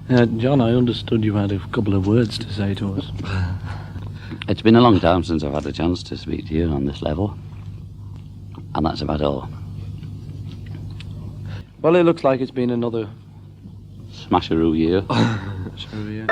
John, I understood you had a couple of words to say to us. It's been a long time since I've had a chance to speak to you on this level. And that's about all. Well, it looks like it's been another... Smasheroo year. Sure, yeah.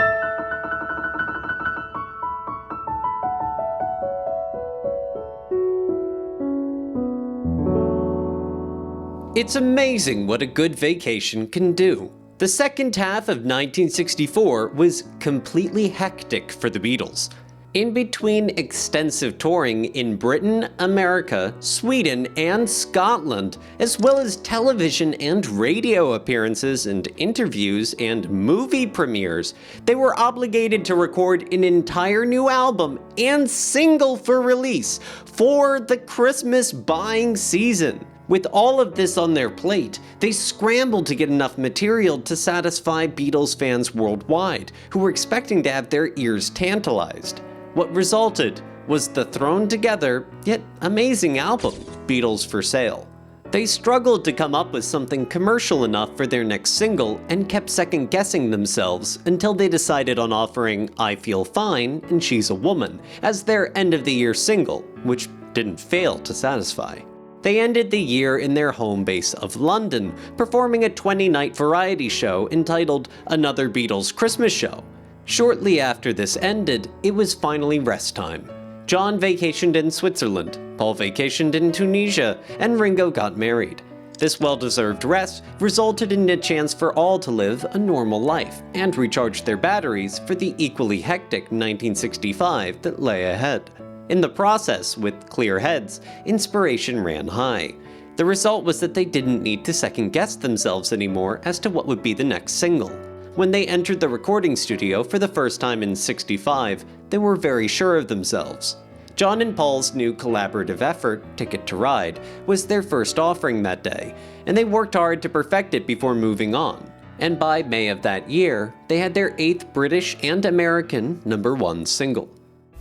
It's amazing what a good vacation can do. The second half of 1964 was completely hectic for the Beatles. In between extensive touring in Britain, America, Sweden, and Scotland, as well as television and radio appearances and interviews and movie premieres, they were obligated to record an entire new album and single for release for the Christmas buying season. With all of this on their plate, they scrambled to get enough material to satisfy Beatles fans worldwide, who were expecting to have their ears tantalized. What resulted was the thrown together, yet amazing album, Beatles for Sale. They struggled to come up with something commercial enough for their next single and kept second-guessing themselves until they decided on offering I Feel Fine and She's a Woman as their end-of-the-year single, which didn't fail to satisfy. They ended the year in their home base of London, performing a 20-night variety show entitled Another Beatles Christmas Show. Shortly after this ended, it was finally rest time. John vacationed in Switzerland, Paul vacationed in Tunisia, and Ringo got married. This well-deserved rest resulted in a chance for all to live a normal life and recharge their batteries for the equally hectic 1965 that lay ahead. In the process, with clear heads, inspiration ran high. The result was that they didn't need to second-guess themselves anymore as to what would be the next single. When they entered the recording studio for the first time in '65, they were very sure of themselves. John and Paul's new collaborative effort, Ticket to Ride, was their first offering that day, and they worked hard to perfect it before moving on. And by May of that year, they had their 8th British and American #1 single.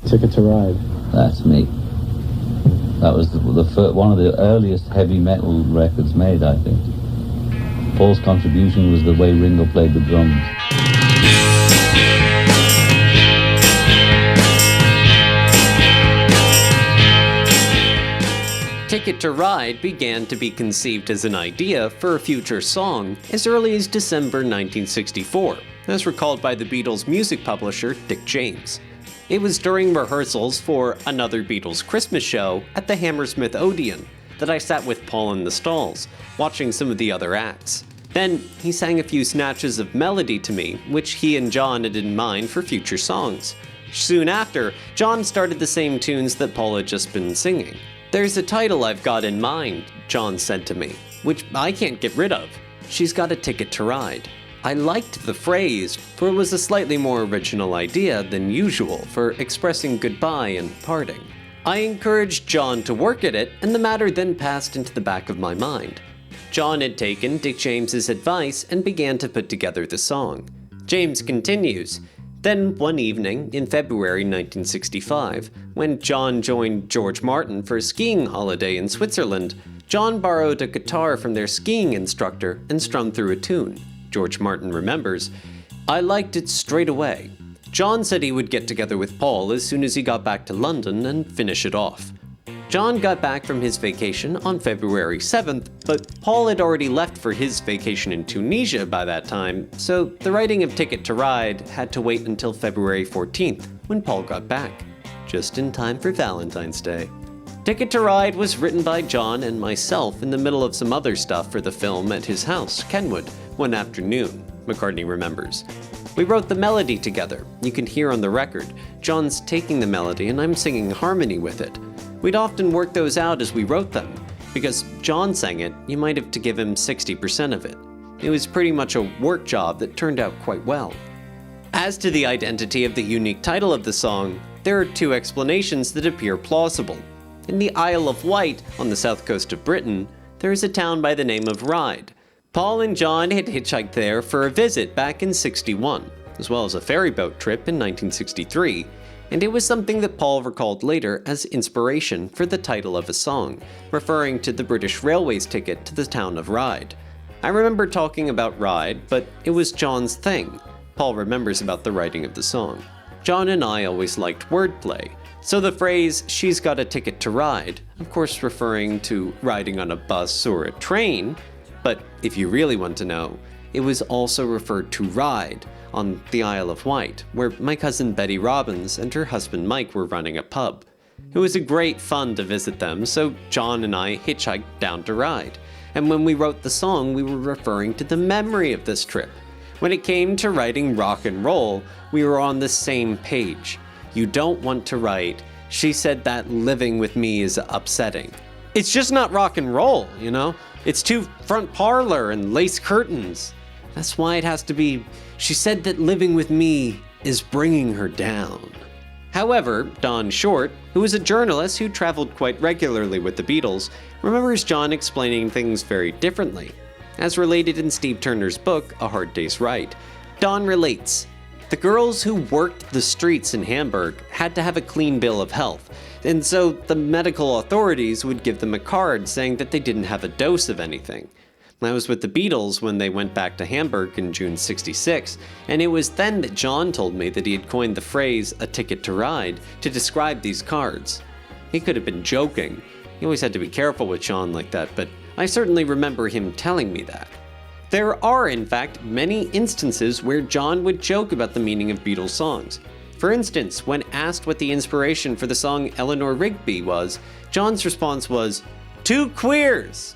Ticket to Ride. That's me. That was one of the earliest heavy metal records made, I think. Paul's contribution was the way Ringo played the drums. Ticket to Ride began to be conceived as an idea for a future song as early as December 1964, as recalled by the Beatles' music publisher Dick James. It was during rehearsals for Another Beatles Christmas Show at the Hammersmith Odeon that I sat with Paul in the stalls, watching some of the other acts. Then he sang a few snatches of melody to me, which he and John had in mind for future songs. Soon after, John started the same tunes that Paul had just been singing. "There's a title I've got in mind," John said to me, "which I can't get rid of. She's got a ticket to ride." I liked the phrase, for it was a slightly more original idea than usual for expressing goodbye and parting. I encouraged John to work at it, and the matter then passed into the back of my mind. John had taken Dick James's advice and began to put together the song. James continues, "Then one evening in February 1965, when John joined George Martin for a skiing holiday in Switzerland, John borrowed a guitar from their skiing instructor and strummed through a tune. George Martin remembers, I liked it straight away. John said he would get together with Paul as soon as he got back to London and finish it off. John got back from his vacation on February 7th, but Paul had already left for his vacation in Tunisia by that time, so the writing of Ticket to Ride had to wait until February 14th, when Paul got back, just in time for Valentine's Day. Ticket to Ride was written by John and myself in the middle of some other stuff for the film at his house, Kenwood, one afternoon, McCartney remembers. We wrote the melody together. You can hear on the record. John's taking the melody and I'm singing harmony with it. We'd often work those out as we wrote them. Because John sang it, you might have to give him 60% of it. It was pretty much a work job that turned out quite well. As to the identity of the unique title of the song, there are two explanations that appear plausible. In the Isle of Wight, on the south coast of Britain, there is a town by the name of Ryde. Paul and John had hitchhiked there for a visit back in '61, as well as a ferryboat trip in 1963, and it was something that Paul recalled later as inspiration for the title of a song, referring to the British Railways ticket to the town of Ryde. I remember talking about Ryde, but it was John's thing. Paul remembers about the writing of the song. John and I always liked wordplay, so the phrase, "she's got a ticket to ride," of course referring to riding on a bus or a train, but if you really want to know, it was also referred to ride on the Isle of Wight, where my cousin Betty Robbins and her husband Mike were running a pub. It was a great fun to visit them, so John and I hitchhiked down to ride. And when we wrote the song, we were referring to the memory of this trip. When it came to writing rock and roll, we were on the same page. You don't want to write, "She said that living with me is upsetting." It's just not rock and roll, you know? It's too front parlor and lace curtains. That's why it has to be, "She said that living with me is bringing her down." However, Don Short, who is a journalist who traveled quite regularly with the Beatles, remembers John explaining things very differently. As related in Steve Turner's book, A Hard Day's Write, Don relates, "The girls who worked the streets in Hamburg had to have a clean bill of health, and so the medical authorities would give them a card saying that they didn't have a dose of anything. I was with the Beatles when they went back to Hamburg in June '66, and it was then that John told me that he had coined the phrase, 'a ticket to ride,' to describe these cards." He could have been joking. He always had to be careful with John like that, but I certainly remember him telling me that. There are, in fact, many instances where John would joke about the meaning of Beatles songs. For instance, when asked what the inspiration for the song Eleanor Rigby was, John's response was, "Two queers!"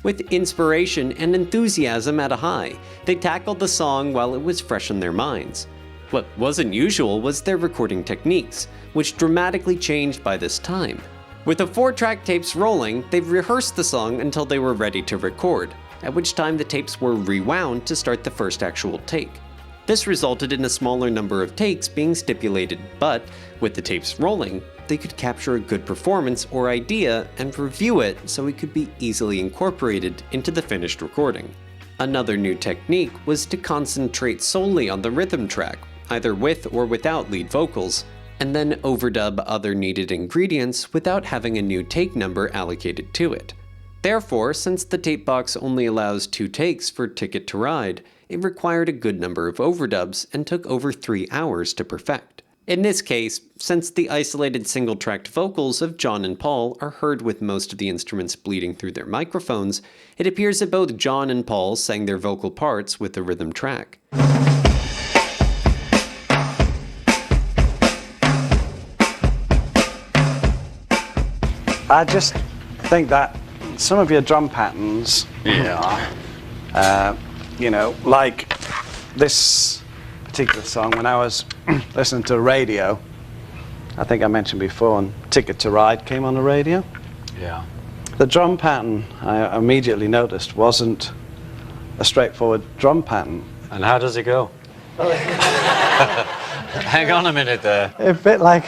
With inspiration and enthusiasm at a high, they tackled the song while it was fresh in their minds. What wasn't usual was their recording techniques, which dramatically changed by this time. With the 4-track tapes rolling, they rehearsed the song until they were ready to record, at which time the tapes were rewound to start the first actual take. This resulted in a smaller number of takes being stipulated, but with the tapes rolling, they could capture a good performance or idea and review it so it could be easily incorporated into the finished recording. Another new technique was to concentrate solely on the rhythm track, either with or without lead vocals, and then overdub other needed ingredients without having a new take number allocated to it. Therefore, since the tape box only allows 2 takes for Ticket to Ride, it required a good number of overdubs and took over 3 hours to perfect. In this case, since the isolated single-tracked vocals of John and Paul are heard with most of the instruments bleeding through their microphones, it appears that both John and Paul sang their vocal parts with the rhythm track. I just think that some of your drum patterns, like this particular song, when I was listening to the radio, I think I mentioned before, and Ticket to Ride came on the radio. Yeah. The drum pattern I immediately noticed wasn't a straightforward drum pattern. And how does it go? Hang on a minute there. A bit like...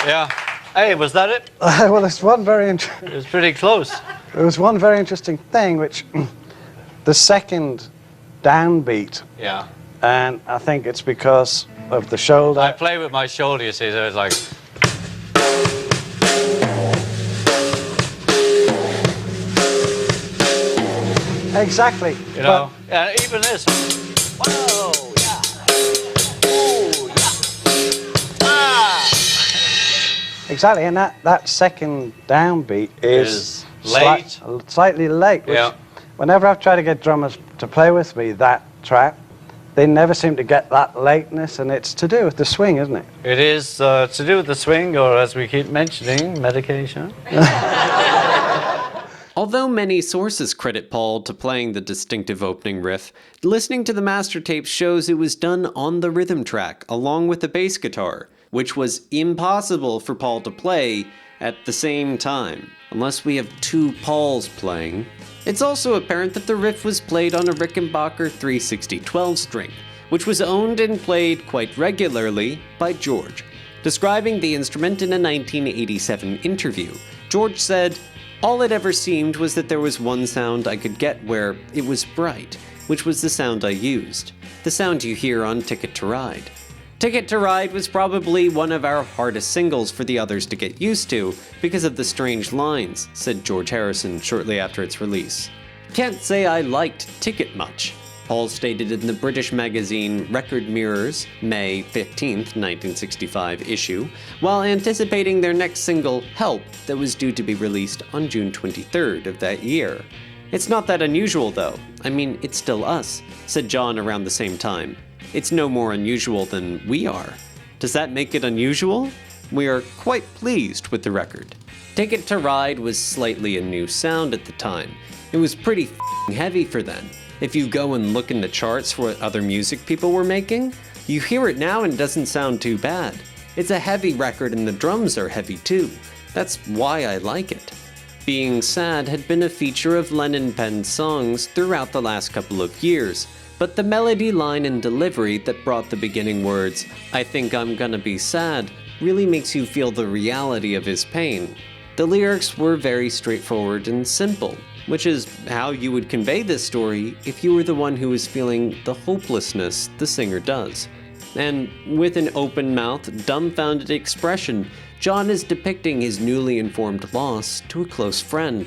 Yeah. Hey, was that it? well, it's one very It was pretty close. There was one very interesting thing, which the second downbeat. Yeah. And I think it's because of the shoulder. I play with my shoulder, you see, so it's like... Exactly. You know, and even this. Whoa, yeah. Oh, yeah. Ah. Exactly, and that second downbeat is late. Slightly late. Which, Yeah. whenever I've tried to get drummers to play with me that track, they never seem to get that lateness, and it's to do with the swing, isn't it? It is to do with the swing, or as we keep mentioning, medication. Although many sources credit Paul to playing the distinctive opening riff, listening to the master tape shows it was done on the rhythm track along with the bass guitar, which was impossible for Paul to play at the same time, unless we have 2 Pauls playing. It's also apparent that the riff was played on a Rickenbacker 360 12-string, which was owned and played quite regularly by George. Describing the instrument in a 1987 interview, George said, All it ever seemed was that there was one sound I could get where it was bright, which was the sound I used, the sound you hear on Ticket to Ride. Ticket to Ride was probably one of our hardest singles for the others to get used to because of the strange lines, said George Harrison shortly after its release. Can't say I liked Ticket much, Paul stated in the British magazine Record Mirror's May 15, 1965 issue, while anticipating their next single, Help, that was due to be released on June 23rd of that year. It's not that unusual though. I mean, it's still us, said John around the same time. It's no more unusual than we are. Does that make it unusual? We are quite pleased with the record. Ticket to Ride was slightly a new sound at the time. It was pretty heavy for then. If you go and look in the charts for what other music people were making, you hear it now and it doesn't sound too bad. It's a heavy record and the drums are heavy too. That's why I like it. Being Sad had been a feature of Lennon-penned songs throughout the last couple of years, but the melody line and delivery that brought the beginning words, "I think I'm gonna be sad," really makes you feel the reality of his pain. The lyrics were very straightforward and simple, which is how you would convey this story if you were the one who was feeling the hopelessness the singer does. And with an open mouth, dumbfounded expression, John is depicting his newly informed loss to a close friend.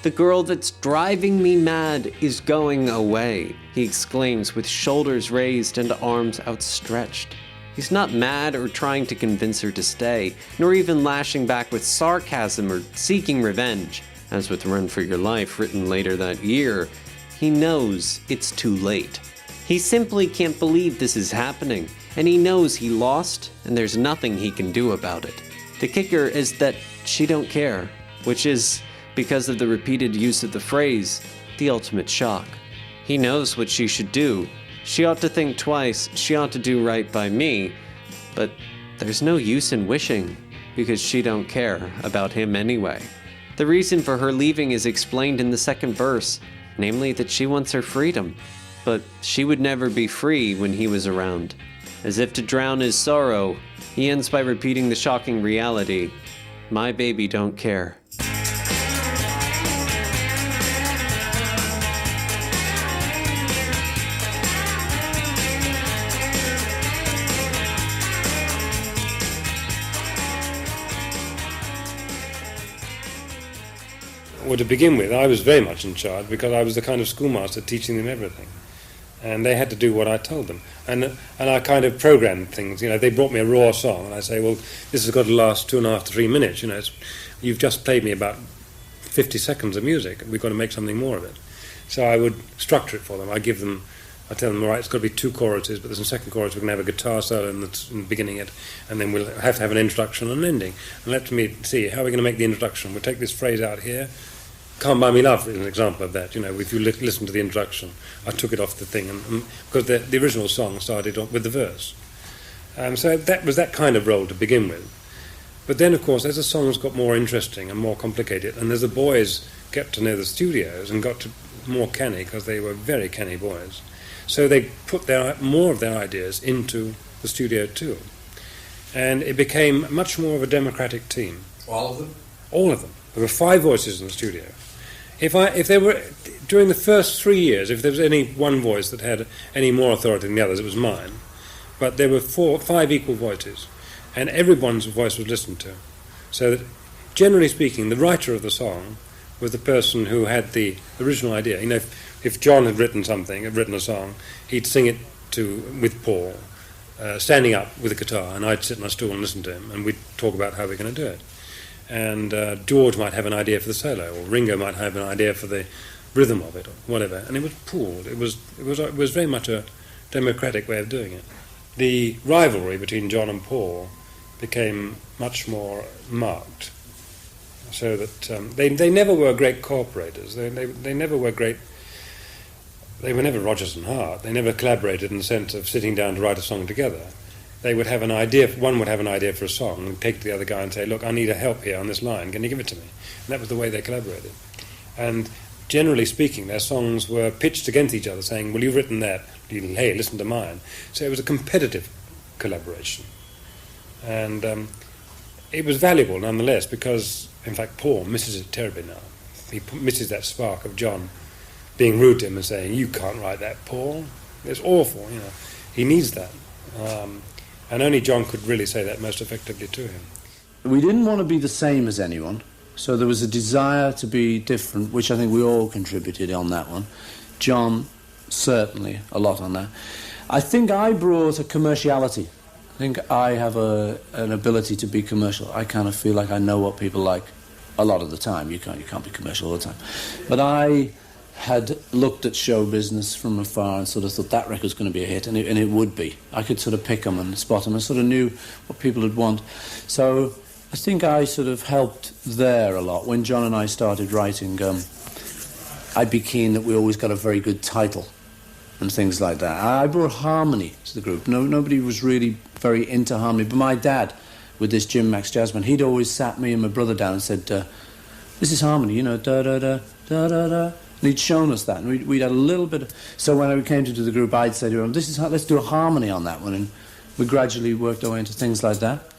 "The girl that's driving me mad is going away," he exclaims with shoulders raised and arms outstretched. He's not mad or trying to convince her to stay, nor even lashing back with sarcasm or seeking revenge. As with Run for Your Life, written later that year, he knows it's too late. He simply can't believe this is happening, and he knows he lost, and there's nothing he can do about it. The kicker is that she don't care, which is, because of the repeated use of the phrase, the ultimate shock. He knows what she should do. She ought to think twice, she ought to do right by me, but there's no use in wishing, because she don't care about him anyway. The reason for her leaving is explained in the second verse, namely that she wants her freedom, but she would never be free when he was around. As if to drown his sorrow, he ends by repeating the shocking reality, "My baby don't care." Well, to begin with, I was very much in charge because I was the kind of schoolmaster teaching them everything. And they had to do what I told them. And I kind of programmed things. You know, they brought me a raw song, and I say, well, this has got to last 2.5 to 3 minutes. You know, you've just played me about 50 seconds of music. We've got to make something more of it. So I would structure it for them. I tell them, all right, it's got to be 2 choruses, but there's a second chorus, we're going to have a guitar solo in the beginning it, and then we'll have to have an introduction and an ending. And let me see, how are we going to make the introduction? We'll take this phrase out here. Can't Buy Me Love is an example of that. You know, if you listen to the introduction, I took it off the thing, and because the original song started with the verse. So that was that kind of role to begin with. But then, of course, as the songs got more interesting and more complicated, and as the boys got to know the studios and got to more canny, because they were very canny boys, so they put more of their ideas into the studio too. And it became much more of a democratic team. All of them? All of them. There were 5 voices in the studio. If there were, during the first 3 years, if there was any one voice that had any more authority than the others, it was mine. But there were 5 equal voices, and everyone's voice was listened to. So that, generally speaking, the writer of the song was the person who had the original idea. You know, if John had written a song, he'd sing it with Paul, standing up with a guitar, and I'd sit on a stool and listen to him, and we'd talk about how we're going to do it. And George might have an idea for the solo, or Ringo might have an idea for the rhythm of it, or whatever. And it was pooled. It was very much a democratic way of doing it. The rivalry between John and Paul became much more marked, so that they never were great cooperators. They never were great. They were never Rodgers and Hart. They never collaborated in the sense of sitting down to write a song together. They would have an idea, one would have an idea for a song and take it to the other guy and say, look, I need a help here on this line, can you give it to me? And that was the way they collaborated. And generally speaking, their songs were pitched against each other, saying, well, you've written that, hey, listen to mine. So it was a competitive collaboration. And it was valuable nonetheless because, in fact, Paul misses it terribly now. he misses that spark of John being rude to him and saying, "You can't write that, Paul. It's awful." He needs that, and only John could really say that most effectively to him. We didn't want to be the same as anyone, so there was a desire to be different, which I think we all contributed on that one. John, certainly, a lot on that. I think I brought a commerciality. I think I have an ability to be commercial. I kind of feel like I know what people like a lot of the time. You can't be commercial all the time. But I had looked at show business from afar and sort of thought that record's going to be a hit, and it would be. I could sort of pick them and spot them and sort of knew what people would want. So I think I sort of helped there a lot. When John and I started writing, I'd be keen that we always got a very good title and things like that. I brought harmony to the group. Nobody was really very into harmony, but my dad, with this Jim Max Jazzman, he'd always sat me and my brother down and said, this is harmony, da-da-da, da-da-da. And he'd shown us that, and we'd had a little bit of... So when we came to do the group, I'd say to him, let's do a harmony on that one, and we gradually worked our way into things like that.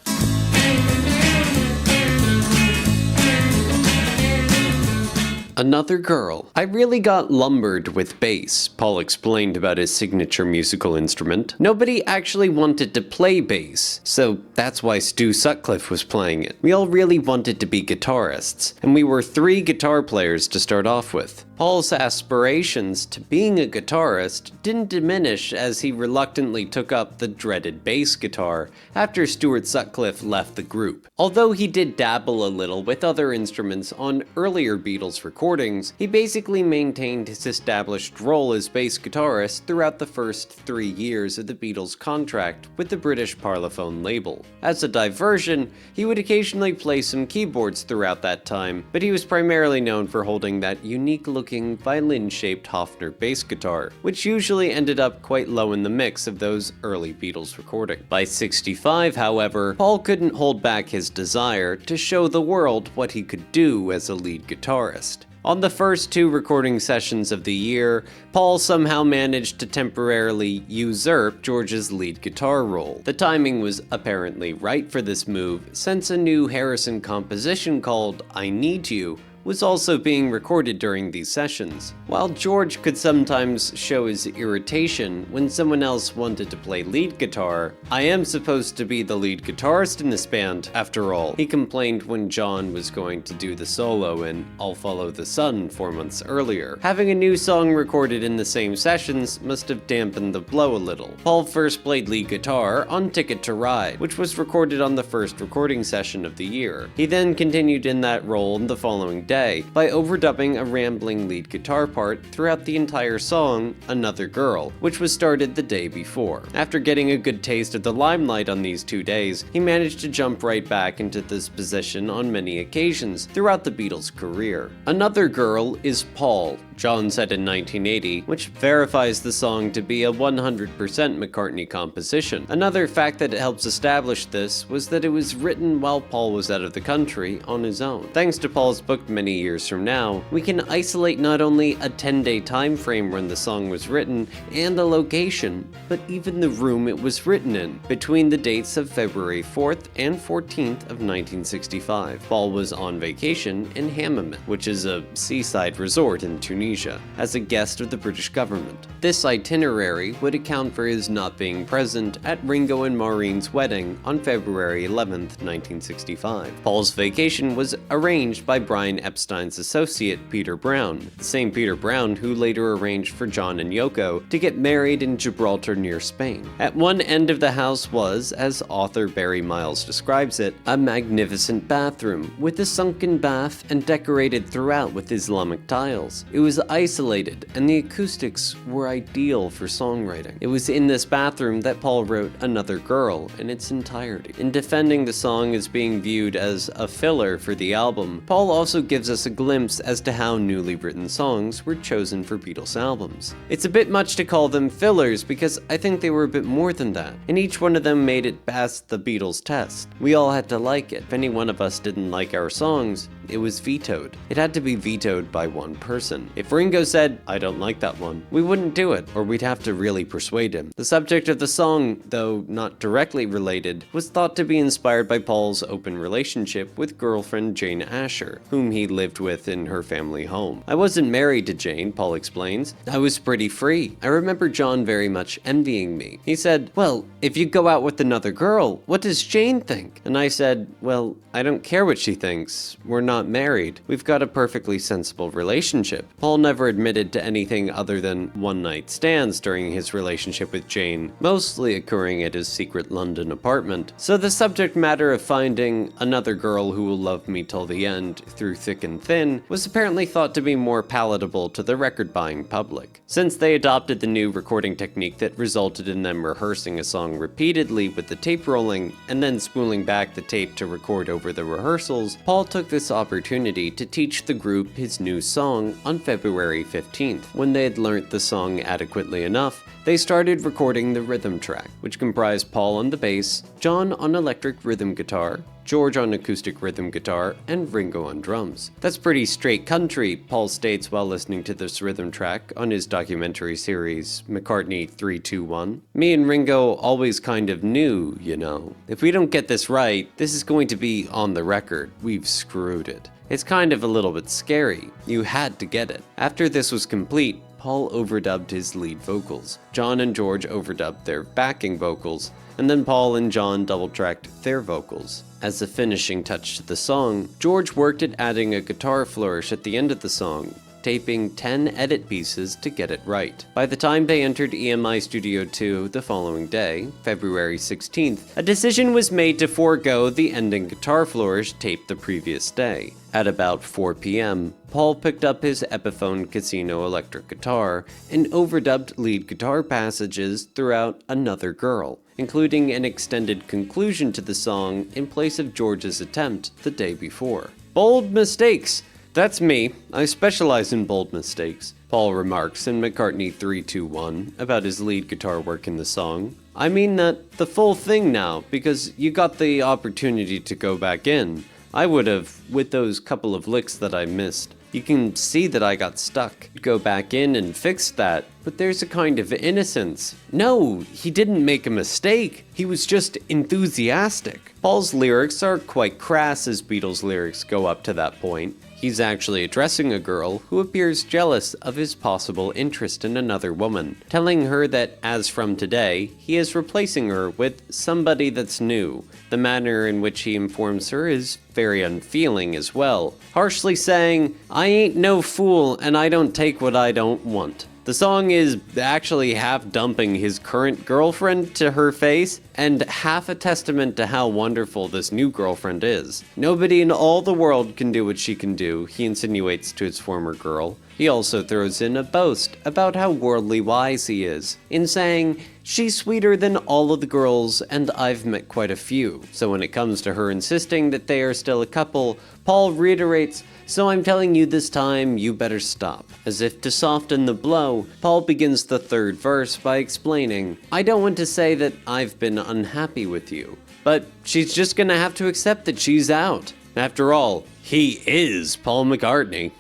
Another Girl. I really got lumbered with bass, Paul explained about his signature musical instrument. Nobody actually wanted to play bass, so that's why Stu Sutcliffe was playing it. We all really wanted to be guitarists, and we were 3 guitar players to start off with. Paul's aspirations to being a guitarist didn't diminish as he reluctantly took up the dreaded bass guitar after Stuart Sutcliffe left the group. Although he did dabble a little with other instruments on earlier Beatles recordings, he basically maintained his established role as bass guitarist throughout the first 3 years of the Beatles' contract with the British Parlophone label. As a diversion, he would occasionally play some keyboards throughout that time, but he was primarily known for holding that unique-looking violin-shaped Hofner bass guitar, which usually ended up quite low in the mix of those early Beatles recordings. By 65, however, Paul couldn't hold back his desire to show the world what he could do as a lead guitarist. On the first 2 recording sessions of the year, Paul somehow managed to temporarily usurp George's lead guitar role. The timing was apparently right for this move, since a new Harrison composition called I Need You was also being recorded during these sessions. While George could sometimes show his irritation when someone else wanted to play lead guitar, I am supposed to be the lead guitarist in this band, after all, he complained when John was going to do the solo in I'll Follow the Sun 4 months earlier. Having a new song recorded in the same sessions must have dampened the blow a little. Paul first played lead guitar on Ticket to Ride, which was recorded on the first recording session of the year. He then continued in that role in the following day by overdubbing a rambling lead guitar part throughout the entire song, Another Girl, which was started the day before. After getting a good taste of the limelight on these 2 days, he managed to jump right back into this position on many occasions throughout the Beatles' career. Another Girl is Paul, John said in 1980, which verifies the song to be a 100% McCartney composition. Another fact that helps establish this was that it was written while Paul was out of the country on his own. Thanks to Paul's book many years from now, we can isolate not only a 10-day time frame when the song was written and the location, but even the room it was written in, between the dates of February 4th and 14th of 1965. Paul was on vacation in Hammamet, which is a seaside resort in Tunisia, as a guest of the British government. This itinerary would account for his not being present at Ringo and Maureen's wedding on February 11th, 1965. Paul's vacation was arranged by Brian Epstein's associate, Peter Brown, the same Peter Brown who later arranged for John and Yoko to get married in Gibraltar near Spain. At one end of the house was, as author Barry Miles describes it, a magnificent bathroom with a sunken bath and decorated throughout with Islamic tiles. It was isolated, and the acoustics were ideal for songwriting. It was in this bathroom that Paul wrote Another Girl in its entirety. In defending the song as being viewed as a filler for the album, Paul also gives us a glimpse as to how newly written songs were chosen for Beatles albums. It's a bit much to call them fillers because I think they were a bit more than that, and each one of them made it past the Beatles test. We all had to like it. If any one of us didn't like our songs, it was vetoed. It had to be vetoed by one person. If Ringo said, "I don't like that one," we wouldn't do it, or we'd have to really persuade him. The subject of the song, though not directly related, was thought to be inspired by Paul's open relationship with girlfriend Jane Asher, whom he lived with in her family home. "I wasn't married to Jane," Paul explains. "I was pretty free. I remember John very much envying me. He said, 'Well, if you go out with another girl, what does Jane think?' And I said, 'Well, I don't care what she thinks. We're not married. We've got a perfectly sensible relationship.'" Paul never admitted to anything other than one-night stands during his relationship with Jane, mostly occurring at his secret London apartment. So the subject matter of finding another girl who will love me till the end, through thick and thin, was apparently thought to be more palatable to the record-buying public. Since they adopted the new recording technique that resulted in them rehearsing a song repeatedly with the tape rolling, and then spooling back the tape to record over the rehearsals, Paul took this opportunity to teach the group his new song on February 15th. When they had learnt the song adequately enough, they started recording the rhythm track, which comprised Paul on the bass, John on electric rhythm guitar, George on acoustic rhythm guitar, and Ringo on drums. "That's pretty straight country," Paul states while listening to this rhythm track on his documentary series, McCartney 321. "Me and Ringo always kind of knew, you know. If we don't get this right, this is going to be on the record. We've screwed it. It's kind of a little bit scary. You had to get it." After this was complete, Paul overdubbed his lead vocals. John and George overdubbed their backing vocals, and then Paul and John double-tracked their vocals. As a finishing touch to the song, George worked at adding a guitar flourish at the end of the song, taping 10 edit pieces to get it right. By the time they entered EMI Studio 2 the following day, February 16th, a decision was made to forego the ending guitar flourish taped the previous day. At about 4 p.m., Paul picked up his Epiphone Casino electric guitar and overdubbed lead guitar passages throughout Another Girl, including an extended conclusion to the song in place of George's attempt the day before. "Bold mistakes! That's me. I specialize in bold mistakes," Paul remarks in McCartney 321 about his lead guitar work in the song. "I mean that the full thing now, because you got the opportunity to go back in. I would have, with those couple of licks that I missed. You can see that I got stuck. Go back in and fix that, but there's a kind of innocence. No, he didn't make a mistake. He was just enthusiastic." Paul's lyrics are quite crass as Beatles lyrics go up to that point. He's actually addressing a girl who appears jealous of his possible interest in another woman, telling her that as from today, he is replacing her with somebody that's new. The manner in which he informs her is very unfeeling as well, harshly saying, "I ain't no fool and I don't take what I don't want." The song is actually half dumping his current girlfriend to her face, and half a testament to how wonderful this new girlfriend is. Nobody in all the world can do what she can do, he insinuates to his former girl. He also throws in a boast about how worldly wise he is, in saying, "She's sweeter than all of the girls, and I've met quite a few." So when it comes to her insisting that they are still a couple, Paul reiterates, "So I'm telling you this time, you better stop." As if to soften the blow, Paul begins the third verse by explaining, "I don't want to say that I've been unhappy with you, but she's just gonna have to accept that she's out. After all, he is Paul McCartney."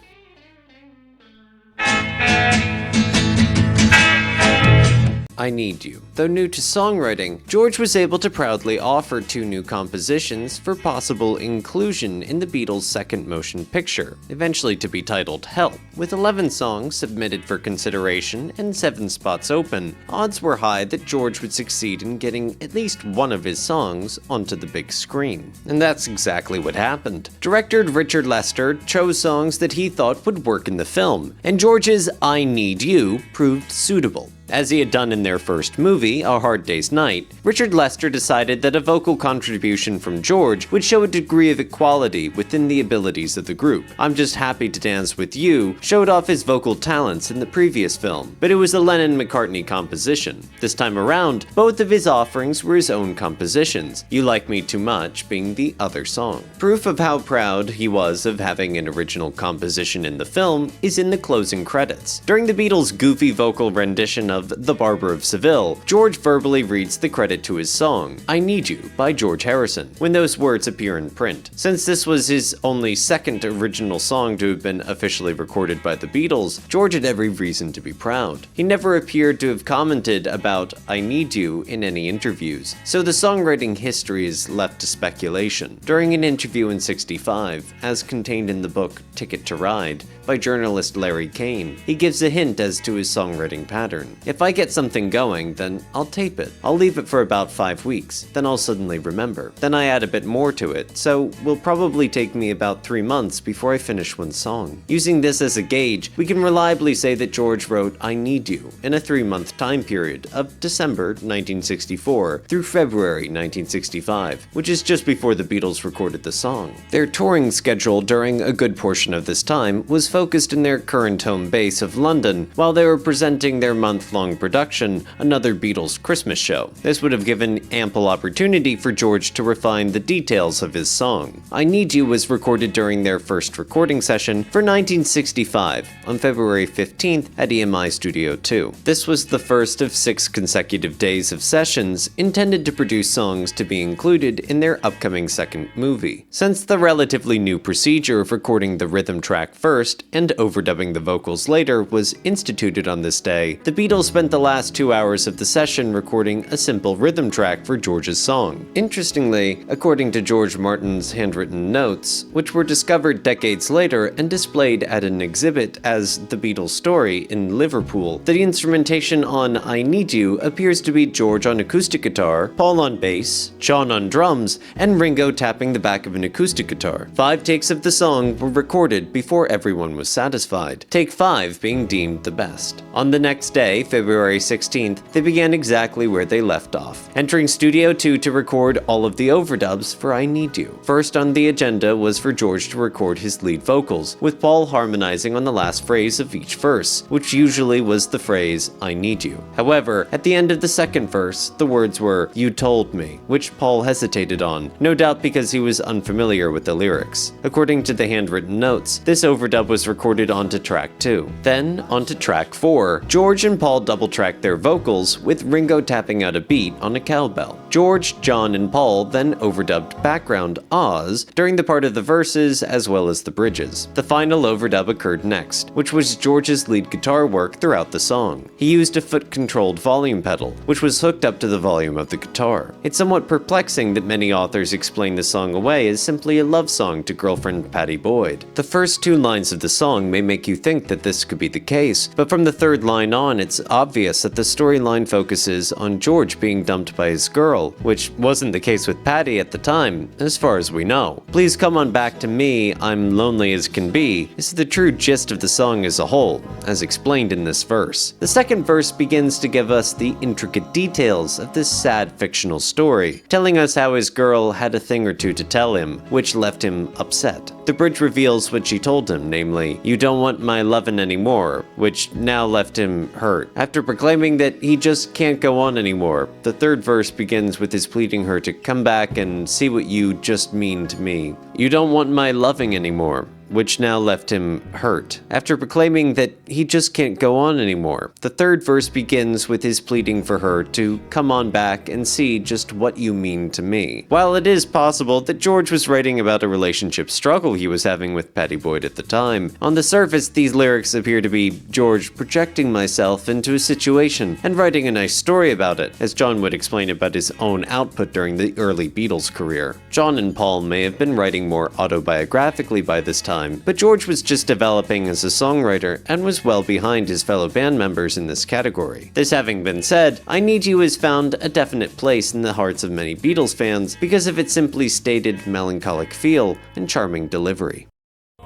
I Need You. Though new to songwriting, George was able to proudly offer 2 new compositions for possible inclusion in the Beatles' second motion picture, eventually to be titled Help. With 11 songs submitted for consideration and 7 spots open, odds were high that George would succeed in getting at least one of his songs onto the big screen. And that's exactly what happened. Director Richard Lester chose songs that he thought would work in the film, and George's I Need You proved suitable. As he had done in their first movie, A Hard Day's Night, Richard Lester decided that a vocal contribution from George would show a degree of equality within the abilities of the group. I'm Just Happy to Dance With You showed off his vocal talents in the previous film, but it was a Lennon-McCartney composition. This time around, both of his offerings were his own compositions, You Like Me Too Much being the other song. Proof of how proud he was of having an original composition in the film is in the closing credits. During the Beatles' goofy vocal rendition of The Barber of Seville, George verbally reads the credit to his song, I Need You by George Harrison, when those words appear in print. Since this was his only second original song to have been officially recorded by the Beatles, George had every reason to be proud. He never appeared to have commented about I Need You in any interviews, so the songwriting history is left to speculation. During an interview in '65, as contained in the book Ticket to Ride by journalist Larry Kane, he gives a hint as to his songwriting pattern. If I get something going, then I'll tape it. I'll leave it for about 5 weeks, then I'll suddenly remember. Then I add a bit more to it, so will probably take me about 3 months before I finish one song. Using this as a gauge, we can reliably say that George wrote I Need You in a 3-month time period of December 1964 through February 1965, which is just before the Beatles recorded the song. Their touring schedule during a good portion of this time was focused in their current home base of London while they were presenting their month-long production, Another Beatles Christmas Show. This would have given ample opportunity for George to refine the details of his song. I Need You was recorded during their first recording session for 1965 on February 15th at EMI Studio 2. This was the first of 6 consecutive days of sessions intended to produce songs to be included in their upcoming second movie. Since the relatively new procedure of recording the rhythm track first and overdubbing the vocals later was instituted on this day, the Beatles spent the last 2 hours of the session recording a simple rhythm track for George's song. Interestingly, according to George Martin's handwritten notes, which were discovered decades later and displayed at an exhibit as The Beatles Story in Liverpool, the instrumentation on I Need You appears to be George on acoustic guitar, Paul on bass, John on drums, and Ringo tapping the back of an acoustic guitar. 5 takes of the song were recorded before everyone was satisfied, take 5 being deemed the best. On the next day, February 16th, they began exactly where they left off, entering Studio 2 to record all of the overdubs for I Need You. First on the agenda was for George to record his lead vocals, with Paul harmonizing on the last phrase of each verse, which usually was the phrase I Need You. However, at the end of the second verse, the words were You Told Me, which Paul hesitated on, no doubt because he was unfamiliar with the lyrics. According to the handwritten notes, this overdub was recorded onto track 2. Then, onto track 4, George and Paul double-tracked their vocals, with Ringo tapping out a beat on a cowbell. George, John, and Paul then overdubbed background ahs during the part of the verses as well as the bridges. The final overdub occurred next, which was George's lead guitar work throughout the song. He used a foot-controlled volume pedal, which was hooked up to the volume of the guitar. It's somewhat perplexing that many authors explain the song away as simply a love song to girlfriend Pattie Boyd. The first 2 lines of the song may make you think that this could be the case, but from the 3rd line on, it's obvious that the storyline focuses on George being dumped by his girl, which wasn't the case with Pattie at the time, as far as we know. Please come on back to me, I'm lonely as can be, is the true gist of the song as a whole, as explained in this verse. The second verse begins to give us the intricate details of this sad fictional story, telling us how his girl had a thing or two to tell him, which left him upset. The bridge reveals what she told him, namely, you don't want my lovin' anymore, which now left him hurt. After proclaiming that he just can't go on anymore, the 3rd verse begins with his pleading her to come back and see what you just mean to me. You don't want my loving anymore, which now left him hurt. After proclaiming that he just can't go on anymore, the 3rd verse begins with his pleading for her to come on back and see just what you mean to me. While it is possible that George was writing about a relationship struggle he was having with Pattie Boyd at the time, on the surface these lyrics appear to be George projecting myself into a situation and writing a nice story about it, as John would explain about his own output during the early Beatles career. John and Paul may have been writing more autobiographically by this time, but George was just developing as a songwriter and was well behind his fellow band members in this category. This having been said, I Need You has found a definite place in the hearts of many Beatles fans because of its simply stated melancholic feel and charming delivery.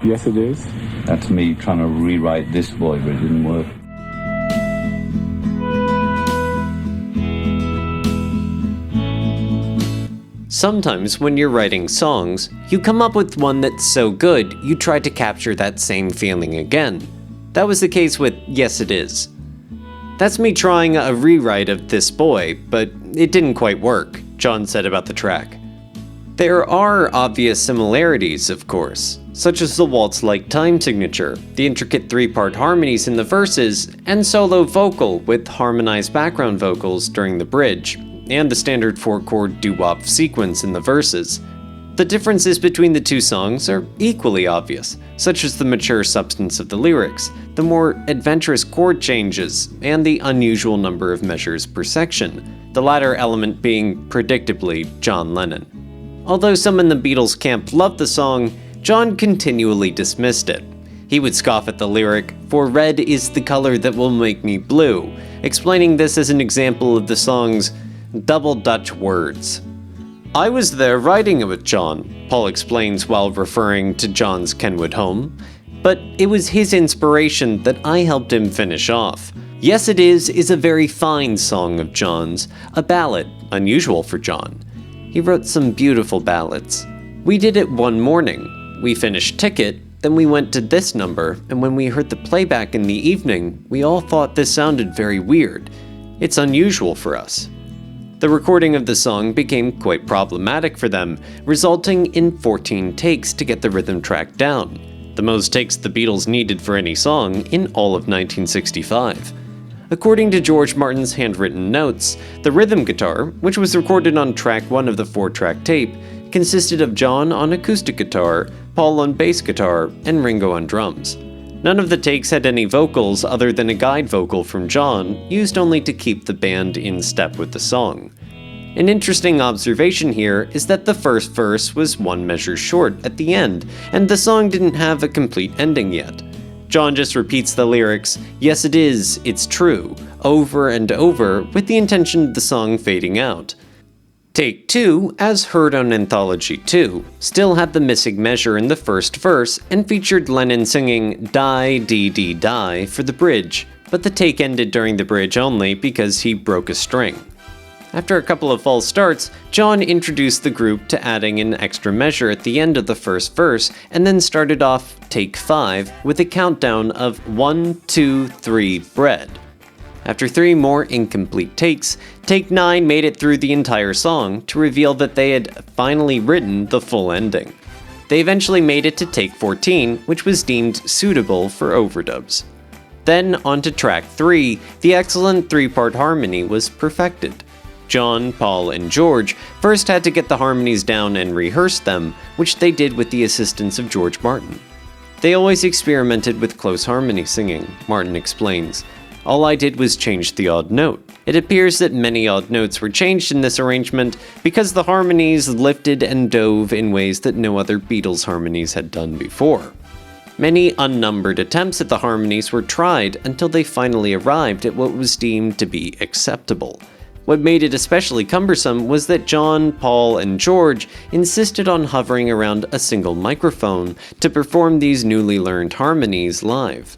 Yes, it is. That's me trying to rewrite this boy, but it didn't work. Sometimes when you're writing songs, you come up with one that's so good, you try to capture that same feeling again. That was the case with Yes It Is. That's me trying a rewrite of This Boy, but it didn't quite work, John said about the track. There are obvious similarities, of course. such as the waltz-like time signature, the intricate three-part harmonies in the verses, and solo vocal with harmonized background vocals during the bridge, and the standard 4-chord doo-wop sequence in the verses. The differences between the two songs are equally obvious, such as the mature substance of the lyrics, the more adventurous chord changes, and the unusual number of measures per section, the latter element being, predictably, John Lennon. Although some in the Beatles camp loved the song, John continually dismissed it. He would scoff at the lyric, "For red is the color that will make me blue," explaining this as an example of the song's double Dutch words. "I was there writing it with John," Paul explains while referring to John's Kenwood home, "but it was his inspiration that I helped him finish off. Yes It Is a very fine song of John's, a ballad, unusual for John. He wrote some beautiful ballads. We did it one morning. We finished Ticket, then we went to this number, and when we heard the playback in the evening, we all thought this sounded very weird. It's unusual for us." The recording of the song became quite problematic for them, resulting in 14 takes to get the rhythm track down, the most takes the Beatles needed for any song in all of 1965. According to George Martin's handwritten notes, the rhythm guitar, which was recorded on track 1 of the 4-track tape, consisted of John on acoustic guitar, Paul on bass guitar, and Ringo on drums. None of the takes had any vocals other than a guide vocal from John, used only to keep the band in step with the song. An interesting observation here is that the first verse was one measure short at the end, and the song didn't have a complete ending yet. John just repeats the lyrics, "Yes it is, it's true," over and over with the intention of the song fading out. Take 2, as heard on Anthology 2, still had the missing measure in the first verse and featured Lennon singing "Die, dee, dee, die" for the bridge, but the take ended during the bridge only because he broke a string. After a couple of false starts, John introduced the group to adding an extra measure at the end of the first verse and then started off Take 5 with a countdown of 1, 2, 3, bread. After 3 more incomplete takes, Take 9 made it through the entire song to reveal that they had finally written the full ending. They eventually made it to Take 14, which was deemed suitable for overdubs. Then onto track 3, the excellent 3-part harmony was perfected. John, Paul, and George first had to get the harmonies down and rehearse them, which they did with the assistance of George Martin. They always experimented with close harmony singing, Martin explains. All I did was change the odd note. It appears that many odd notes were changed in this arrangement because the harmonies lifted and dove in ways that no other Beatles harmonies had done before. Many unnumbered attempts at the harmonies were tried until they finally arrived at what was deemed to be acceptable. What made it especially cumbersome was that John, Paul, and George insisted on hovering around a single microphone to perform these newly learned harmonies live.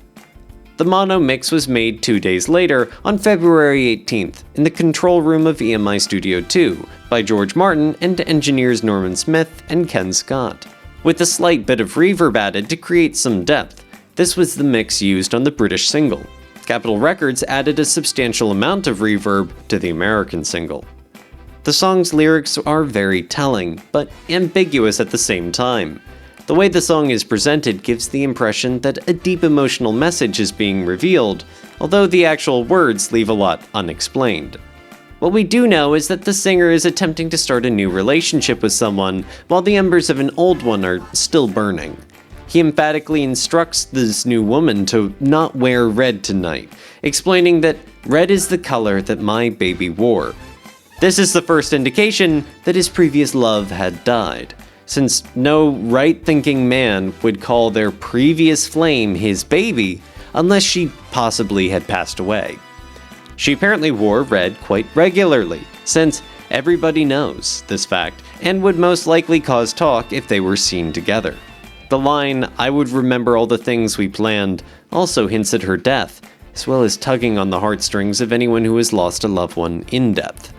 The mono mix was made 2 days later, on February 18th, in the control room of EMI Studio 2, by George Martin and engineers Norman Smith and Ken Scott. With a slight bit of reverb added to create some depth, this was the mix used on the British single. Capitol Records added a substantial amount of reverb to the American single. The song's lyrics are very telling, but ambiguous at the same time. The way the song is presented gives the impression that a deep emotional message is being revealed, although the actual words leave a lot unexplained. What we do know is that the singer is attempting to start a new relationship with someone, while the embers of an old one are still burning. He emphatically instructs this new woman to not wear red tonight, explaining that red is the color that my baby wore. This is the first indication that his previous love had died, since no right-thinking man would call their previous flame his baby unless she possibly had passed away. She apparently wore red quite regularly, since everybody knows this fact and would most likely cause talk if they were seen together. The line, "I would remember all the things we planned," also hints at her death, as well as tugging on the heartstrings of anyone who has lost a loved one in depth.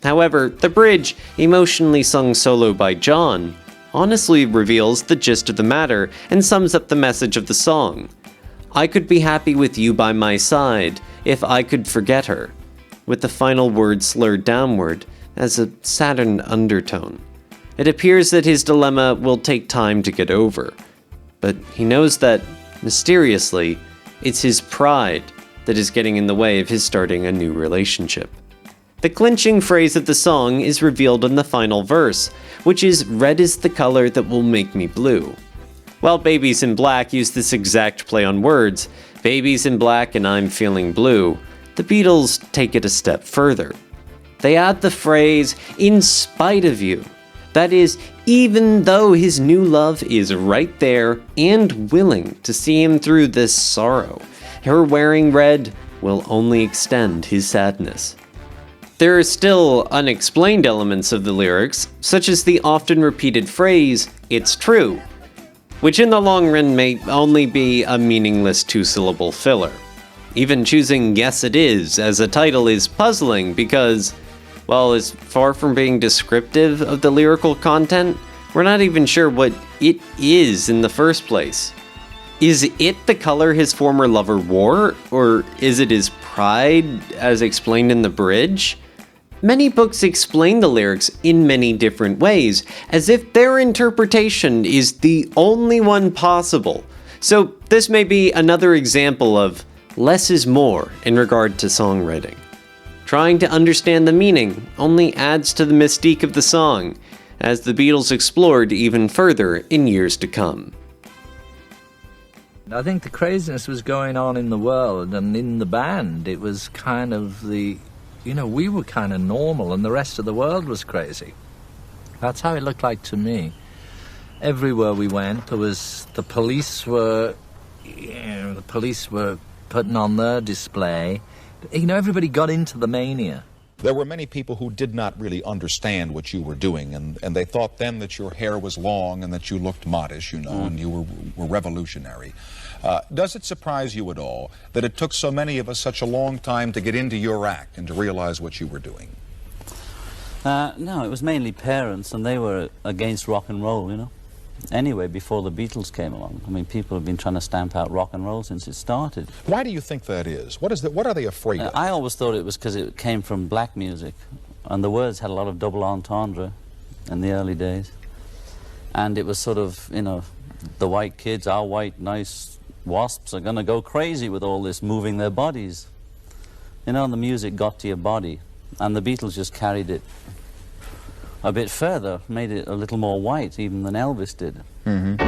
However, the bridge, emotionally sung solo by John, honestly reveals the gist of the matter and sums up the message of the song. "I could be happy with you by my side if I could forget her," with the final word slurred downward as a saturn undertone. It appears that his dilemma will take time to get over. but he knows that, mysteriously, it's his pride that is getting in the way of his starting a new relationship. The clinching phrase of the song is revealed in the final verse, which is "Red is the color that will make me blue." While Babies in Black use this exact play on words, "Babies in black and I'm feeling blue," the Beatles take it a step further. They add the phrase, "in spite of you." That is, even though his new love is right there and willing to see him through this sorrow, her wearing red will only extend his sadness. There are still unexplained elements of the lyrics, such as the often repeated phrase, "it's true," which in the long run may only be a meaningless two-syllable filler. Even choosing "Yes It Is" as a title is puzzling because, while it's far from being descriptive of the lyrical content, we're not even sure what it is in the first place. Is it the color his former lover wore, or is it his pride, as explained in the bridge? Many books explain the lyrics in many different ways, as if their interpretation is the only one possible. So this may be another example of less is more in regard to songwriting. Trying to understand the meaning only adds to the mystique of the song, as the Beatles explored even further in years to come. I think the craziness was going on in the world and in the band. It was kind of we were kind of normal and the rest of the world was crazy. That's how it looked like to me. Everywhere we went, the police were putting on their display. Everybody got into the mania. There were many people who did not really understand what you were doing, and they thought then that your hair was long and that you looked modish, and you were revolutionary. Does it surprise you at all that it took so many of us such a long time to get into your act and to realize what you were doing? No, it was mainly parents, and they were against rock and roll, Anyway, before the Beatles came along, people have been trying to stamp out rock and roll since it started. Why do you think that is? What are they afraid of? I always thought it was because it came from black music, and the words had a lot of double entendre in the early days. And it was sort of, the white kids, our white, nice wasps are going to go crazy with all this moving their bodies. The music got to your body, and the Beatles just carried it a bit further, made it a little more white even than Elvis did. And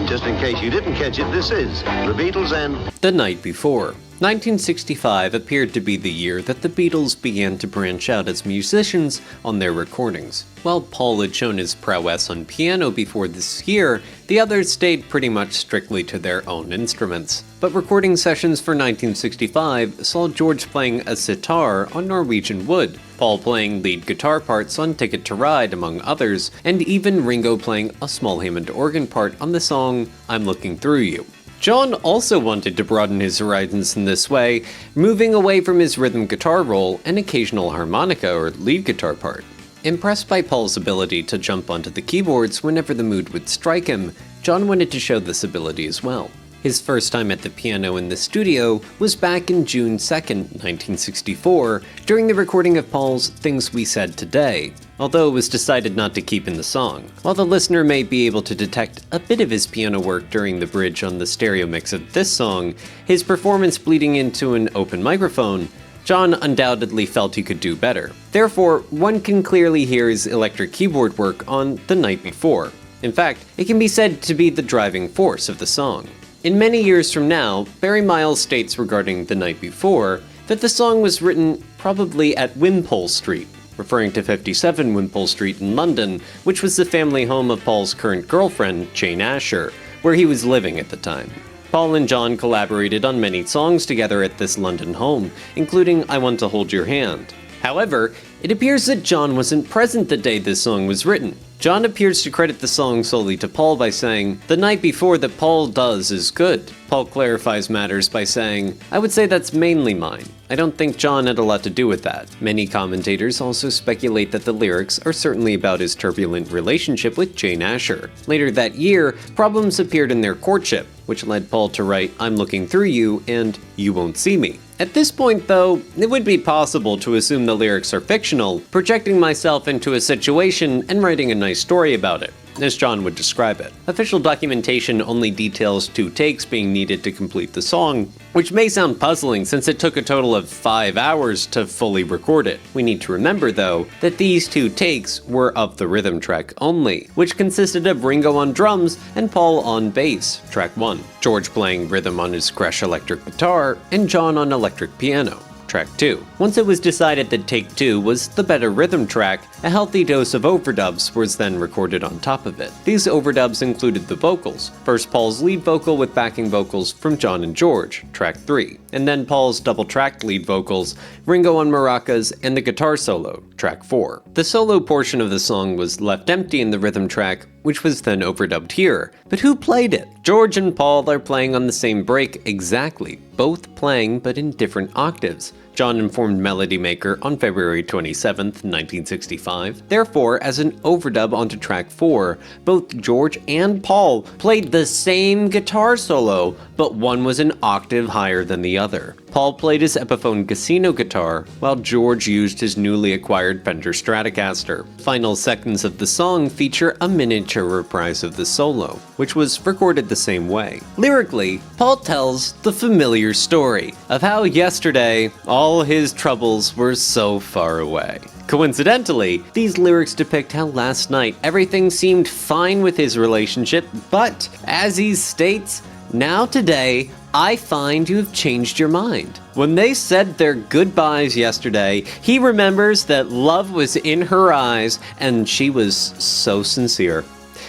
just in case you didn't catch it, this is the Beatles and The Night Before. 1965 appeared to be the year that the Beatles began to branch out as musicians on their recordings. While Paul had shown his prowess on piano before this year, the others stayed pretty much strictly to their own instruments. But recording sessions for 1965 saw George playing a sitar on Norwegian Wood, Paul playing lead guitar parts on Ticket to Ride, among others, and even Ringo playing a small Hammond organ part on the song I'm Looking Through You. John also wanted to broaden his horizons in this way, moving away from his rhythm guitar role and occasional harmonica or lead guitar part. Impressed by Paul's ability to jump onto the keyboards whenever the mood would strike him, John wanted to show this ability as well. His first time at the piano in the studio was back in June 2nd, 1964, during the recording of Paul's Things We Said Today, although it was decided not to keep in the song. While the listener may be able to detect a bit of his piano work during the bridge on the stereo mix of this song, his performance bleeding into an open microphone, John undoubtedly felt he could do better. Therefore, one can clearly hear his electric keyboard work on The Night Before. In fact, it can be said to be the driving force of the song. In many years from now, Barry Miles states regarding The Night Before that the song was written probably at Wimpole Street, referring to 57 Wimpole Street in London, which was the family home of Paul's current girlfriend, Jane Asher, where he was living at the time. Paul and John collaborated on many songs together at this London home, including I Want to Hold Your Hand. However, it appears that John wasn't present the day this song was written. John appears to credit the song solely to Paul by saying, "The night before that Paul does is good." Paul clarifies matters by saying, "I would say that's mainly mine. I don't think John had a lot to do with that." Many commentators also speculate that the lyrics are certainly about his turbulent relationship with Jane Asher. Later that year, problems appeared in their courtship, which led Paul to write I'm Looking Through You and You Won't See Me. At this point, though, it would be possible to assume the lyrics are fiction emotional, projecting myself into a situation and writing a nice story about it, as John would describe it. Official documentation only details 2 takes being needed to complete the song, which may sound puzzling since it took a total of 5 hours to fully record it. We need to remember, though, that these 2 takes were of the rhythm track only, which consisted of Ringo on drums and Paul on bass, track 1, George playing rhythm on his Gretsch electric guitar, and John on electric piano, track 2. Once it was decided that take 2 was the better rhythm track, a healthy dose of overdubs was then recorded on top of it. These overdubs included the vocals, first Paul's lead vocal with backing vocals from John and George, track 3, and then Paul's double-tracked lead vocals, Ringo on maracas, and the guitar solo, track 4. The solo portion of the song was left empty in the rhythm track, which was then overdubbed here. But who played it? George and Paul are playing on the same break exactly, both playing but in different octaves. John informed Melody Maker on February 27, 1965. Therefore, as an overdub onto track 4, both George and Paul played the same guitar solo, but one was an octave higher than the other. Paul played his Epiphone Casino guitar, while George used his newly acquired Fender Stratocaster. Final seconds of the song feature a miniature reprise of the solo, which was recorded the same way. Lyrically, Paul tells the familiar story of how yesterday all his troubles were so far away. Coincidentally, these lyrics depict how last night everything seemed fine with his relationship, but, as he states, now today, I find you have changed your mind. When they said their goodbyes yesterday, he remembers that love was in her eyes and she was so sincere.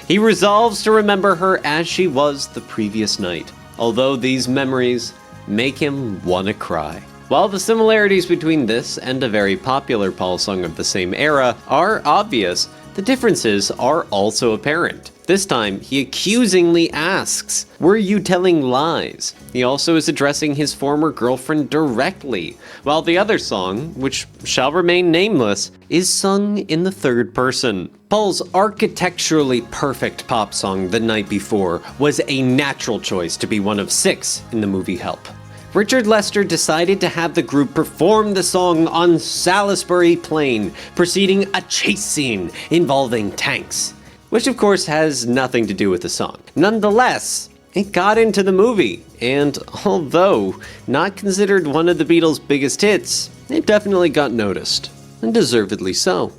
He resolves to remember her as she was the previous night, although these memories make him want to cry. While the similarities between this and a very popular Paul song of the same era are obvious, the differences are also apparent. This time, he accusingly asks, "Were you telling lies?" He also is addressing his former girlfriend directly, while the other song, which shall remain nameless, is sung in the third person. Paul's architecturally perfect pop song, The Night Before, was a natural choice to be one of 6 in the movie Help. Richard Lester decided to have the group perform the song on Salisbury Plain, preceding a chase scene involving tanks, which of course has nothing to do with the song. Nonetheless, it got into the movie, and although not considered one of the Beatles' biggest hits, it definitely got noticed, and deservedly so.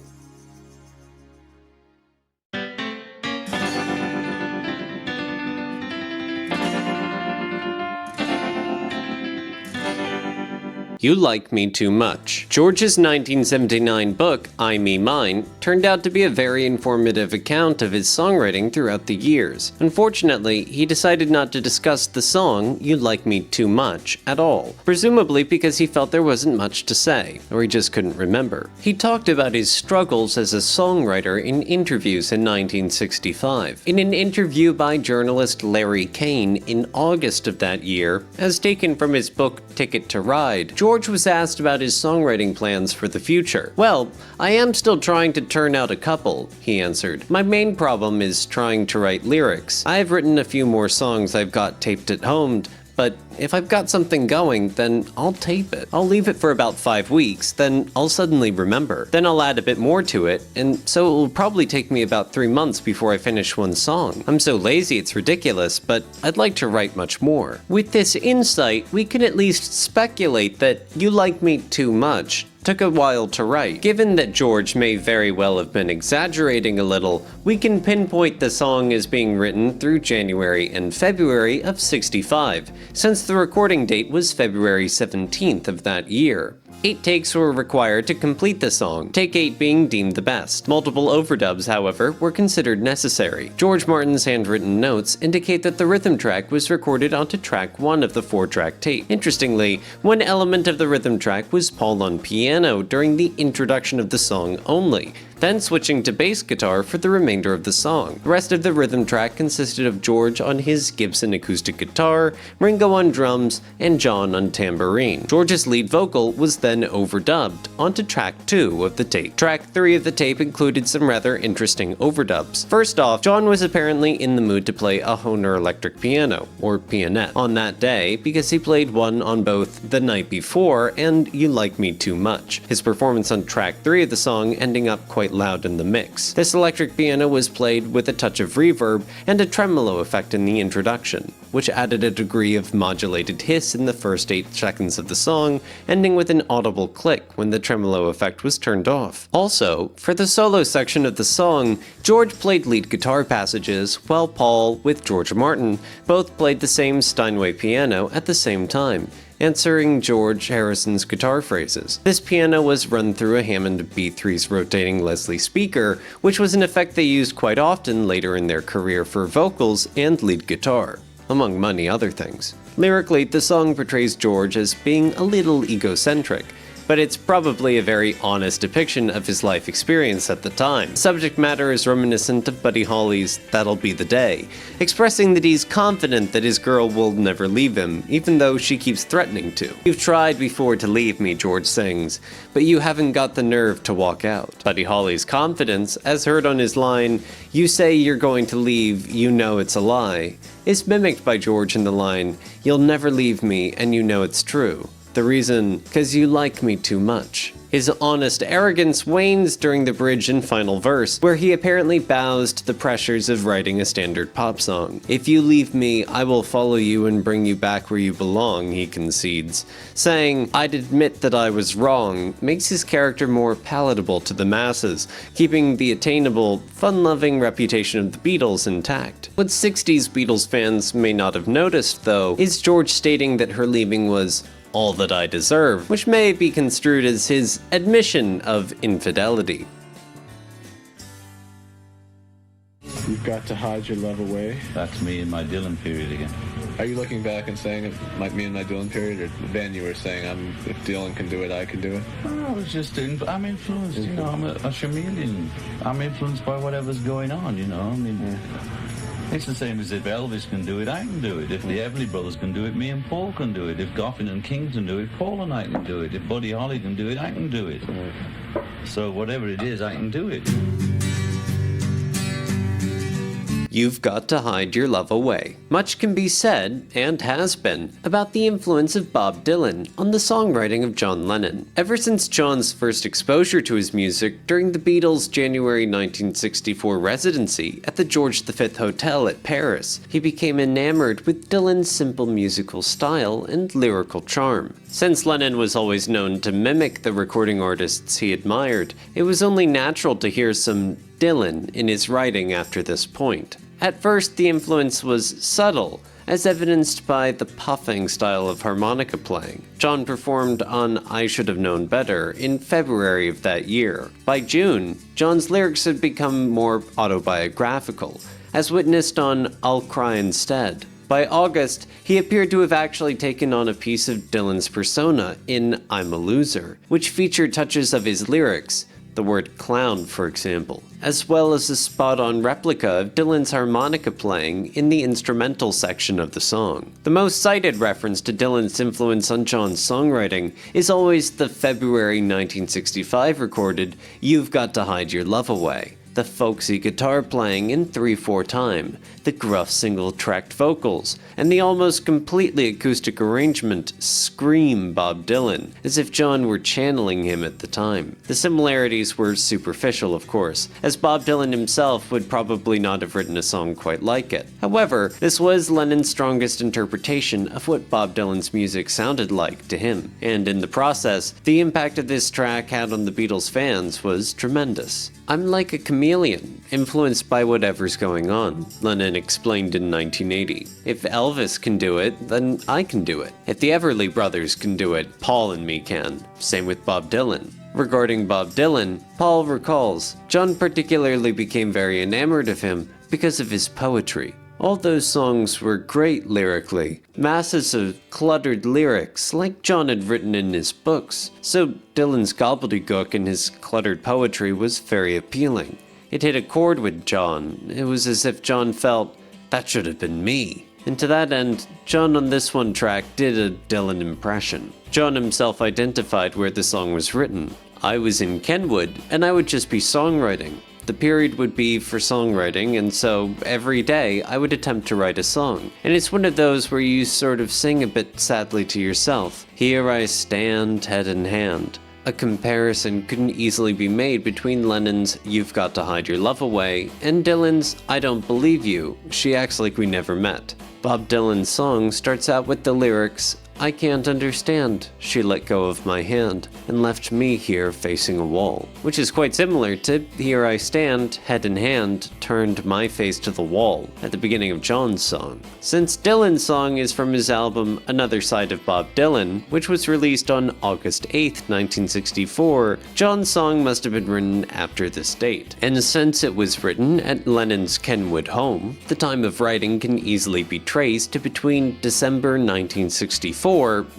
You Like Me Too Much. George's 1979 book, I, Me, Mine, turned out to be a very informative account of his songwriting throughout the years. Unfortunately, he decided not to discuss the song, You Like Me Too Much, at all, presumably because he felt there wasn't much to say, or he just couldn't remember. He talked about his struggles as a songwriter in interviews in 1965. In an interview by journalist Larry Kane in August of that year, as taken from his book Ticket to Ride, George was asked about his songwriting plans for the future. "Well, I am still trying to turn out a couple," he answered. "My main problem is trying to write lyrics. I've written a few more songs I've got taped at home, but if I've got something going, then I'll tape it. I'll leave it for about 5 weeks, then I'll suddenly remember. Then I'll add a bit more to it, and so it will probably take me about 3 months before I finish one song. I'm so lazy it's ridiculous, but I'd like to write much more." With this insight, we can at least speculate that You Like Me Too Much took a while to write. Given that George may very well have been exaggerating a little, we can pinpoint the song as being written through January and February of '65, since the recording date was February 17th of that year. 8 takes were required to complete the song, take 8 being deemed the best. Multiple overdubs, however, were considered necessary. George Martin's handwritten notes indicate that the rhythm track was recorded onto track 1 of the 4-track tape. Interestingly, one element of the rhythm track was Paul on piano during the introduction of the song only, then switching to bass guitar for the remainder of the song. The rest of the rhythm track consisted of George on his Gibson acoustic guitar, Ringo on drums, and John on tambourine. George's lead vocal was then overdubbed onto track 2 of the tape. Track 3 of the tape included some rather interesting overdubs. First off, John was apparently in the mood to play a Hohner electric piano, or pianette, on that day because he played one on both The Night Before and You Like Me Too Much. much, his performance on track 3 of the song ending up quite loud in the mix. This electric piano was played with a touch of reverb and a tremolo effect in the introduction, which added a degree of modulated hiss in the first 8 seconds of the song, ending with an audible click when the tremolo effect was turned off. Also, for the solo section of the song, George played lead guitar passages, while Paul, with George Martin, both played the same Steinway piano at the same time, answering George Harrison's guitar phrases. This piano was run through a Hammond B3's rotating Leslie speaker, which was an effect they used quite often later in their career for vocals and lead guitar, among many other things. Lyrically, the song portrays George as being a little egocentric, but it's probably a very honest depiction of his life experience at the time. The subject matter is reminiscent of Buddy Holly's That'll Be the Day, expressing that he's confident that his girl will never leave him, even though she keeps threatening to. "You've tried before to leave me," George sings, "but you haven't got the nerve to walk out." Buddy Holly's confidence, as heard on his line, "You say you're going to leave, you know it's a lie," is mimicked by George in the line, "You'll never leave me, and you know it's true. The reason, 'cause you like me too much." His honest arrogance wanes during the bridge and final verse, where he apparently bows to the pressures of writing a standard pop song. "If you leave me, I will follow you and bring you back where you belong," he concedes. Saying, "I'd admit that I was wrong," makes his character more palatable to the masses, keeping the attainable, fun-loving reputation of the Beatles intact. What 60s Beatles fans may not have noticed, though, is George stating that her leaving was all that I deserve, which may be construed as his admission of infidelity. You've got to hide your love away. That's me in my Dylan period again. Are you looking back and saying it might me in my Dylan period, or then you were saying, if Dylan can do it, I can do it? I was just, I'm influenced, you know, I'm a chameleon. I'm influenced by whatever's going on, you know, I mean... It's the same as if Elvis can do it, I can do it. If the Everly Brothers can do it, me and Paul can do it. If Goffin and King can do it, Paul and I can do it. If Buddy Holly can do it, I can do it. So whatever it is, I can do it. You've got to hide your love away. Much can be said, and has been, about the influence of Bob Dylan on the songwriting of John Lennon. Ever since John's first exposure to his music during the Beatles' January 1964 residency at the George V Hotel at Paris, he became enamored with Dylan's simple musical style and lyrical charm. Since Lennon was always known to mimic the recording artists he admired, it was only natural to hear some Dylan in his writing after this point. At first, the influence was subtle, as evidenced by the puffing style of harmonica playing. John performed on I Should Have Known Better in February of that year. By June, John's lyrics had become more autobiographical, as witnessed on I'll Cry Instead. By August, he appeared to have actually taken on a piece of Dylan's persona in I'm a Loser, which featured touches of his lyrics, the word clown, for example, as well as a spot-on replica of Dylan's harmonica playing in the instrumental section of the song. The most cited reference to Dylan's influence on John's songwriting is always the February 1965 recorded You've Got to Hide Your Love Away, the folksy guitar playing in 3/4 time, the gruff single-tracked vocals, and the almost completely acoustic arrangement scream Bob Dylan, as if John were channeling him at the time. The similarities were superficial, of course, as Bob Dylan himself would probably not have written a song quite like it. However, this was Lennon's strongest interpretation of what Bob Dylan's music sounded like to him, and in the process, the impact of this track had on the Beatles fans was tremendous. I'm like a chameleon, influenced by whatever's going on, Lennon explained in 1980. If Elvis can do it, then I can do it. If the Everly Brothers can do it, Paul and me can. Same with Bob Dylan. Regarding Bob Dylan, Paul recalls, John particularly became very enamored of him because of his poetry. All those songs were great lyrically, masses of cluttered lyrics like John had written in his books, so Dylan's gobbledygook and his cluttered poetry was very appealing. It hit a chord with John. It was as if John felt, that should have been me. And to that end, John on this one track did a Dylan impression. John himself identified where the song was written. I was in Kenwood, and I would just be songwriting. The period would be for songwriting, and so every day I would attempt to write a song. And it's one of those where you sort of sing a bit sadly to yourself. Here I stand, head in hand, a comparison couldn't easily be made between Lennon's "You've Got to Hide Your Love Away" and Dylan's "I Don't Believe You, She Acts Like We Never Met." Bob Dylan's song starts out with the lyrics, "I can't understand, she let go of my hand and left me here facing a wall," which is quite similar to "Here I stand, head in hand, turned my face to the wall" at the beginning of John's song. Since Dylan's song is from his album Another Side of Bob Dylan, which was released on August 8th, 1964, John's song must have been written after this date. And since it was written at Lennon's Kenwood home, the time of writing can easily be traced to between December 1964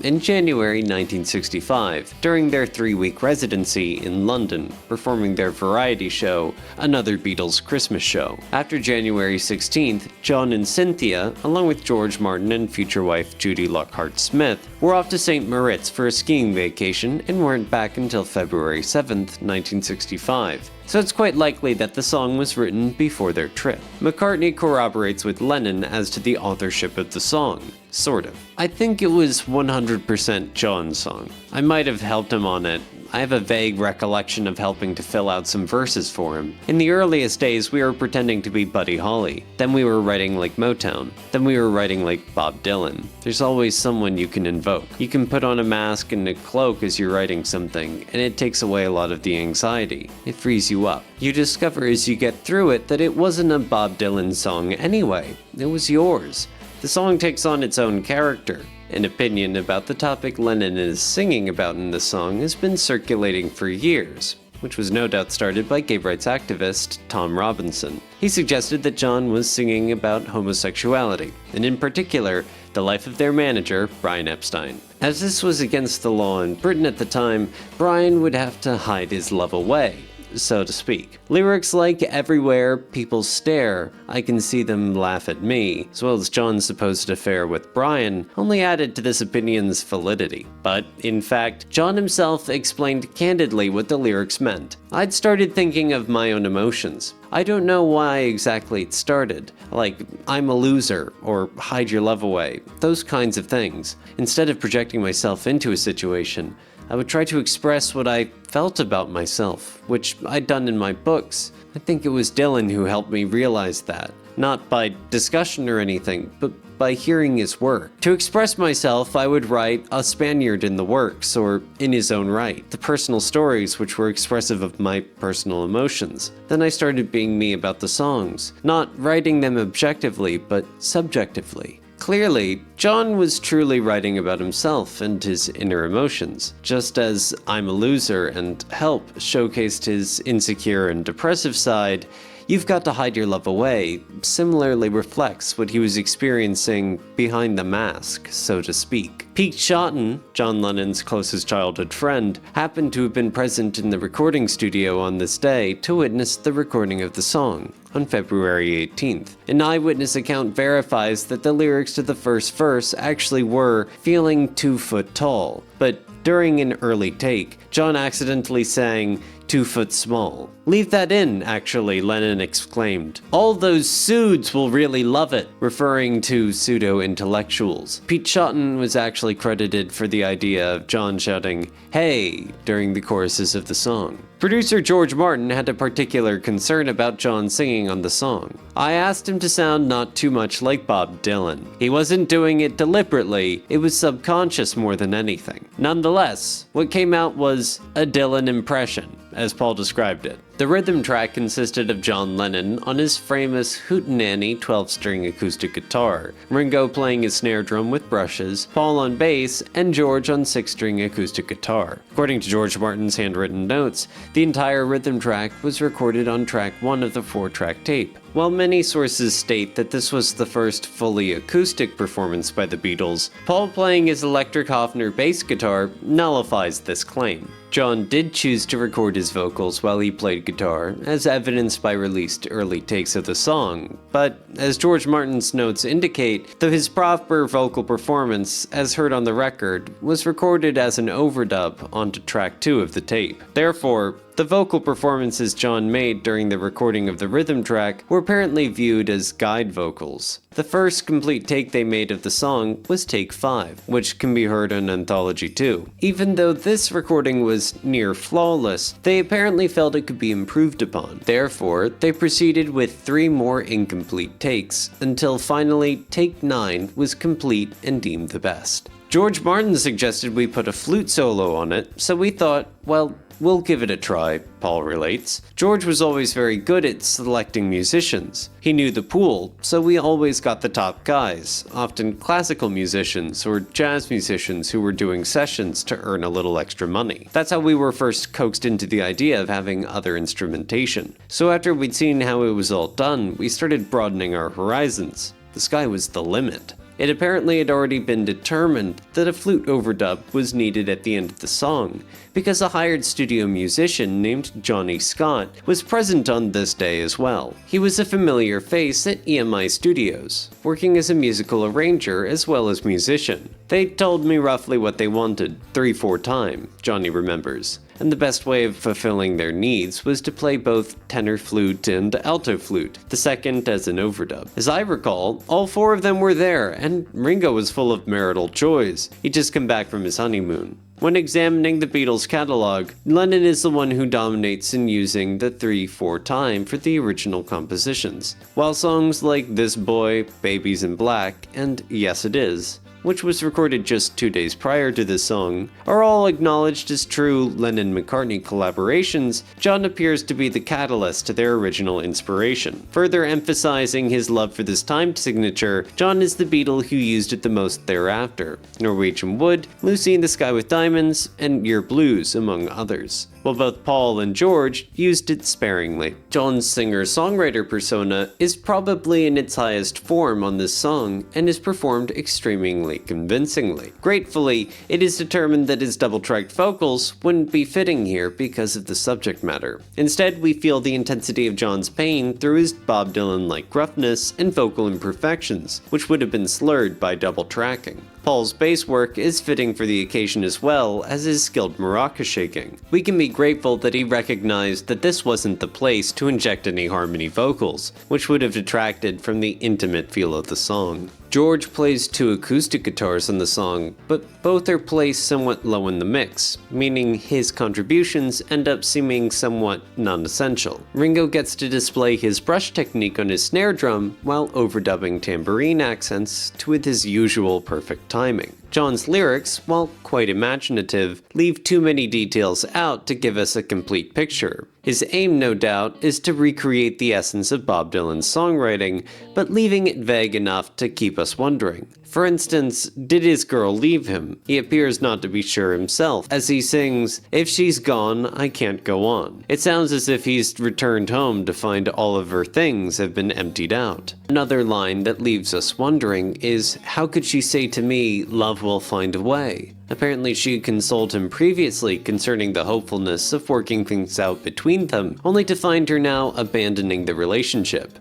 and January 1965, during their 3-week residency in London, performing their variety show, Another Beatles Christmas Show. After January 16th, John and Cynthia, along with George Martin and future wife Judy Lockhart Smith, were off to St. Moritz for a skiing vacation and weren't back until February 7th, 1965. So it's quite likely that the song was written before their trip. McCartney corroborates with Lennon as to the authorship of the song. Sort of. I think it was 100% John's song. I might have helped him on it. I have a vague recollection of helping to fill out some verses for him. In the earliest days, we were pretending to be Buddy Holly. Then we were writing like Motown. Then we were writing like Bob Dylan. There's always someone you can invoke. You can put on a mask and a cloak as you're writing something, and it takes away a lot of the anxiety. It frees you up. You discover as you get through it that it wasn't a Bob Dylan song anyway. It was yours. The song takes on its own character. An opinion about the topic Lennon is singing about in the song has been circulating for years, which was no doubt started by gay rights activist Tom Robinson. He suggested that John was singing about homosexuality, and in particular, the life of their manager, Brian Epstein. As this was against the law in Britain at the time, Brian would have to hide his love away, so to speak. Lyrics like "Everywhere people stare, I can see them laugh at me," as well as John's supposed affair with Brian, only added to this opinion's validity. But, in fact, John himself explained candidly what the lyrics meant. "I'd started thinking of my own emotions. I don't know why exactly it started, like 'I'm a loser' or 'hide your love away,' those kinds of things. Instead of projecting myself into a situation, I would try to express what I felt about myself, which I'd done in my books. I think it was Dylan who helped me realize that. Not by discussion or anything, but by hearing his work. To express myself, I would write 'A Spaniard in the Works' or 'In His Own Right,' the personal stories which were expressive of my personal emotions. Then I started being me about the songs, not writing them objectively, but subjectively. Clearly, John was truly writing about himself and his inner emotions, just as 'I'm a Loser' and 'Help' showcased his insecure and depressive side. 'You've Got to Hide Your Love Away' similarly reflects what he was experiencing behind the mask, so to speak. Pete Shotton, John Lennon's closest childhood friend, happened to have been present in the recording studio on this day to witness the recording of the song on February 18th. An eyewitness account verifies that the lyrics to the first verse actually were "feeling 2 foot tall," but during an early take, John accidentally sang 2 foot small. "Leave that in, actually," Lennon exclaimed. "All those pseuds will really love it," referring to pseudo-intellectuals. Pete Shotton was actually credited for the idea of John shouting, "Hey," during the choruses of the song. Producer George Martin had a particular concern about John singing on the song. "I asked him to sound not too much like Bob Dylan. He wasn't doing it deliberately, it was subconscious more than anything." Nonetheless, what came out was a Dylan impression, as Paul described it. The rhythm track consisted of John Lennon on his famous Hootenanny 12-string acoustic guitar, Ringo playing his snare drum with brushes, Paul on bass, and George on 6-string acoustic guitar. According to George Martin's handwritten notes, the entire rhythm track was recorded on track 1 of the 4-track tape. While many sources state that this was the first fully acoustic performance by the Beatles, Paul playing his electric Hofner bass guitar nullifies this claim. John did choose to record his vocals while he played guitar, as evidenced by released early takes of the song, but as George Martin's notes indicate, though his proper vocal performance, as heard on the record, was recorded as an overdub onto track 2 of the tape. Therefore, The vocal performances John made during the recording of the rhythm track were apparently viewed as guide vocals. The first complete take they made of the song was take 5, which can be heard on Anthology 2. Even though this recording was near flawless, they apparently felt it could be improved upon. Therefore, they proceeded with 3 more incomplete takes, until finally take 9 was complete and deemed the best. George Martin suggested we put a flute solo on it, so we thought, well, we'll give it a try, Paul relates. George was always very good at selecting musicians. He knew the pool, so we always got the top guys, often classical musicians or jazz musicians who were doing sessions to earn a little extra money. That's how we were first coaxed into the idea of having other instrumentation. So after we'd seen how it was all done, we started broadening our horizons. The sky was the limit. It apparently had already been determined that a flute overdub was needed at the end of the song, because a hired studio musician named Johnny Scott was present on this day as well. He was a familiar face at EMI Studios, working as a musical arranger as well as musician. They told me roughly what they wanted, 3/4 time, Johnny remembers. And the best way of fulfilling their needs was to play both tenor flute and alto flute, the second as an overdub. As I recall, all 4 of them were there, and Ringo was full of marital joys. He'd just come back from his honeymoon. When examining the Beatles catalog, Lennon is the one who dominates in using the 3/4 time for the original compositions, while songs like This Boy, Babies in Black, and Yes It Is, which was recorded just 2 days prior to this song, are all acknowledged as true Lennon-McCartney collaborations. John appears to be the catalyst to their original inspiration. Further emphasizing his love for this time signature, John is the Beatle who used it the most thereafter. Norwegian Wood, Lucy in the Sky with Diamonds, and Your Blues, among others, while both Paul and George used it sparingly. John's singer-songwriter persona is probably in its highest form on this song, and is performed extremely convincingly. Gratefully, it is determined that his double-tracked vocals wouldn't be fitting here because of the subject matter. Instead, we feel the intensity of John's pain through his Bob Dylan-like gruffness and vocal imperfections, which would have been slurred by double-tracking. Paul's bass work is fitting for the occasion as well as his skilled maraca shaking. We can be grateful that he recognized that this wasn't the place to inject any harmony vocals, which would have detracted from the intimate feel of the song. George plays 2 acoustic guitars on the song, but both are placed somewhat low in the mix, meaning his contributions end up seeming somewhat non-essential. Ringo gets to display his brush technique on his snare drum while overdubbing tambourine accents with his usual perfect timing. John's lyrics, while quite imaginative, leave too many details out to give us a complete picture. His aim, no doubt, is to recreate the essence of Bob Dylan's songwriting, but leaving it vague enough to keep us wondering. For instance, did his girl leave him? He appears not to be sure himself, as he sings, "If she's gone, I can't go on." It sounds as if he's returned home to find all of her things have been emptied out. Another line that leaves us wondering is, how could she say to me, "Love will find a way"? Apparently she consoled him previously concerning the hopefulness of working things out between them, only to find her now abandoning the relationship.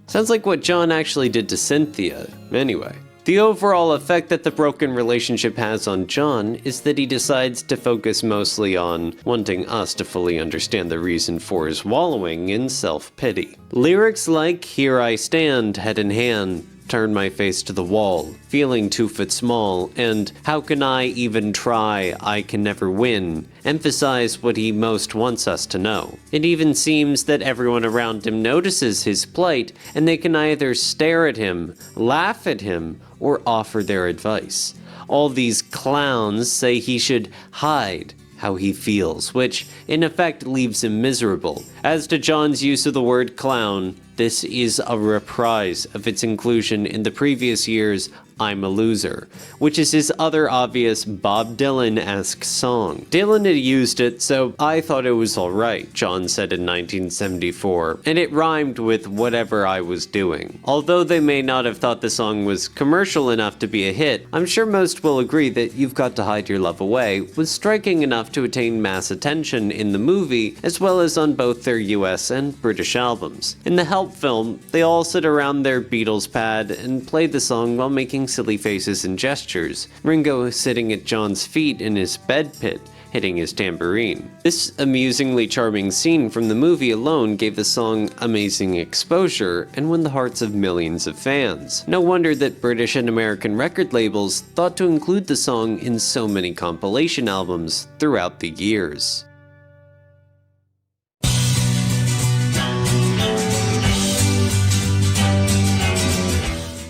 Sounds like what John actually did to Cynthia. Anyway. The overall effect that the broken relationship has on John is that he decides to focus mostly on wanting us to fully understand the reason for his wallowing in self-pity. Lyrics like "Here I stand, head in hand, turn my face to the wall, feeling 2 foot small," and "How can I even try, I can never win," emphasize what he most wants us to know. It even seems that everyone around him notices his plight, and they can either stare at him, laugh at him, or offer their advice. All these clowns say he should hide how he feels, which in effect leaves him miserable. As to John's use of the word clown, this is a reprise of its inclusion in the previous year's I'm a Loser, which is his other obvious Bob Dylan-esque song. Dylan had used it, so I thought it was alright, John said in 1974, and it rhymed with whatever I was doing. Although they may not have thought the song was commercial enough to be a hit, I'm sure most will agree that You've Got to Hide Your Love Away was striking enough to attain mass attention in the movie, as well as on both their US and British albums. In the Help film, they all sit around their Beatles pad and play the song while making making silly faces and gestures, Ringo sitting at John's feet in his bed pit, hitting his tambourine. This amusingly charming scene from the movie alone gave the song amazing exposure and won the hearts of millions of fans. No wonder that British and American record labels thought to include the song in so many compilation albums throughout the years.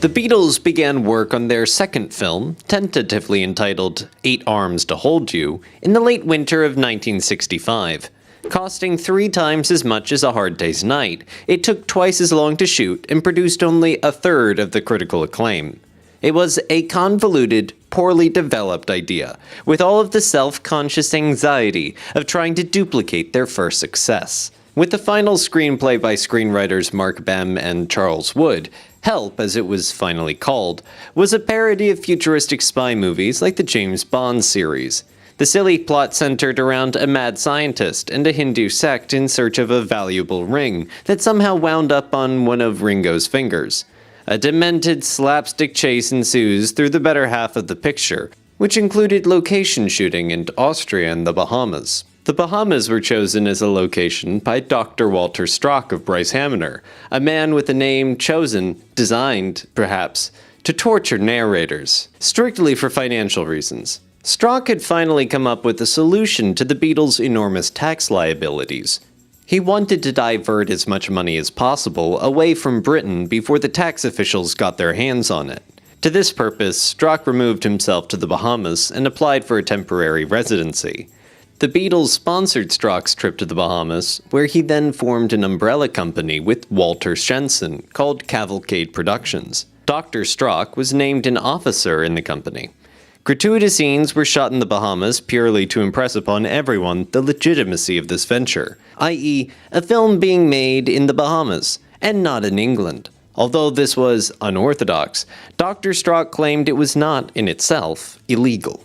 The Beatles began work on their second film, tentatively entitled 8 Arms to Hold You, in the late winter of 1965. Costing 3 times as much as A Hard Day's Night, it took twice as long to shoot and produced only a third of the critical acclaim. It was a convoluted, poorly developed idea, with all of the self-conscious anxiety of trying to duplicate their first success. With the final screenplay by screenwriters Mark Bem and Charles Wood, Help, as it was finally called, was a parody of futuristic spy movies like the James Bond series. The silly plot centered around a mad scientist and a Hindu sect in search of a valuable ring that somehow wound up on one of Ringo's fingers. A demented slapstick chase ensues through the better half of the picture, which included location shooting in Austria and the Bahamas. The Bahamas were chosen as a location by Dr. Walter Strock of Bryce-Hamner, a man with a name chosen, designed, perhaps, to torture narrators, strictly for financial reasons. Strock had finally come up with a solution to the Beatles' enormous tax liabilities. He wanted to divert as much money as possible away from Britain before the tax officials got their hands on it. To this purpose, Strock removed himself to the Bahamas and applied for a temporary residency. The Beatles sponsored Strock's trip to the Bahamas, where he then formed an umbrella company with Walter Shenson called Cavalcade Productions. Dr. Strock was named an officer in the company. Gratuitous scenes were shot in the Bahamas purely to impress upon everyone the legitimacy of this venture, i.e., a film being made in the Bahamas, and not in England. Although this was unorthodox, Dr. Strock claimed it was not, in itself, illegal.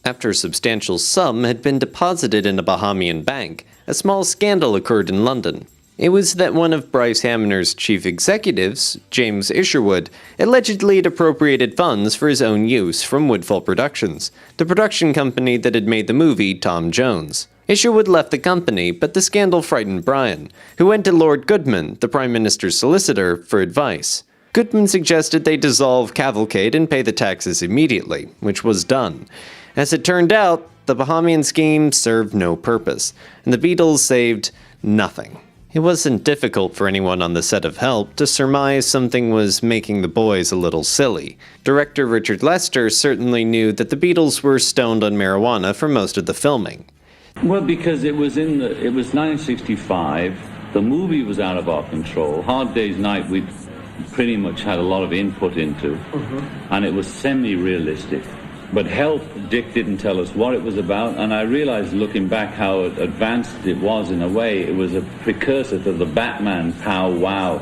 After a substantial sum had been deposited in a Bahamian bank, a small scandal occurred in London. It was that one of Bryce-Hamner's chief executives, James Isherwood, allegedly had appropriated funds for his own use from Woodfall Productions, the production company that had made the movie Tom Jones. Isherwood left the company, but the scandal frightened Brian, who went to Lord Goodman, the Prime Minister's solicitor, for advice. Goodman suggested they dissolve Cavalcade and pay the taxes immediately, which was done. As it turned out, the Bahamian scheme served no purpose, and the Beatles saved nothing. It wasn't difficult for anyone on the set of Help to surmise something was making the boys a little silly. Director Richard Lester certainly knew that the Beatles were stoned on marijuana for most of the filming. Well, because it was 1965, the movie was out of our control. Hard Day's Night we pretty much had a lot of input into, and it was semi-realistic. But Help, Dick didn't tell us what it was about, and I realized looking back how advanced it was in a way. It was a precursor to the Batman Pow Wow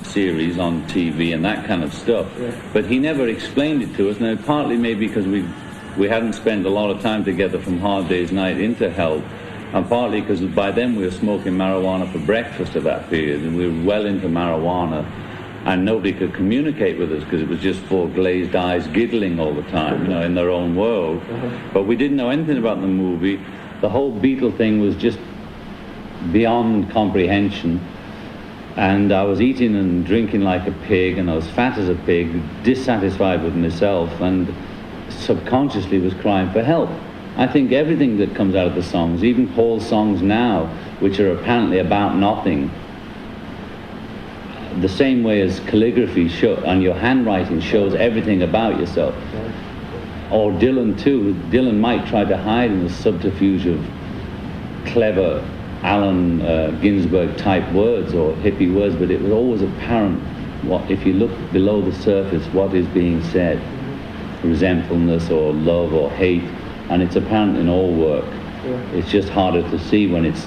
series on TV and that kind of stuff. Yeah. But he never explained it to us, and partly maybe because we hadn't spent a lot of time together from Hard Day's Night into Help, and partly because by then we were smoking marijuana for breakfast at that period, and we were well into marijuana. And nobody could communicate with us because it was just 4 glazed eyes giggling all the time, you know, in their own world. But we didn't know anything about the movie. The whole Beatle thing was just beyond comprehension. And I was eating and drinking like a pig, and I was fat as a pig, dissatisfied with myself, and subconsciously was crying for help. I think everything that comes out of the songs, even Paul's songs now, which are apparently about nothing, the same way as calligraphy and your handwriting shows everything about yourself. Or Dylan too. Dylan might try to hide in the subterfuge of clever Allen Ginsberg type words or hippie words, but it was always apparent what, if you look below the surface, what is being said. Resentfulness or love or hate, and it's apparent in all work. It's just harder to see when it's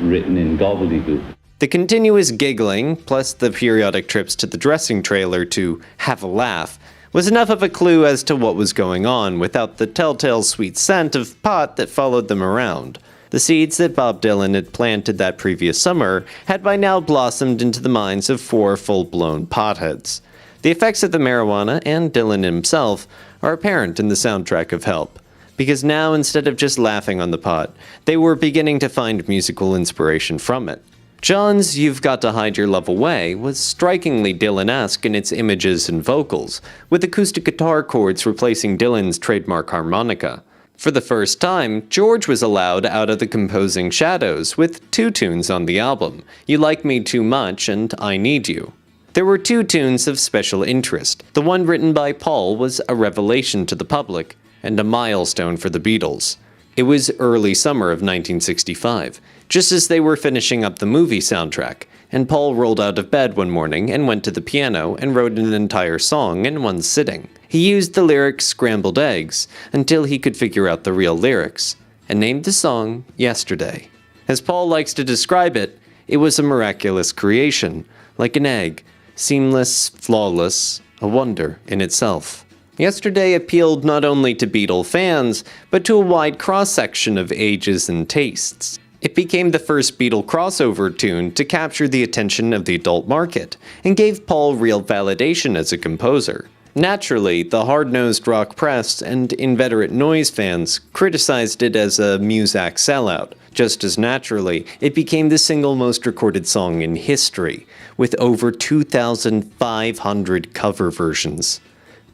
written in gobbledygook. The continuous giggling, plus the periodic trips to the dressing trailer to have a laugh, was enough of a clue as to what was going on without the telltale sweet scent of pot that followed them around. The seeds that Bob Dylan had planted that previous summer had by now blossomed into the minds of 4 full-blown potheads. The effects of the marijuana and Dylan himself are apparent in the soundtrack of Help, because now instead of just laughing on the pot, they were beginning to find musical inspiration from it. John's You've Got to Hide Your Love Away was strikingly Dylan-esque in its images and vocals, with acoustic guitar chords replacing Dylan's trademark harmonica. For the first time, George was allowed out of the composing shadows with two tunes on the album, You Like Me Too Much and I Need You. There were two tunes of special interest. The one written by Paul was a revelation to the public and a milestone for the Beatles. It was early summer of 1965, just as they were finishing up the movie soundtrack, and Paul rolled out of bed one morning and went to the piano and wrote an entire song in one sitting. He used the lyric "scrambled eggs" until he could figure out the real lyrics, and named the song Yesterday. As Paul likes to describe it, it was a miraculous creation, like an egg, seamless, flawless, a wonder in itself. Yesterday appealed not only to Beatle fans, but to a wide cross-section of ages and tastes. It became the first Beatle crossover tune to capture the attention of the adult market, and gave Paul real validation as a composer. Naturally, the hard-nosed rock press and inveterate noise fans criticized it as a Muzak sellout. Just as naturally, it became the single most recorded song in history, with over 2,500 cover versions.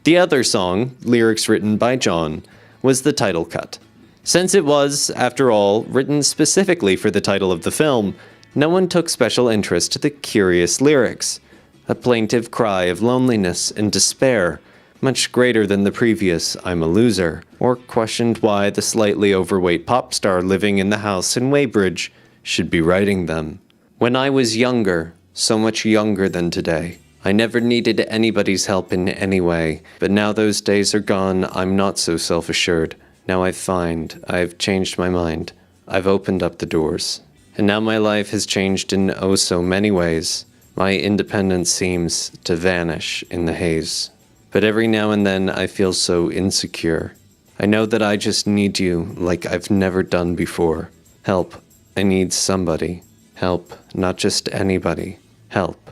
The other song, lyrics written by John, was the title cut. Since it was, after all, written specifically for the title of the film, no one took special interest to the curious lyrics, a plaintive cry of loneliness and despair, much greater than the previous I'm a Loser, or questioned why the slightly overweight pop star living in the house in Weybridge should be writing them. When I was younger, so much younger than today, I never needed anybody's help in any way, but now those days are gone, I'm not so self-assured. Now I've changed my mind. I've opened up the doors. And now my life has changed in oh so many ways. My independence seems to vanish in the haze. But every now and then I feel so insecure. I know that I just need you like I've never done before. Help. I need somebody. Help. Not just anybody. Help.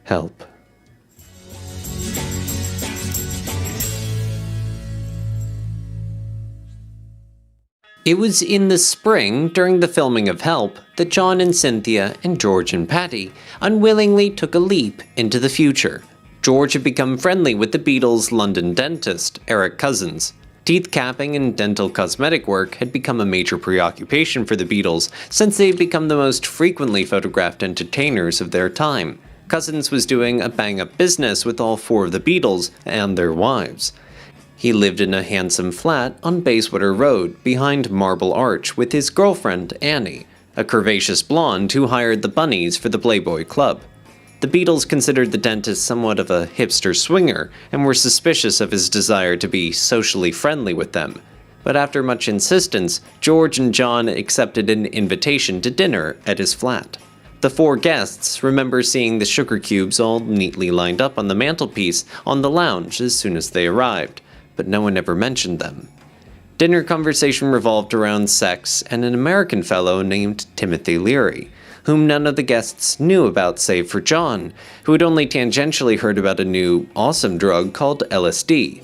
Help. It was in the spring, during the filming of Help, that John and Cynthia and George and Patty unwillingly took a leap into the future. George had become friendly with the Beatles' London dentist, Eric Cousins. Teeth capping and dental cosmetic work had become a major preoccupation for the Beatles since they had become the most frequently photographed entertainers of their time. Cousins was doing a bang-up business with all four of the Beatles and their wives. He lived in a handsome flat on Bayswater Road behind Marble Arch with his girlfriend, Annie, a curvaceous blonde who hired the bunnies for the Playboy Club. The Beatles considered the dentist somewhat of a hipster swinger and were suspicious of his desire to be socially friendly with them. But after much insistence, George and John accepted an invitation to dinner at his flat. The four guests remember seeing the sugar cubes all neatly lined up on the mantelpiece on the lounge as soon as they arrived, but no one ever mentioned them. Dinner conversation revolved around sex and an American fellow named Timothy Leary, whom none of the guests knew about save for John, who had only tangentially heard about a new, awesome drug called LSD.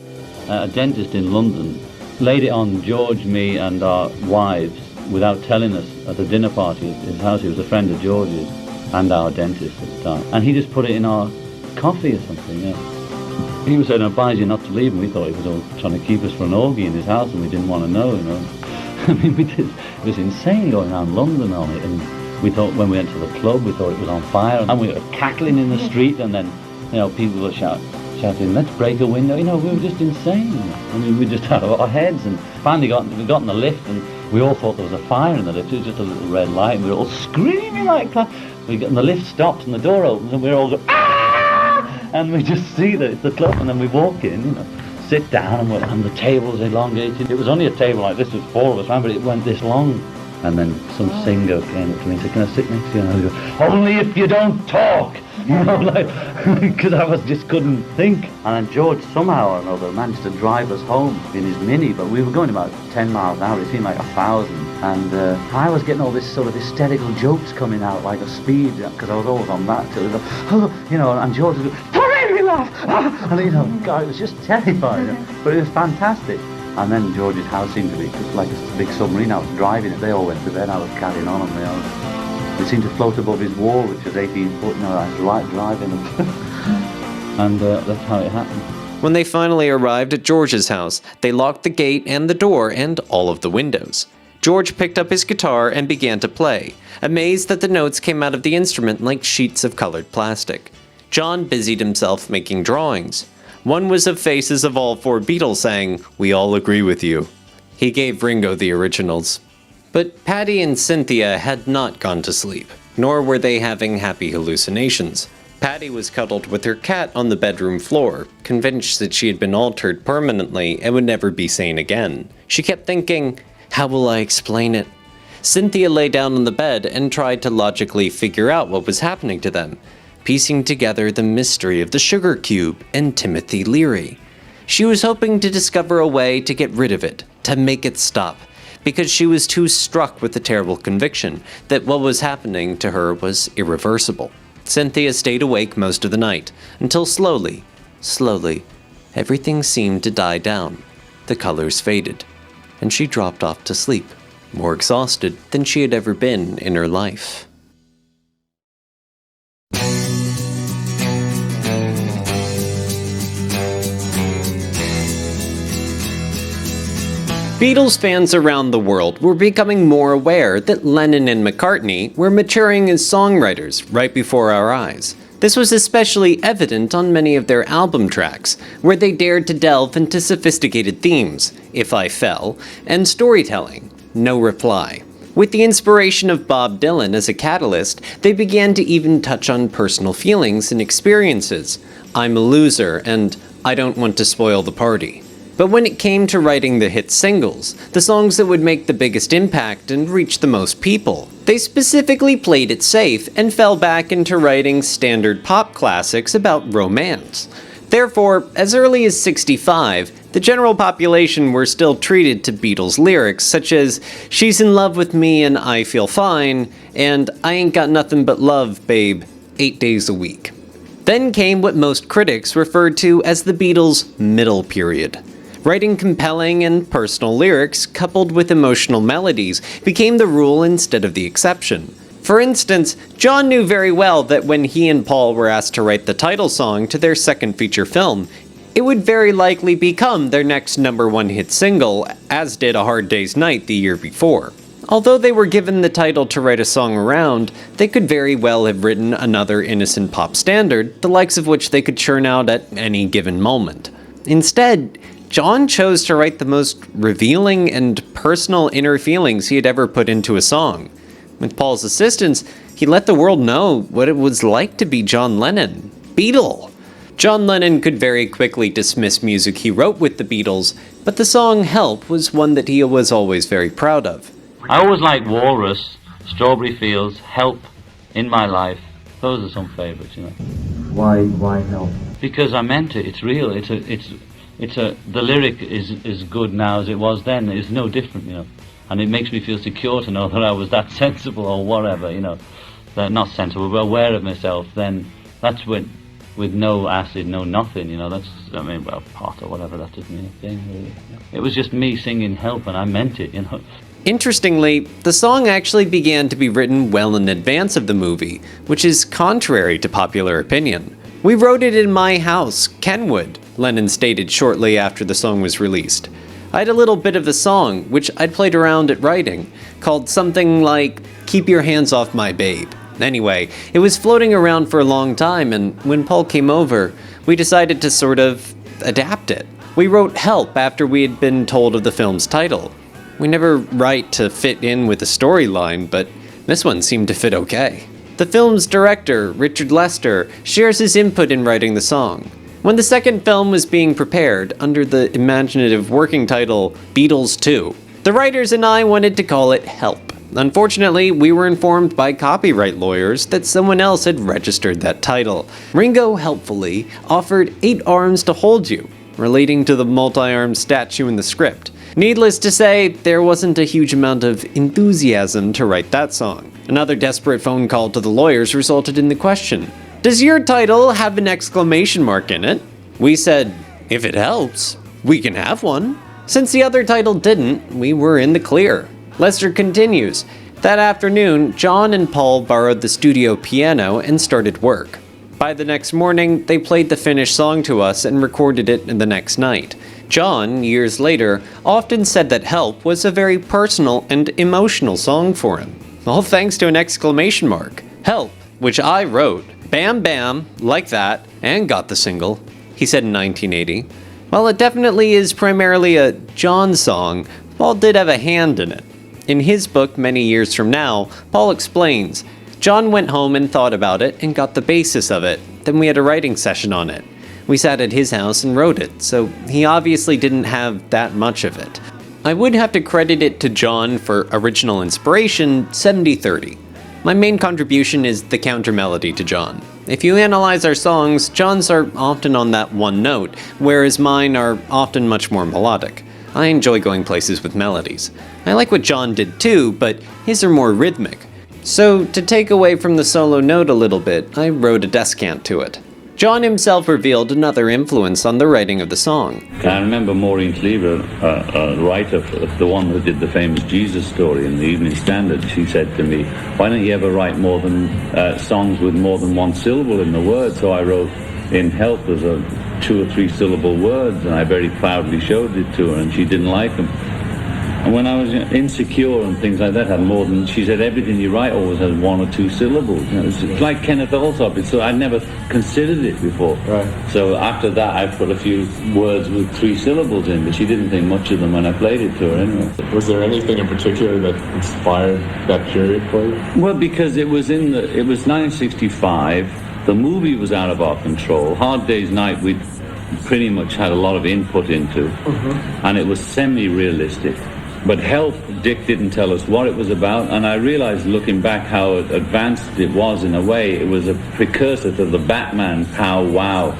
A dentist in London laid it on George, me, and our wives without telling us at the dinner party at his house. He was a friend of George's and our dentist at the time. And he just put it in our coffee or something, yeah. He was saying, I advise you not to leave, and we thought he was all trying to keep us for an orgy in his house, and we didn't want to know, you know. I mean, it was insane going around London on it, and we thought when we went to the club, we thought it was on fire, and we were cackling in the street, and then, you know, people were shouting, let's break a window. You know, we were just insane. I mean, we just had our heads, and finally we got in the lift, and we all thought there was a fire in the lift. It was just a little red light, and we were all screaming like that. We got, and the lift stops, and the door opens, and we were all going, ah! And we just see that it's the club, and then we walk in, you know, sit down, and the table's elongated. It was only a table like this with four of us, but it went this long. And then some singer came up to me and said, can I sit next to you? And I was going, only if you don't talk! You know, like, because I just couldn't think. And then George somehow or another managed to drive us home in his Mini, but we were going about 10 miles an hour, it seemed like 1,000. And I was getting all this sort of hysterical jokes coming out, like a speed, because I was always on that, till, you know, and George was going, And you know, God, it was just terrifying. But it was fantastic. And then George's house seemed to be just like a big submarine. I was driving it. They all went to bed. I was carrying on, and they seemed to float above his wall, which was 18 foot. You know, I was right driving them. And that's how it happened. When they finally arrived at George's house, they locked the gate and the door and all of the windows. George picked up his guitar and began to play, amazed that the notes came out of the instrument like sheets of colored plastic. John busied himself making drawings. One was of faces of all four Beatles saying, "We all agree with you." He gave Ringo the originals. But Patty and Cynthia had not gone to sleep, nor were they having happy hallucinations. Patty was cuddled with her cat on the bedroom floor, convinced that she had been altered permanently and would never be sane again. She kept thinking, "How will I explain it?" Cynthia lay down on the bed and tried to logically figure out what was happening to them, piecing together the mystery of the sugar cube and Timothy Leary. She was hoping to discover a way to get rid of it, to make it stop, because she was too struck with the terrible conviction that what was happening to her was irreversible. Cynthia stayed awake most of the night, until slowly, everything seemed to die down. The colors faded, and she dropped off to sleep, more exhausted than she had ever been in her life. Beatles fans around the world were becoming more aware that Lennon and McCartney were maturing as songwriters right before our eyes. This was especially evident on many of their album tracks, where they dared to delve into sophisticated themes, If I Fell, and storytelling, No Reply. With the inspiration of Bob Dylan as a catalyst, they began to even touch on personal feelings and experiences, I'm a Loser and I Don't Want to Spoil the Party. But when it came to writing the hit singles, the songs that would make the biggest impact and reach the most people, they specifically played it safe and fell back into writing standard pop classics about romance. Therefore, as early as '65, the general population were still treated to Beatles lyrics such as "She's in love with me and I feel fine," and "I ain't got nothing but love, babe, 8 days a week." Then came what most critics referred to as the Beatles' middle period. Writing compelling and personal lyrics coupled with emotional melodies became the rule instead of the exception. For instance, John knew very well that when he and Paul were asked to write the title song to their second feature film, it would very likely become their next #1 hit single, as did A Hard Day's Night the year before. Although they were given the title to write a song around, they could very well have written another innocent pop standard, the likes of which they could churn out at any given moment. Instead, John chose to write the most revealing and personal inner feelings he had ever put into a song. With Paul's assistance, he let the world know what it was like to be John Lennon, Beatle. John Lennon could very quickly dismiss music he wrote with the Beatles, but the song Help was one that he was always very proud of. I always liked Walrus, Strawberry Fields, Help, In My Life. Those are some favourites, you know. Why Help? Because I meant it. It's real. The lyric is as good now as it was then. It's no different, you know. And it makes me feel secure to know that I was that sensible or whatever, you know. That not sensible, but aware of myself. Then that's with no acid, no nothing, you know. That's, I mean, well, pot or whatever, that doesn't mean a thing, really. It was just me singing Help, and I meant it, you know. Interestingly, the song actually began to be written well in advance of the movie, which is contrary to popular opinion. "We wrote it in my house, Kenwood," Lennon stated shortly after the song was released. "I had a little bit of the song, which I'd played around at writing, called something like, 'Keep Your Hands Off My Babe.' Anyway, it was floating around for a long time, and when Paul came over, we decided to sort of adapt it. We wrote Help after we had been told of the film's title. We never write to fit in with the storyline, but this one seemed to fit okay." The film's director, Richard Lester, shares his input in writing the song. When the second film was being prepared, under the imaginative working title Beatles 2, the writers and I wanted to call it Help. Unfortunately, we were informed by copyright lawyers that someone else had registered that title. Ringo helpfully offered 8 arms to hold you, relating to the multi-armed statue in the script. Needless to say, there wasn't a huge amount of enthusiasm to write that song. Another desperate phone call to the lawyers resulted in the question, Does your title have an exclamation mark in it? We said, if it helps, we can have one. Since the other title didn't, we were in the clear. Lester continues. That afternoon, John and Paul borrowed the studio piano and started work. By the next morning, they played the finished song to us and recorded it the next night. John, years later, often said that Help was a very personal and emotional song for him. All thanks to an exclamation mark. Help, which I wrote. Bam bam, like that, and got the single, he said in 1980. While it definitely is primarily a John song, Paul did have a hand in it. In his book, Many Years From Now, Paul explains, John went home and thought about it and got the basis of it. Then we had a writing session on it. We sat at his house and wrote it, so he obviously didn't have that much of it. I would have to credit it to John for original inspiration, 70-30. My main contribution is the counter melody to John. If you analyze our songs, John's are often on that one note, whereas mine are often much more melodic. I enjoy going places with melodies. I like what John did too, but his are more rhythmic. So, to take away from the solo note a little bit, I wrote a descant to it. John himself revealed another influence on the writing of the song. I remember Maureen Cleaver, a writer, the one who did the famous Jesus story in the Evening Standard, she said to me, why don't you ever write more than songs with more than one syllable in the word? So I wrote in Help there's 2 or 3 syllable words, and I very proudly showed it to her, and she didn't like them. And when I was insecure and things like that, had more than, she said, everything you write always has 1 or 2 syllables. You know, it's like Kenneth Alsop. So I never considered it before. Right. So after that, I put a few words with 3 syllables in, but she didn't think much of them when I played it to her anyway. Was there anything in particular that inspired that period for you? Well, because it was 1965. The movie was out of our control. Hard Day's Night, we pretty much had a lot of input into, and it was semi-realistic. But Help, Dick didn't tell us what it was about, and I realized looking back how advanced it was in a way. It was a precursor to the Batman Pow Wow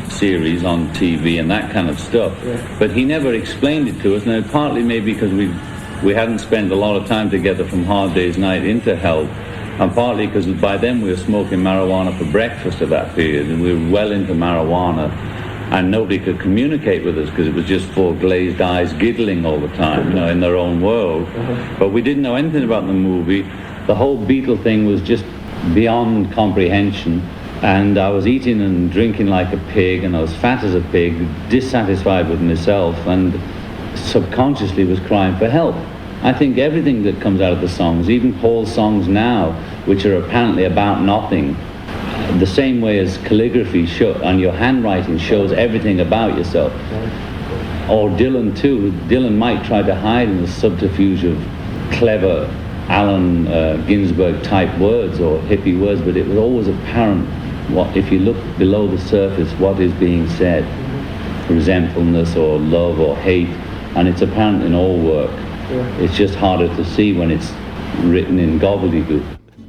series on TV and that kind of stuff. Yeah. But he never explained it to us, and partly maybe because we hadn't spent a lot of time together from Hard Day's Night into Help, and partly because by then we were smoking marijuana for breakfast at that period, and we were well into marijuana. And nobody could communicate with us because it was just 4 glazed eyes giggling all the time, you know, in their own world. But we didn't know anything about the movie. The whole Beatle thing was just beyond comprehension. And I was eating and drinking like a pig, and I was fat as a pig, dissatisfied with myself, and subconsciously was crying for help. I think everything that comes out of the songs, even Paul's songs now, which are apparently about nothing, the same way as calligraphy and your handwriting shows everything about yourself. Or Dylan too. Dylan might try to hide in the subterfuge of clever Allen Ginsberg type words or hippie words, but it was always apparent what, if you look below the surface, what is being said. Resentfulness or love or hate, and it's apparent in all work. It's just harder to see when it's written in gobbledygook.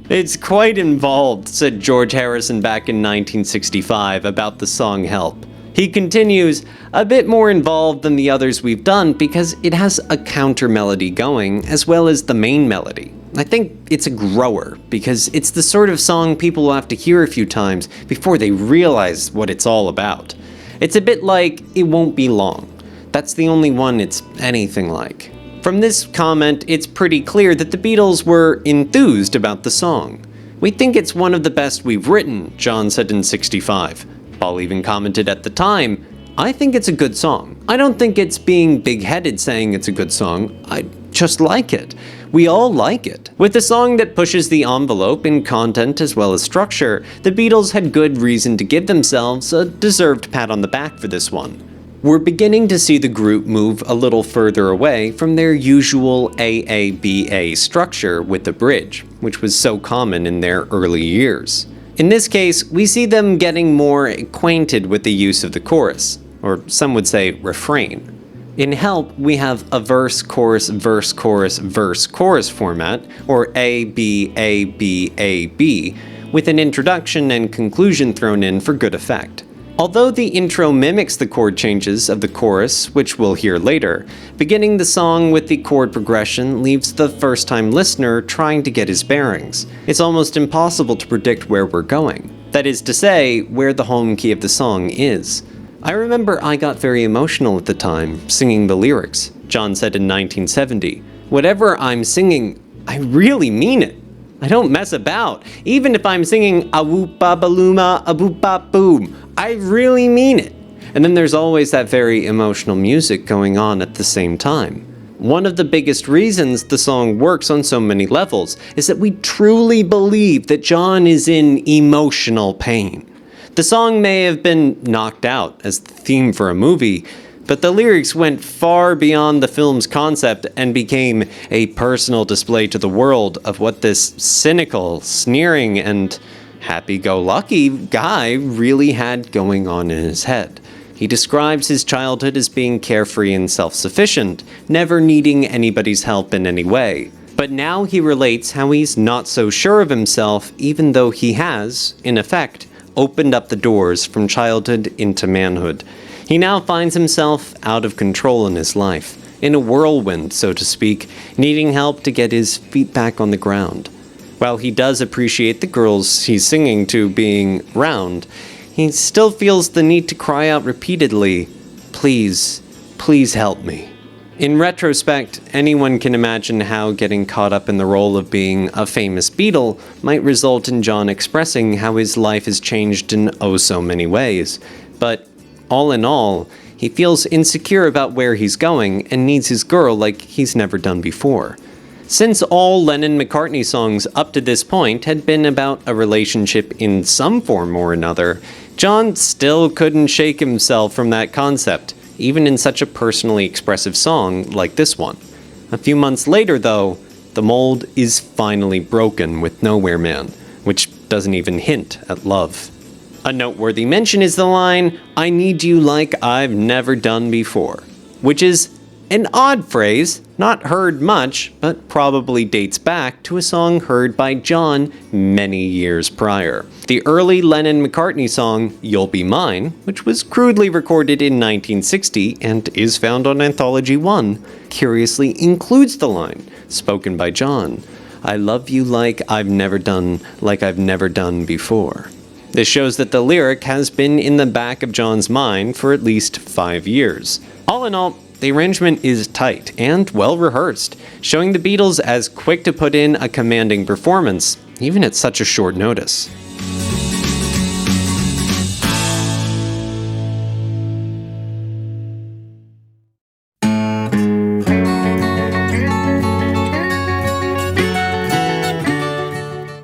It's quite involved, said George Harrison back in 1965 about the song Help. He continues, a bit more involved than the others we've done because it has a counter melody going as well as the main melody. I think it's a grower because it's the sort of song people will have to hear a few times before they realize what it's all about. It's a bit like It Won't Be Long. That's the only one it's anything like. From this comment, it's pretty clear that the Beatles were enthused about the song. We think it's one of the best we've written, John said in '65. Paul even commented at the time, I think it's a good song. I don't think it's being big-headed saying it's a good song. I just like it. We all like it. With a song that pushes the envelope in content as well as structure, the Beatles had good reason to give themselves a deserved pat on the back for this one. We're beginning to see the group move a little further away from their usual AABA structure with the bridge, which was so common in their early years. In this case, we see them getting more acquainted with the use of the chorus, or some would say refrain. In Help, we have a verse, chorus, verse, chorus, verse, chorus format, or A, B, A, B, A, B, with an introduction and conclusion thrown in for good effect. Although the intro mimics the chord changes of the chorus, which we'll hear later, beginning the song with the chord progression leaves the first-time listener trying to get his bearings. It's almost impossible to predict where we're going. That is to say, where the home key of the song is. I remember I got very emotional at the time, singing the lyrics. John said in 1970, "Whatever I'm singing, I really mean it. I don't mess about. Even if I'm singing a whoop ba baluma a boop ba boom, I really mean it." And then there's always that very emotional music going on at the same time. One of the biggest reasons the song works on so many levels is that we truly believe that John is in emotional pain. The song may have been knocked out as the theme for a movie, but the lyrics went far beyond the film's concept and became a personal display to the world of what this cynical, sneering, and happy-go-lucky guy really had going on in his head. He describes his childhood as being carefree and self-sufficient, never needing anybody's help in any way. But now he relates how he's not so sure of himself, even though he has, in effect, opened up the doors from childhood into manhood. He now finds himself out of control in his life, in a whirlwind, so to speak, needing help to get his feet back on the ground. While he does appreciate the girls he's singing to being round, he still feels the need to cry out repeatedly, "Please, please help me." In retrospect, anyone can imagine how getting caught up in the role of being a famous Beatle might result in John expressing how his life has changed in oh so many ways. But all in all, he feels insecure about where he's going and needs his girl like he's never done before. Since all Lennon-McCartney songs up to this point had been about a relationship in some form or another, John still couldn't shake himself from that concept, even in such a personally expressive song like this one. A few months later, though, the mold is finally broken with Nowhere Man, which doesn't even hint at love. A noteworthy mention is the line, "I need you like I've never done before," which is an odd phrase, not heard much, but probably dates back to a song heard by John many years prior. The early Lennon-McCartney song, "You'll Be Mine," which was crudely recorded in 1960 and is found on Anthology 1, curiously includes the line, spoken by John, "I love you like I've never done before." This shows that the lyric has been in the back of John's mind for at least 5 years. All in all, the arrangement is tight and well rehearsed, showing the Beatles as quick to put in a commanding performance, even at such a short notice.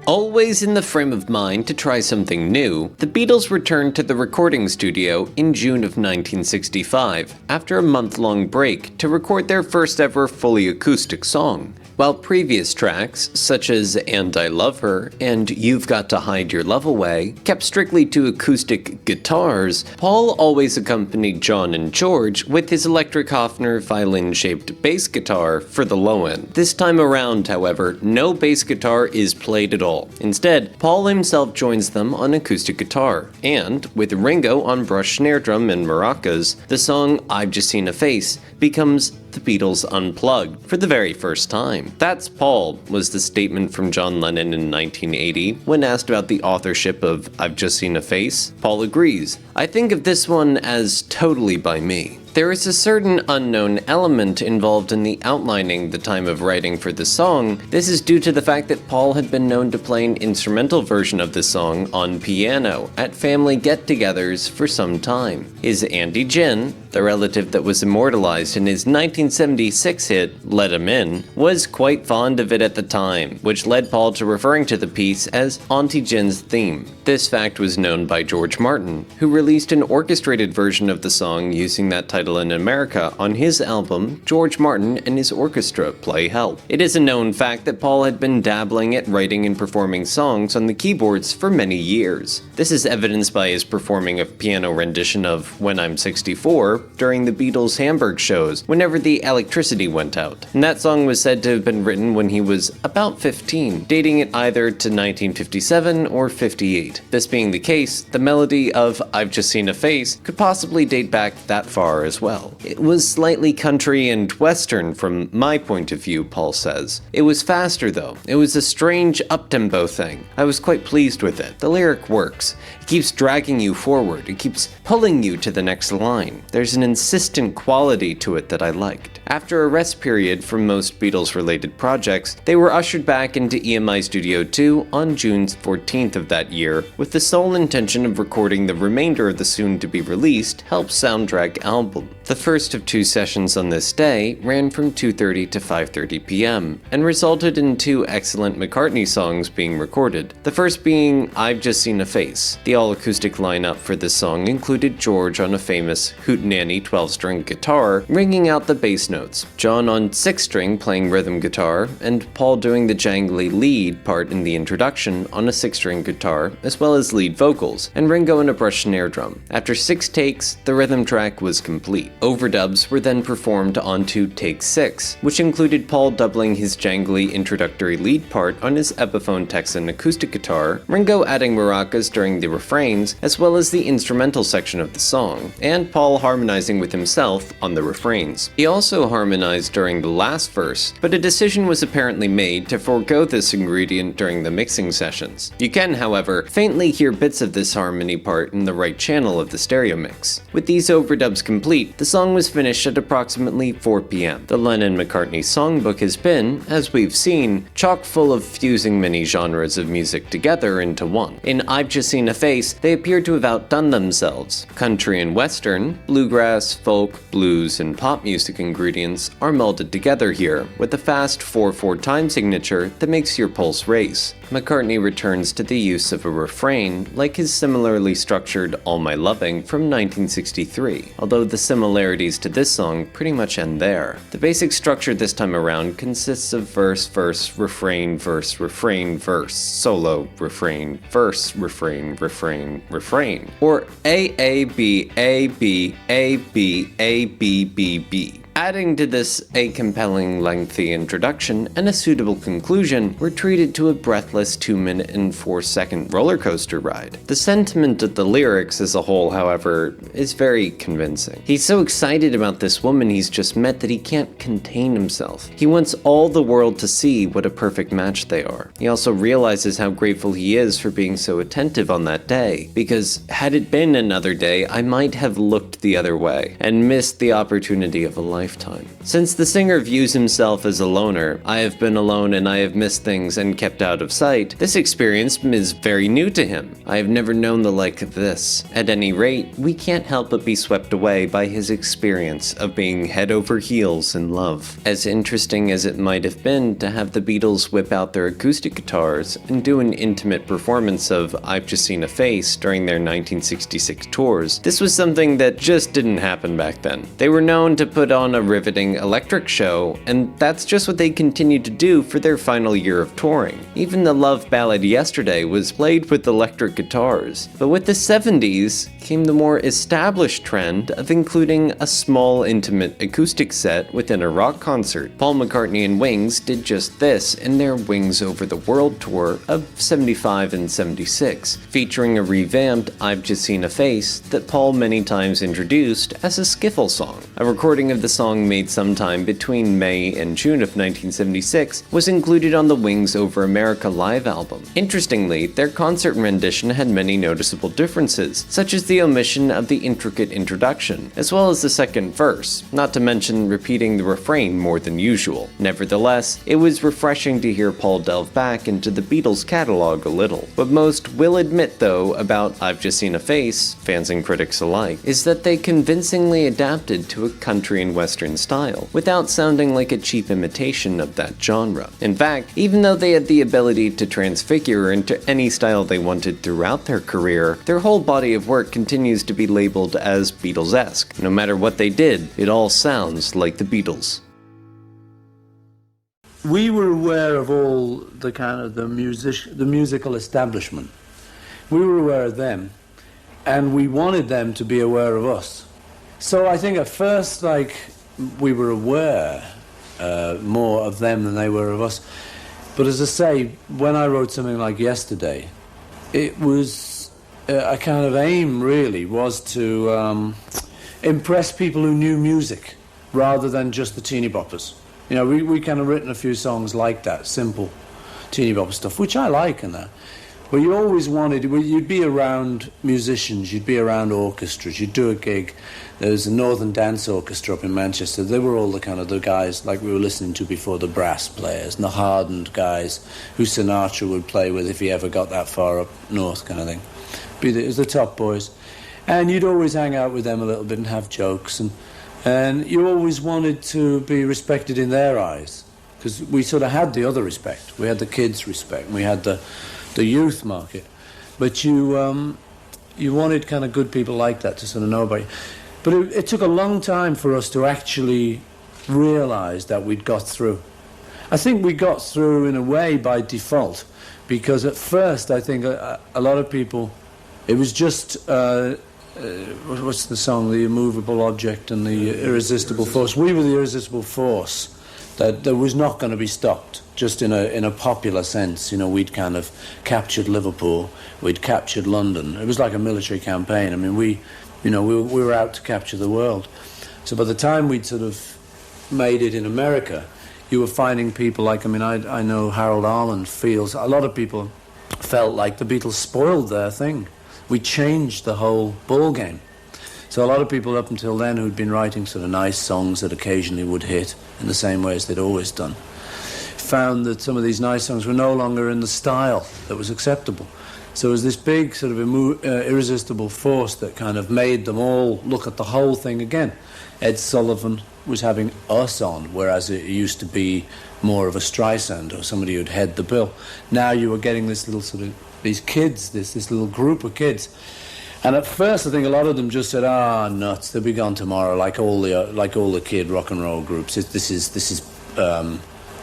Always in the frame of mind to try something new, the Beatles returned to the recording studio in June of 1965, after a month-long break, to record their first ever fully acoustic song. While previous tracks, such as And I Love Her and You've Got to Hide Your Love Away, kept strictly to acoustic guitars, Paul always accompanied John and George with his electric Hofner violin-shaped bass guitar for the low end. This time around, however, no bass guitar is played at all. Instead, Paul himself joins them on acoustic guitar, and, with Ringo on brush snare drum and maracas, the song I've Just Seen a Face becomes the Beatles Unplugged for the very first time. "That's Paul," was the statement from John Lennon in 1980 when asked about the authorship of I've Just Seen a Face. Paul agrees, "I think of this one as totally by me." There is a certain unknown element involved in the outlining the time of writing for the song. This is due to the fact that Paul had been known to play an instrumental version of the song on piano at family get-togethers for some time. His Auntie Jen, the relative that was immortalized in his 1976 hit, Let 'Em In, was quite fond of it at the time, which led Paul to referring to the piece as Auntie Jen's theme. This fact was known by George Martin, who released an orchestrated version of the song using that title in America on his album George Martin and His Orchestra Play Help. It is a known fact that Paul had been dabbling at writing and performing songs on the keyboards for many years. This is evidenced by his performing a piano rendition of When I'm 64 during the Beatles' Hamburg shows whenever the electricity went out. And that song was said to have been written when he was about 15, dating it either to 1957 or 58. This being the case, the melody of I've Just Seen a Face could possibly date back that far as well. It was slightly country and western from my point of view, Paul says. It was faster though. It was a strange up-tempo thing. I was quite pleased with it. The lyric works. It keeps dragging you forward. It keeps pulling you to the next line. There's an insistent quality to it that I liked. After a rest period from most Beatles-related projects, they were ushered back into EMI Studio 2 on June 14th of that year, with the sole intention of recording the remainder of the soon-to-be-released Help soundtrack album. The first of 2 sessions on this day ran from 2:30 to 5:30 p.m. and resulted in 2 excellent McCartney songs being recorded. The first being I've Just Seen a Face. The all-acoustic lineup for this song included George on a famous hootenanny 12-string guitar, ringing out the bass notes, John on 6-string playing rhythm guitar, and Paul doing the jangly lead part in the introduction on a 6-string guitar, as well as lead vocals, and Ringo on a brush snare drum. After 6 takes, the rhythm track was complete. Overdubs were then performed onto take 6, which included Paul doubling his jangly introductory lead part on his Epiphone Texan acoustic guitar, Ringo adding maracas during the refrains, as well as the instrumental section of the song, and Paul harmonizing with himself on the refrains. He also harmonized during the last verse, but a decision was apparently made to forego this ingredient during the mixing sessions. You can, however, faintly hear bits of this harmony part in the right channel of the stereo mix. With these overdubs complete, the song was finished at approximately 4 p.m. The Lennon-McCartney songbook has been, as we've seen, chock full of fusing many genres of music together into one. In I've Just Seen a Face, they appear to have outdone themselves. Country and western, bluegrass, folk, blues, and pop music ingredients are melded together here, with a fast 4/4 time signature that makes your pulse race. McCartney returns to the use of a refrain, like his similarly structured All My Loving from 1963, although the similarities to this song pretty much end there. The basic structure this time around consists of verse, verse, refrain, verse, refrain, verse, solo, refrain, verse, refrain, refrain, refrain, or A, A, B, A, B, A, B, A, B, B, B. Adding to this a compelling, lengthy introduction and a suitable conclusion, we're treated to a breathless 2-minute and 4-second roller coaster ride. The sentiment of the lyrics as a whole, however, is very convincing. He's so excited about this woman he's just met that he can't contain himself. He wants all the world to see what a perfect match they are. He also realizes how grateful he is for being so attentive on that day, because had it been another day, I might have looked the other way and missed the opportunity of a lifetime. Since the singer views himself as a loner, I have been alone and I have missed things and kept out of sight, this experience is very new to him. I have never known the like of this. At any rate, we can't help but be swept away by his experience of being head over heels in love. As interesting as it might have been to have the Beatles whip out their acoustic guitars and do an intimate performance of I've Just Seen a Face during their 1966 tours, this was something that just didn't happen back then. They were known to put on a riveting electric show, and that's just what they continued to do for their final year of touring. Even the love ballad Yesterday was played with electric guitars. But with the 70s came the more established trend of including a small intimate acoustic set within a rock concert. Paul McCartney and Wings did just this in their Wings Over the World tour of 75 and 76, featuring a revamped I've Just Seen a Face that Paul many times introduced as a skiffle song. A recording of the song made sometime between May and June of 1976 was included on the Wings Over America live album. Interestingly, their concert rendition had many noticeable differences, such as the omission of the intricate introduction, as well as the second verse, not to mention repeating the refrain more than usual. Nevertheless, it was refreshing to hear Paul delve back into the Beatles catalog a little. What most will admit, though, about I've Just Seen a Face, fans and critics alike, is that they convincingly adapted to a country and western style, without sounding like a cheap imitation of that genre. In fact, even though they had the ability to transfigure into any style they wanted throughout their career, their whole body of work continues to be labeled as Beatles-esque. No matter what they did, it all sounds like the Beatles. We were aware of all the kind of the musical establishment. We were aware of them, and we wanted them to be aware of us. So I think at first, we were aware more of them than they were of us. But as I say, when I wrote something like Yesterday, it was a kind of aim, really, was to impress people who knew music rather than just the teeny boppers. You know, we kind of written a few songs like that, simple teeny bopper stuff, which I like and that. But you always wanted, you'd be around musicians, you'd be around orchestras, you'd do a gig. There was a Northern Dance Orchestra up in Manchester. They were all the kind of the guys like we were listening to before, the brass players and the hardened guys who Sinatra would play with if he ever got that far up north, kind of thing. It was the top boys. And you'd always hang out with them a little bit and have jokes. And you always wanted to be respected in their eyes, because we sort of had the other respect. We had the kids' respect, and we had the youth market. But you wanted kind of good people like that to sort of know about you. But it took a long time for us to actually realise that we'd got through. I think we got through in a way by default, because at first I think a lot of people, it was just, what's the song, The Immovable Object and the Irresistible Force. We were the irresistible force that was not going to be stopped, just in a popular sense. You know, we'd kind of captured Liverpool, we'd captured London. It was like a military campaign. I mean, we were out to capture the world. So by the time we'd sort of made it in America, you were finding people like, I mean, I know Harold Arlen feels, a lot of people felt like the Beatles spoiled their thing. We changed the whole ball game. So a lot of people up until then who'd been writing sort of nice songs that occasionally would hit in the same way as they'd always done, found that some of these nice songs were no longer in the style that was acceptable. So it was this big sort of irresistible force that kind of made them all look at the whole thing again. Ed Sullivan was having us on, whereas it used to be more of a Streisand or somebody who'd head the bill. Now you were getting this little sort of, these kids, this little group of kids. And at first, I think a lot of them just said, nuts, they'll be gone tomorrow, like all the kid rock and roll groups. This is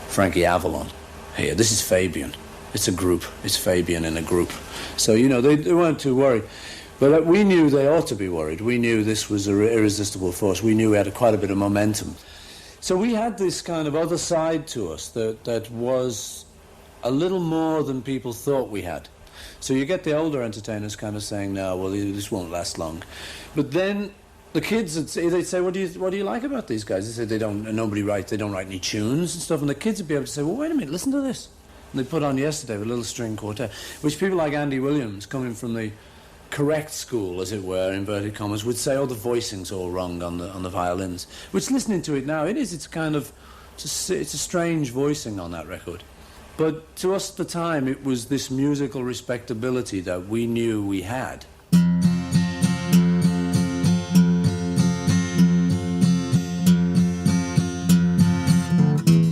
Frankie Avalon here. This is Fabian. It's a group. It's Fabian in a group. So, you know, they weren't too worried. But we knew they ought to be worried. We knew this was an irresistible force. We knew we had quite a bit of momentum. So we had this kind of other side to us that was a little more than people thought we had. So you get the older entertainers kind of saying, no, well, this won't last long. But then the kids, they'd say, what do you like about these guys? They say they don't write any tunes and stuff. And the kids would be able to say, well, wait a minute, listen to this. And they put on yesterday a little string quartet, which people like Andy Williams, coming from the correct school, as it were, inverted commas, would say, the voicing's all wrong on the violins. Which, listening to it now, it's a strange voicing on that record. But to us at the time, it was this musical respectability that we knew we had.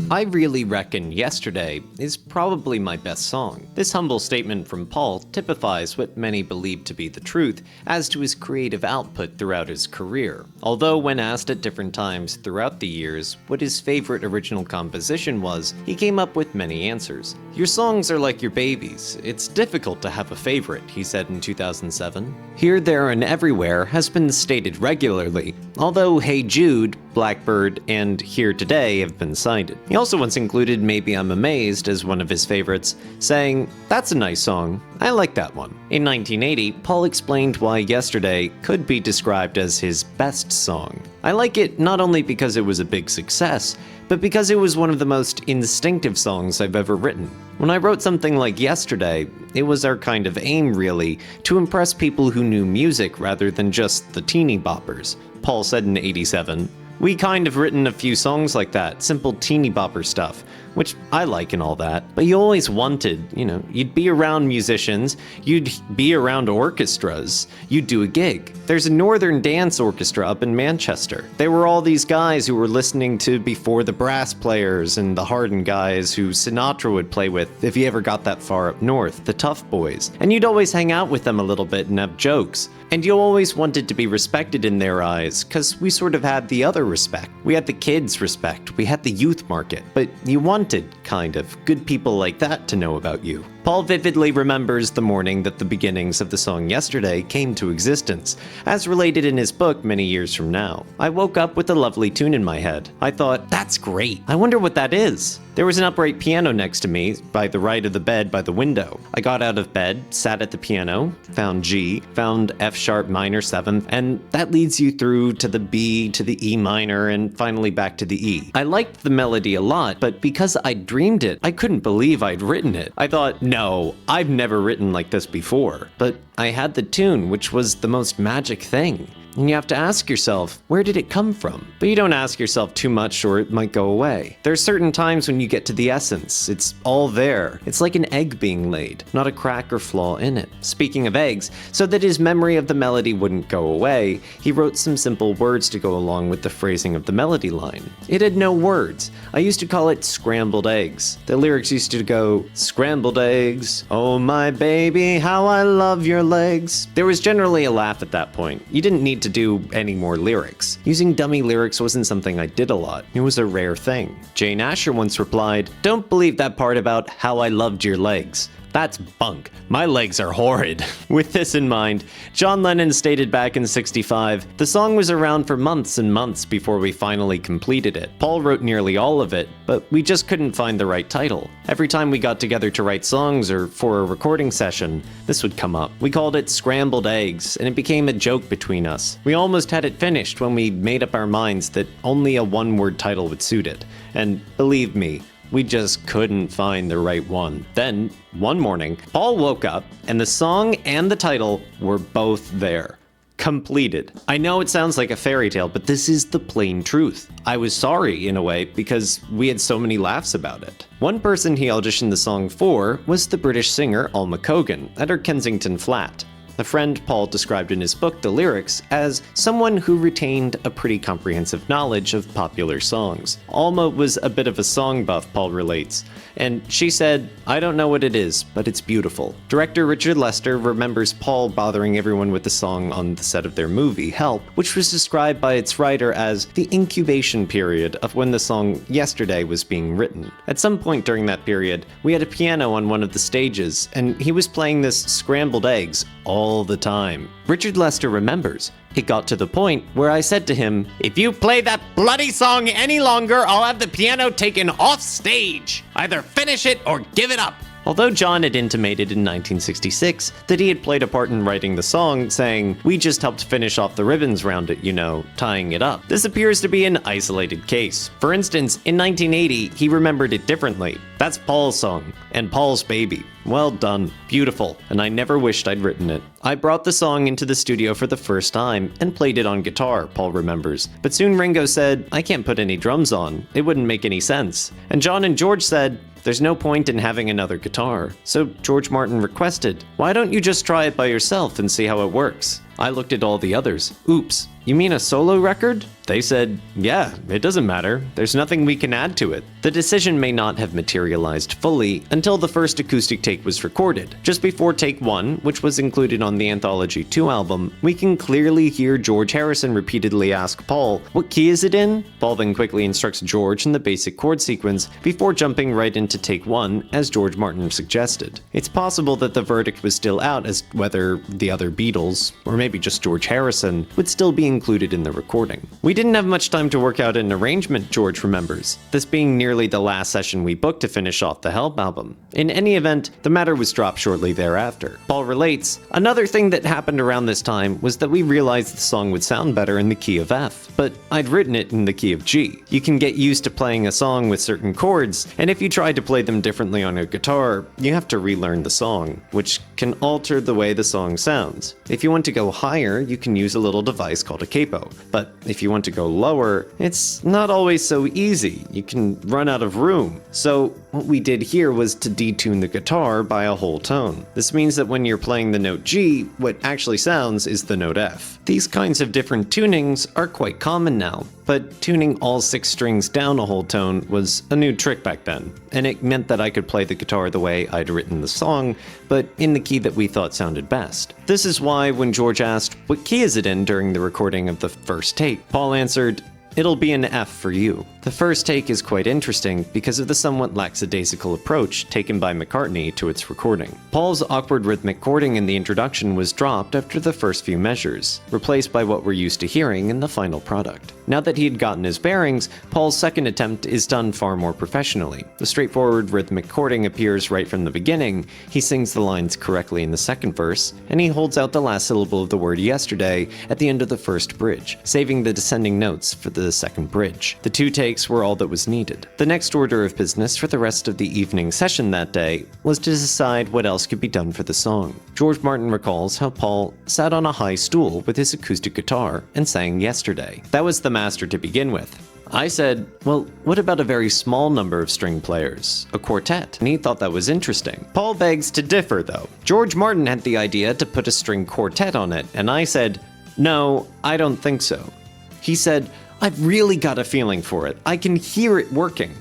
I really reckon Yesterday is probably my best song. This humble statement from Paul typifies what many believe to be the truth as to his creative output throughout his career. Although when asked at different times throughout the years what his favorite original composition was, he came up with many answers. Your songs are like your babies. It's difficult to have a favorite, he said in 2007. Here, There, and Everywhere has been stated regularly, although Hey Jude, Blackbird, and Here Today have been cited. He also once included Maybe I'm Amazed as one of his favorites, saying, "That's a nice song. I like that one." In 1980, Paul explained why Yesterday could be described as his best song. "I like it not only because it was a big success, but because it was one of the most instinctive songs I've ever written. When I wrote something like Yesterday, it was our kind of aim, really, to impress people who knew music rather than just the teeny boppers," Paul said in '87. "We kind of written a few songs like that, simple teeny bopper stuff, which I like and all that, but you always wanted, you'd be around musicians, you'd be around orchestras, you'd do a gig. There's a Northern Dance Orchestra up in Manchester. There were all these guys who were listening to before the brass players and the hardened guys who Sinatra would play with if he ever got that far up north, the tough boys. And you'd always hang out with them a little bit and have jokes. And you always wanted to be respected in their eyes, because we sort of had the other respect. We had the kids' respect, we had the youth market, but you wanted kind of good people like that to know about you. Paul vividly remembers the morning that the beginnings of the song Yesterday came to existence, as related in his book many years from now. I woke up with a lovely tune in my head. I thought, that's great. I wonder what that is. There was an upright piano next to me, by the right of the bed by the window. I got out of bed, sat at the piano, found G, found F sharp minor 7th, and that leads you through to the B, to the E minor, and finally back to the E. I liked the melody a lot, but because I'd dreamed it, I couldn't believe I'd written it. I thought, no, I've never written like this before. But I had the tune, which was the most magic thing. And you have to ask yourself, where did it come from? But you don't ask yourself too much or it might go away. There are certain times when you get to the essence. It's all there. It's like an egg being laid, not a crack or flaw in it. Speaking of eggs, so that his memory of the melody wouldn't go away, he wrote some simple words to go along with the phrasing of the melody line. It had no words. I used to call it scrambled eggs. The lyrics used to go, scrambled eggs, oh my baby, how I love your legs. There was generally a laugh at that point. You didn't need to do any more lyrics. Using dummy lyrics wasn't something I did a lot. It was a rare thing. Jane Asher once replied, "Don't believe that part about how I loved your legs. That's bunk. My legs are horrid." With this in mind, John Lennon stated back in '65, "The song was around for months and months before we finally completed it. Paul wrote nearly all of it, but we just couldn't find the right title. Every time we got together to write songs or for a recording session, this would come up. We called it Scrambled Eggs, and it became a joke between us. We almost had it finished when we made up our minds that only a one-word title would suit it. And believe me, we just couldn't find the right one. Then, one morning, Paul woke up and the song and the title were both there. Completed. I know it sounds like a fairy tale, but this is the plain truth. I was sorry, in a way, because we had so many laughs about it. One person he auditioned the song for was the British singer Alma Cogan at her Kensington flat. A friend Paul described in his book the lyrics as someone who retained a pretty comprehensive knowledge of popular songs. Alma was a bit of a song buff, Paul relates, and she said, "I don't know what it is, but it's beautiful." Director Richard Lester remembers Paul bothering everyone with the song on the set of their movie, Help, which was described by its writer as the incubation period of when the song Yesterday was being written. At some point during that period, we had a piano on one of the stages, and he was playing this Scrambled Eggs all the time. Richard Lester remembers, "It got to the point where I said to him, 'If you play that bloody song any longer, I'll have the piano taken off stage. Either finish it or give it up.'" Although John had intimated in 1966 that he had played a part in writing the song, saying, "We just helped finish off the ribbons round it, you know, tying it up," this appears to be an isolated case. For instance, in 1980, he remembered it differently. "That's Paul's song, and Paul's baby. Well done, beautiful, and I never wished I'd written it. I brought the song into the studio for the first time and played it on guitar," Paul remembers. "But soon Ringo said, 'I can't put any drums on. It wouldn't make any sense.' And John and George said, 'There's no point in having another guitar.' So George Martin requested, 'Why don't you just try it by yourself and see how it works?' I looked at all the others. 'Oops, you mean a solo record?' They said, 'Yeah, it doesn't matter. There's nothing we can add to it.' The decision may not have materialized fully until the first acoustic take was recorded. Just before take 1, which was included on the Anthology 2 album, we can clearly hear George Harrison repeatedly ask Paul, 'What key is it in?' Paul then quickly instructs George in the basic chord sequence before jumping right into take 1, as George Martin suggested. It's possible that the verdict was still out as whether the other Beatles, or maybe just George Harrison, would still be included in the recording. We didn't have much time to work out an arrangement, George remembers, this being nearly the last session we booked to finish off the Help album. In any event, the matter was dropped shortly thereafter. Paul relates, "Another thing that happened around this time was that we realized the song would sound better in the key of F, but I'd written it in the key of G. You can get used to playing a song with certain chords, and if you try to play them differently on a guitar, you have to relearn the song, which can alter the way the song sounds. If you want to go higher, you can use a little device called a capo, but if you want to go lower, it's not always so easy. You can run out of room. So what we did here was to detune the guitar by a whole tone. This means that when you're playing the note G, what actually sounds is the note F. These kinds of different tunings are quite common now, but tuning all 6 strings down a whole tone was a new trick back then, and it meant that I could play the guitar the way I'd written the song, but in the key that we thought sounded best. This is why when George asked, 'What key is it in?' during the recording of the first take, Paul answered, 'It'll be an F for you.' The first take is quite interesting because of the somewhat lackadaisical approach taken by McCartney to its recording. Paul's awkward rhythmic chording in the introduction was dropped after the first few measures, replaced by what we're used to hearing in the final product. Now that he had gotten his bearings, Paul's second attempt is done far more professionally. The straightforward rhythmic chording appears right from the beginning, he sings the lines correctly in the second verse, and he holds out the last syllable of the word yesterday at the end of the first bridge, saving the descending notes for the second bridge. The 2 takes were all that was needed. The next order of business for the rest of the evening session that day was to decide what else could be done for the song. George Martin recalls how Paul sat on a high stool with his acoustic guitar and sang Yesterday. That was the master to begin with. I said, well, what about a very small number of string players, a quartet? And he thought that was interesting. Paul begs to differ, though. George Martin had the idea to put a string quartet on it, and I said, no, I don't think so. He said, I've really got a feeling for it. I can hear it working.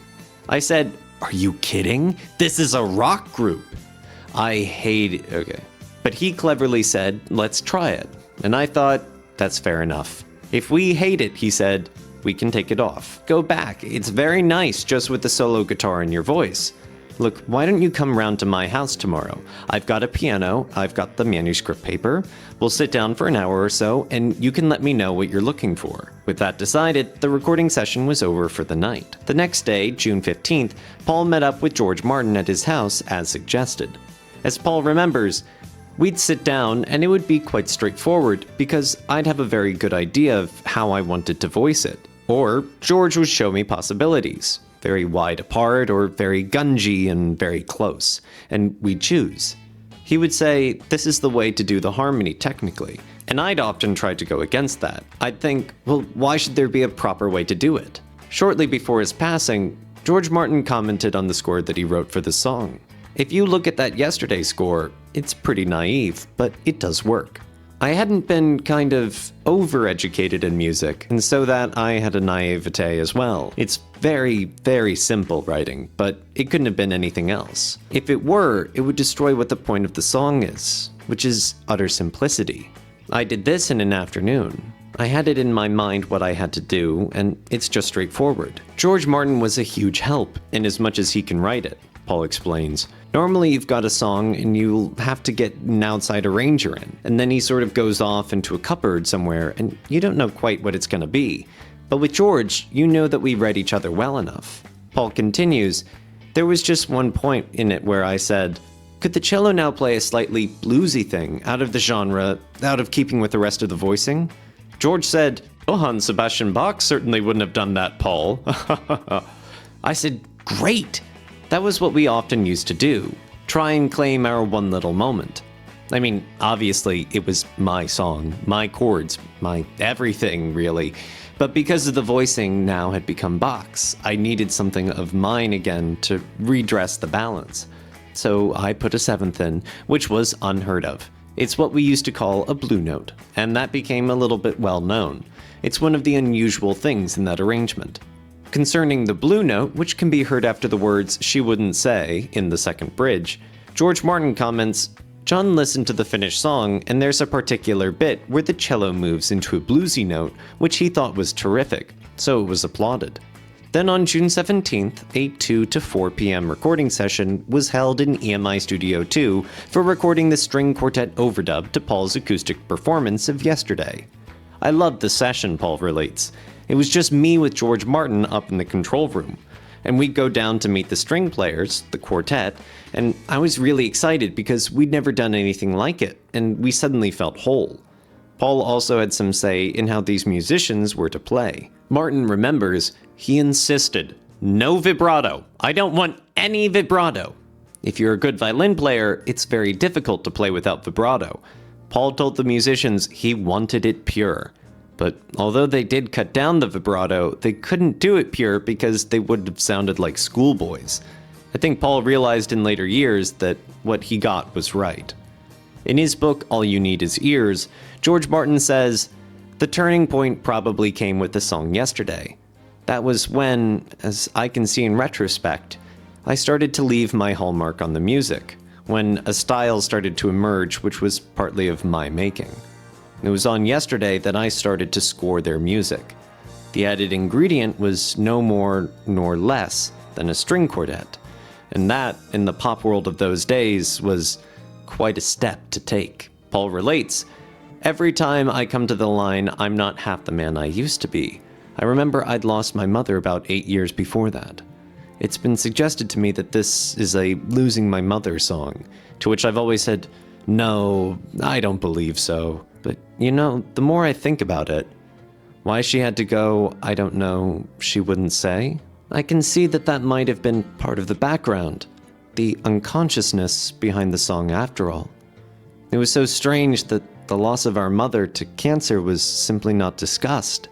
I said, are you kidding? This is a rock group. I hate it. Okay. But he cleverly said, let's try it. And I thought, that's fair enough. If we hate it, he said, we can take it off. Go back. It's very nice just with the solo guitar and your voice. Look, why don't you come round to my house tomorrow? I've got a piano, I've got the manuscript paper. We'll sit down for an hour or so, and you can let me know what you're looking for. With that decided, the recording session was over for the night. The next day, June 15th, Paul met up with George Martin at his house as suggested. As Paul remembers, we'd sit down and it would be quite straightforward because I'd have a very good idea of how I wanted to voice it. Or George would show me possibilities. Very wide apart or very gungy and very close, and we'd choose. He would say, this is the way to do the harmony technically, and I'd often try to go against that. I'd think, well, why should there be a proper way to do it? Shortly before his passing, George Martin commented on the score that he wrote for the song. If you look at that Yesterday score, it's pretty naive, but it does work. I hadn't been kind of overeducated in music, and so that I had a naivete as well. It's very, very simple writing, but it couldn't have been anything else. If it were, it would destroy what the point of the song is, which is utter simplicity. I did this in an afternoon. I had it in my mind what I had to do, and it's just straightforward. George Martin was a huge help, in as much as he can write it, Paul explains. Normally you've got a song and you'll have to get an outside arranger in, and then he sort of goes off into a cupboard somewhere and you don't know quite what it's gonna be. But with George, you know that we read each other well enough. Paul continues, there was just one point in it where I said, could the cello now play a slightly bluesy thing, out of the genre, out of keeping with the rest of the voicing? George said, Johann Sebastian Bach certainly wouldn't have done that, Paul. I said, great! That was what we often used to do, try and claim our one little moment. I mean, obviously, it was my song, my chords, my everything, really. But because of the voicing now had become Bach's, I needed something of mine again to redress the balance. So I put a seventh in, which was unheard of. It's what we used to call a blue note, and that became a little bit well known. It's one of the unusual things in that arrangement. Concerning the blue note, which can be heard after the words she wouldn't say in the second bridge, George Martin comments, John listened to the finished song and there's a particular bit where the cello moves into a bluesy note, which he thought was terrific, so it was applauded. Then on June 17th, a 2 to 4 p.m. recording session was held in EMI Studio 2 for recording the string quartet overdub to Paul's acoustic performance of Yesterday. I loved the session, Paul relates. It was just me with George Martin up in the control room, and we'd go down to meet the string players, the quartet, and I was really excited because we'd never done anything like it, and we suddenly felt whole. Paul also had some say in how these musicians were to play. Martin remembers, he insisted, no vibrato. I don't want any vibrato. If you're a good violin player, it's very difficult to play without vibrato. Paul told the musicians he wanted it pure. But although they did cut down the vibrato, they couldn't do it pure because they would have sounded like schoolboys. I think Paul realized in later years that what he got was right. In his book, All You Need Is Ears, George Martin says, the turning point probably came with the song Yesterday. That was when, as I can see in retrospect, I started to leave my hallmark on the music, when a style started to emerge which was partly of my making. It was on Yesterday that I started to score their music. The added ingredient was no more nor less than a string quartet. And that, in the pop world of those days, was quite a step to take. Paul relates, "Every time I come to the line, I'm not half the man I used to be. I remember I'd lost my mother about 8 years before that. It's been suggested to me that this is a losing my mother song, to which I've always said, no, I don't believe so. But, you know, the more I think about it, why she had to go, I don't know, she wouldn't say. I can see that that might have been part of the background, the unconsciousness behind the song after all. It was so strange that the loss of our mother to cancer was simply not discussed.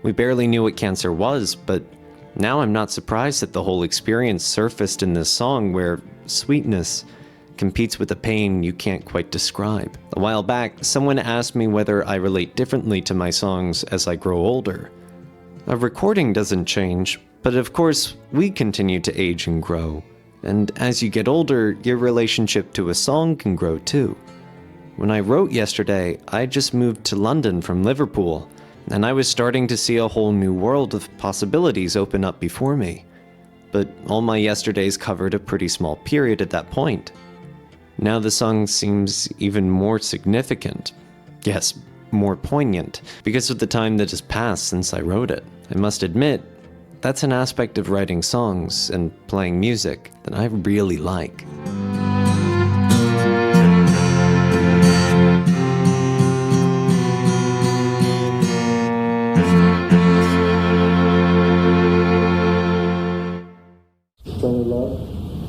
We barely knew what cancer was, but now I'm not surprised that the whole experience surfaced in this song where sweetness competes with a pain you can't quite describe. A while back, someone asked me whether I relate differently to my songs as I grow older. A recording doesn't change, but of course, we continue to age and grow. And as you get older, your relationship to a song can grow too. When I wrote yesterday, I just moved to London from Liverpool, and I was starting to see a whole new world of possibilities open up before me. But all my yesterdays covered a pretty small period at that point. Now the song seems even more significant. Yes, more poignant, because of the time that has passed since I wrote it. I must admit, that's an aspect of writing songs and playing music that I really like.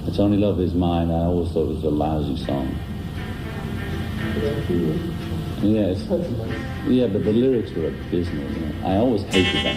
It's Only Love Is Mine. I always thought it was a lousy song. Yes. Yeah, but the lyrics were abysmal. You know? I always hated that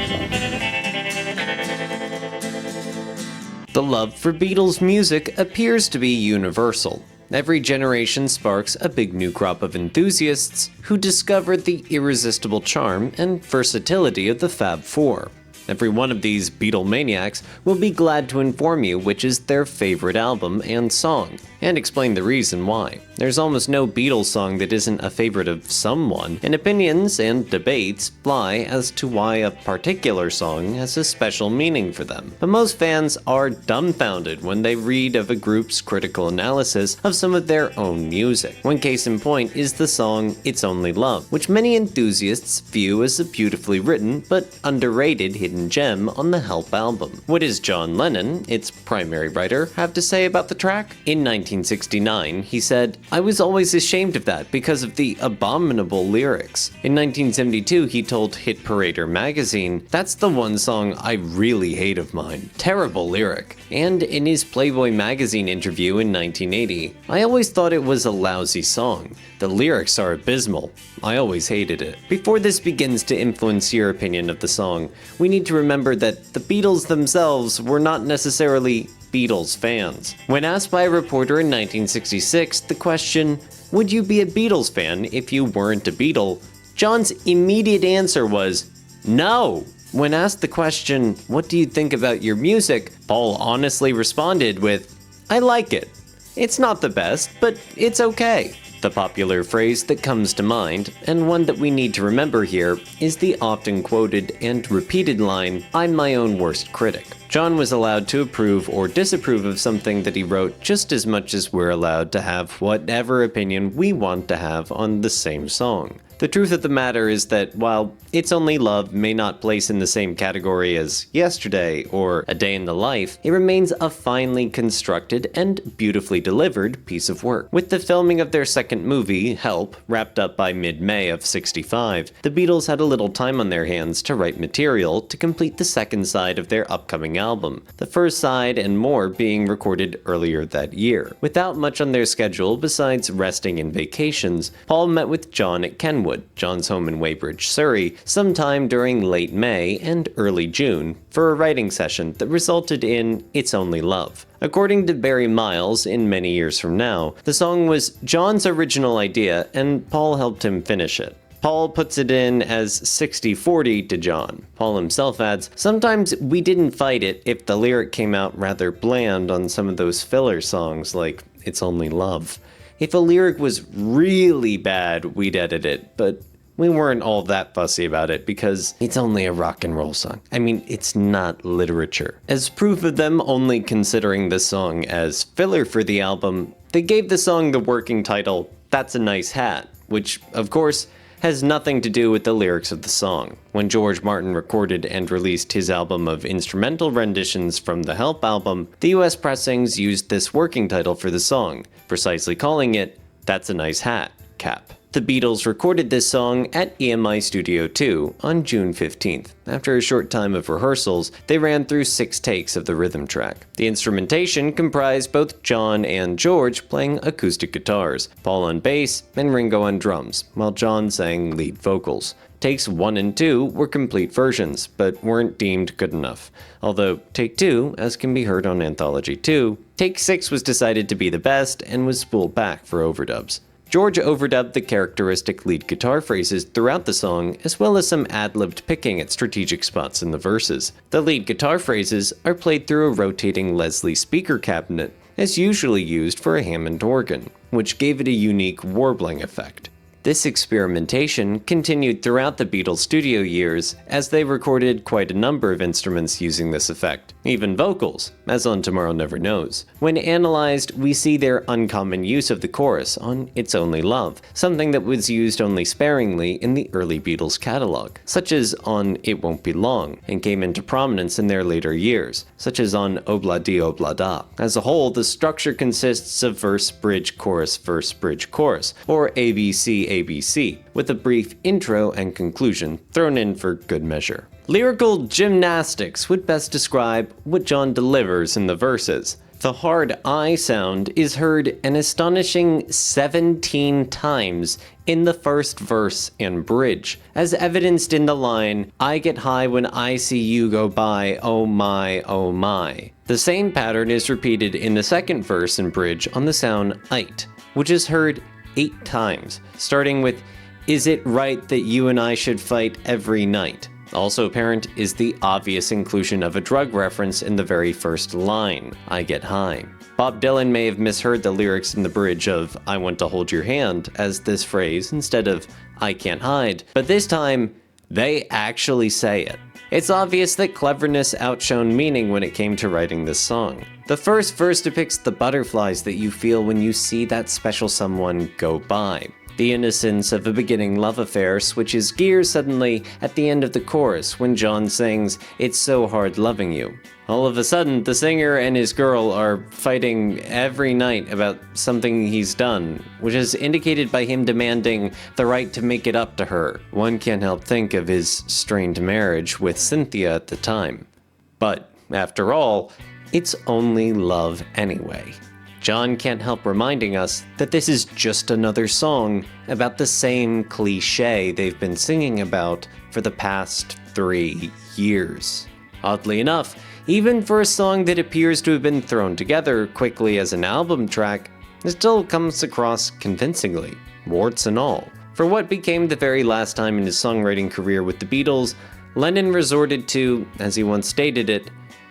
song. The love for Beatles music appears to be universal. Every generation sparks a big new crop of enthusiasts who discover the irresistible charm and versatility of the Fab Four. Every one of these Beatlemaniacs will be glad to inform you which is their favorite album and song, and explain the reason why. There's almost no Beatles song that isn't a favorite of someone, and opinions and debates fly as to why a particular song has a special meaning for them. But most fans are dumbfounded when they read of a group's critical analysis of some of their own music. One case in point is the song It's Only Love, which many enthusiasts view as a beautifully written but underrated hidden gem on the Help album. What does John Lennon, its primary writer, have to say about the track? In 1969, he said, "I was always ashamed of that because of the abominable lyrics." In 1972, he told Hit Parader magazine, "That's the one song I really hate of mine. Terrible lyric." And in his Playboy magazine interview in 1980, "I always thought it was a lousy song. The lyrics are abysmal. I always hated it." Before this begins to influence your opinion of the song, we need to remember that the Beatles themselves were not necessarily Beatles fans. When asked by a reporter in 1966 the question, "Would you be a Beatles fan if you weren't a Beatle?" John's immediate answer was, "No." When asked the question, "What do you think about your music?" Paul honestly responded with, "I like it. It's not the best, but it's okay." The popular phrase that comes to mind, and one that we need to remember here, is the often quoted and repeated line, "I'm my own worst critic." John was allowed to approve or disapprove of something that he wrote just as much as we're allowed to have whatever opinion we want to have on the same song. The truth of the matter is that while It's Only Love may not place in the same category as Yesterday or A Day in the Life, it remains a finely constructed and beautifully delivered piece of work. With the filming of their second movie, Help, wrapped up by mid-May of '65, the Beatles had a little time on their hands to write material to complete the second side of their upcoming album, the first side and more being recorded earlier that year. Without much on their schedule besides resting and vacations, Paul met with John at Kenwood, John's home in Weybridge, Surrey, sometime during late May and early June for a writing session that resulted in It's Only Love. According to Barry Miles in Many Years From Now, the song was John's original idea and Paul helped him finish it. Paul puts it in as 60-40 to John. Paul himself adds, "Sometimes we didn't fight it if the lyric came out rather bland on some of those filler songs like It's Only Love. If a lyric was really bad, we'd edit it, but we weren't all that fussy about it because it's only a rock and roll song. I mean, it's not literature. As proof of them only considering the song as filler for the album, they gave the song the working title, That's a Nice Hat, which, of course, has nothing to do with the lyrics of the song. When George Martin recorded and released his album of instrumental renditions from the Help album, the US pressings used this working title for the song, precisely calling it That's a Nice Hat, Cap. The Beatles recorded this song at EMI Studio 2 on June 15th. After a short time of rehearsals, they ran through 6 takes of the rhythm track. The instrumentation comprised both John and George playing acoustic guitars, Paul on bass, and Ringo on drums, while John sang lead vocals. Takes 1 and 2 were complete versions, but weren't deemed good enough. Although Take 2, as can be heard on Anthology 2, Take 6 was decided to be the best and was spooled back for overdubs. George overdubbed the characteristic lead guitar phrases throughout the song, as well as some ad-libbed picking at strategic spots in the verses. The lead guitar phrases are played through a rotating Leslie speaker cabinet, as usually used for a Hammond organ, which gave it a unique warbling effect. This experimentation continued throughout the Beatles' studio years, as they recorded quite a number of instruments using this effect, even vocals, as on Tomorrow Never Knows. When analyzed, we see their uncommon use of the chorus on It's Only Love, something that was used only sparingly in the early Beatles catalog, such as on It Won't Be Long, and came into prominence in their later years, such as on Obla Di Obla Da. As a whole, the structure consists of verse, bridge, chorus, or ABC, ABC, with a brief intro and conclusion thrown in for good measure. Lyrical gymnastics would best describe what John delivers in the verses. The hard I sound is heard an astonishing 17 times in the first verse and bridge, as evidenced in the line, I get high when I see you go by, oh my, oh my. The same pattern is repeated in the second verse and bridge on the sound ite, which is heard 8 times, starting with, is it right that you and I should fight every night? Also apparent is the obvious inclusion of a drug reference in the very first line, I get high. Bob Dylan may have misheard the lyrics in the bridge of I want to hold your hand as this phrase instead of I can't hide, but this time, they actually say it. It's obvious that cleverness outshone meaning when it came to writing this song. The first verse depicts the butterflies that you feel when you see that special someone go by. The innocence of a beginning love affair switches gears suddenly at the end of the chorus when John sings, It's so hard loving you. All of a sudden, the singer and his girl are fighting every night about something he's done, which is indicated by him demanding the right to make it up to her. One can't help think of his strained marriage with Cynthia at the time. But, after all, it's only love anyway. John can't help reminding us that this is just another song about the same cliché they've been singing about for the past 3 years. Oddly enough, even for a song that appears to have been thrown together quickly as an album track, it still comes across convincingly, warts and all. For what became the very last time in his songwriting career with the Beatles, Lennon resorted to, as he once stated it,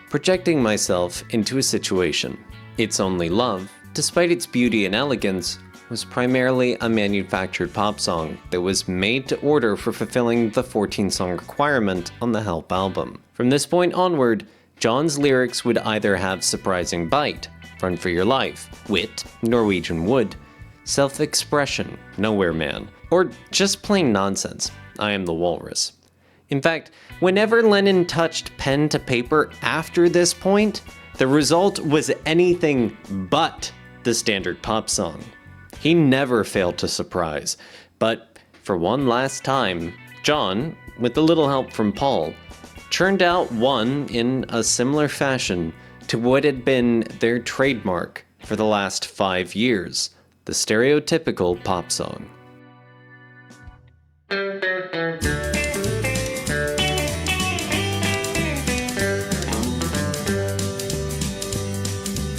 projecting myself into a situation. It's Only Love, despite its beauty and elegance, was primarily a manufactured pop song that was made to order for fulfilling the 14-song requirement on the Help album. From this point onward, John's lyrics would either have surprising bite, Run for Your Life, wit, Norwegian Wood, self-expression, Nowhere Man, or just plain nonsense, I Am the Walrus. In fact, whenever Lennon touched pen to paper after this point, the result was anything but the standard pop song. He never failed to surprise, but for one last time, John, with a little help from Paul, churned out one in a similar fashion to what had been their trademark for the last 5 years, the stereotypical pop song.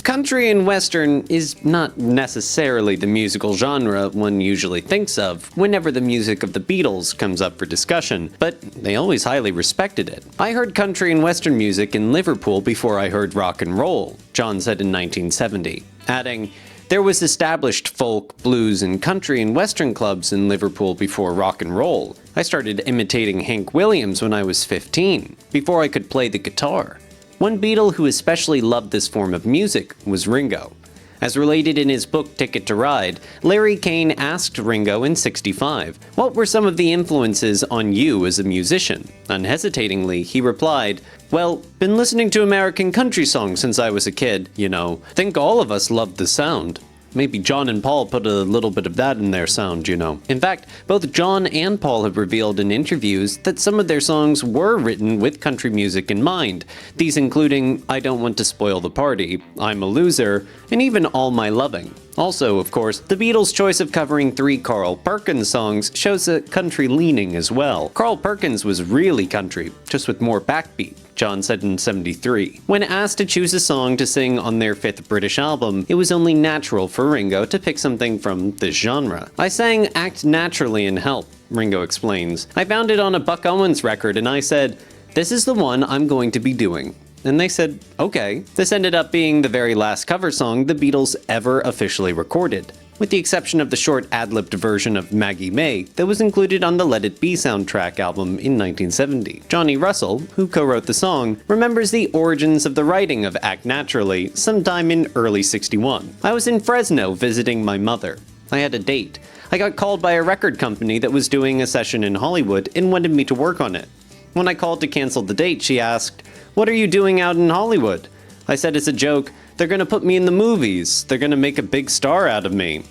Country and Western is not necessarily the musical genre one usually thinks of whenever the music of the Beatles comes up for discussion, but they always highly respected it. I heard country and Western music in Liverpool before I heard rock and roll, John said in 1970, adding, There was established folk, blues, and country and western clubs in Liverpool before rock and roll. I started imitating Hank Williams when I was 15, before I could play the guitar. One Beatle who especially loved this form of music was Ringo. As related in his book Ticket to Ride, Larry Kane asked Ringo in '65, "What were some of the influences on you as a musician?" Unhesitatingly, he replied, "Well, been listening to American country songs since I was a kid, you know. Think all of us loved the sound. Maybe John and Paul put a little bit of that in their sound, you know." In fact, both John and Paul have revealed in interviews that some of their songs were written with country music in mind, these including I Don't Want to Spoil the Party, I'm a Loser, and even All My Loving. Also, of course, the Beatles' choice of covering 3 Carl Perkins songs shows a country leaning as well. Carl Perkins was really country, just with more backbeat, John said in '73. When asked to choose a song to sing on their 5th British album, it was only natural for Ringo to pick something from this genre. "I sang Act Naturally in Help," Ringo explains. "I found it on a Buck Owens record and I said, this is the one I'm going to be doing. And they said, okay." This ended up being the very last cover song the Beatles ever officially recorded, with the exception of the short ad-libbed version of Maggie May that was included on the Let It Be soundtrack album in 1970. Johnny Russell, who co-wrote the song, remembers the origins of the writing of Act Naturally sometime in early '61. "I was in Fresno visiting my mother. I had a date. I got called by a record company that was doing a session in Hollywood and wanted me to work on it. When I called to cancel the date, she asked, 'What are you doing out in Hollywood?' I said as a joke, 'They're gonna put me in the movies. They're gonna make a big star out of me.'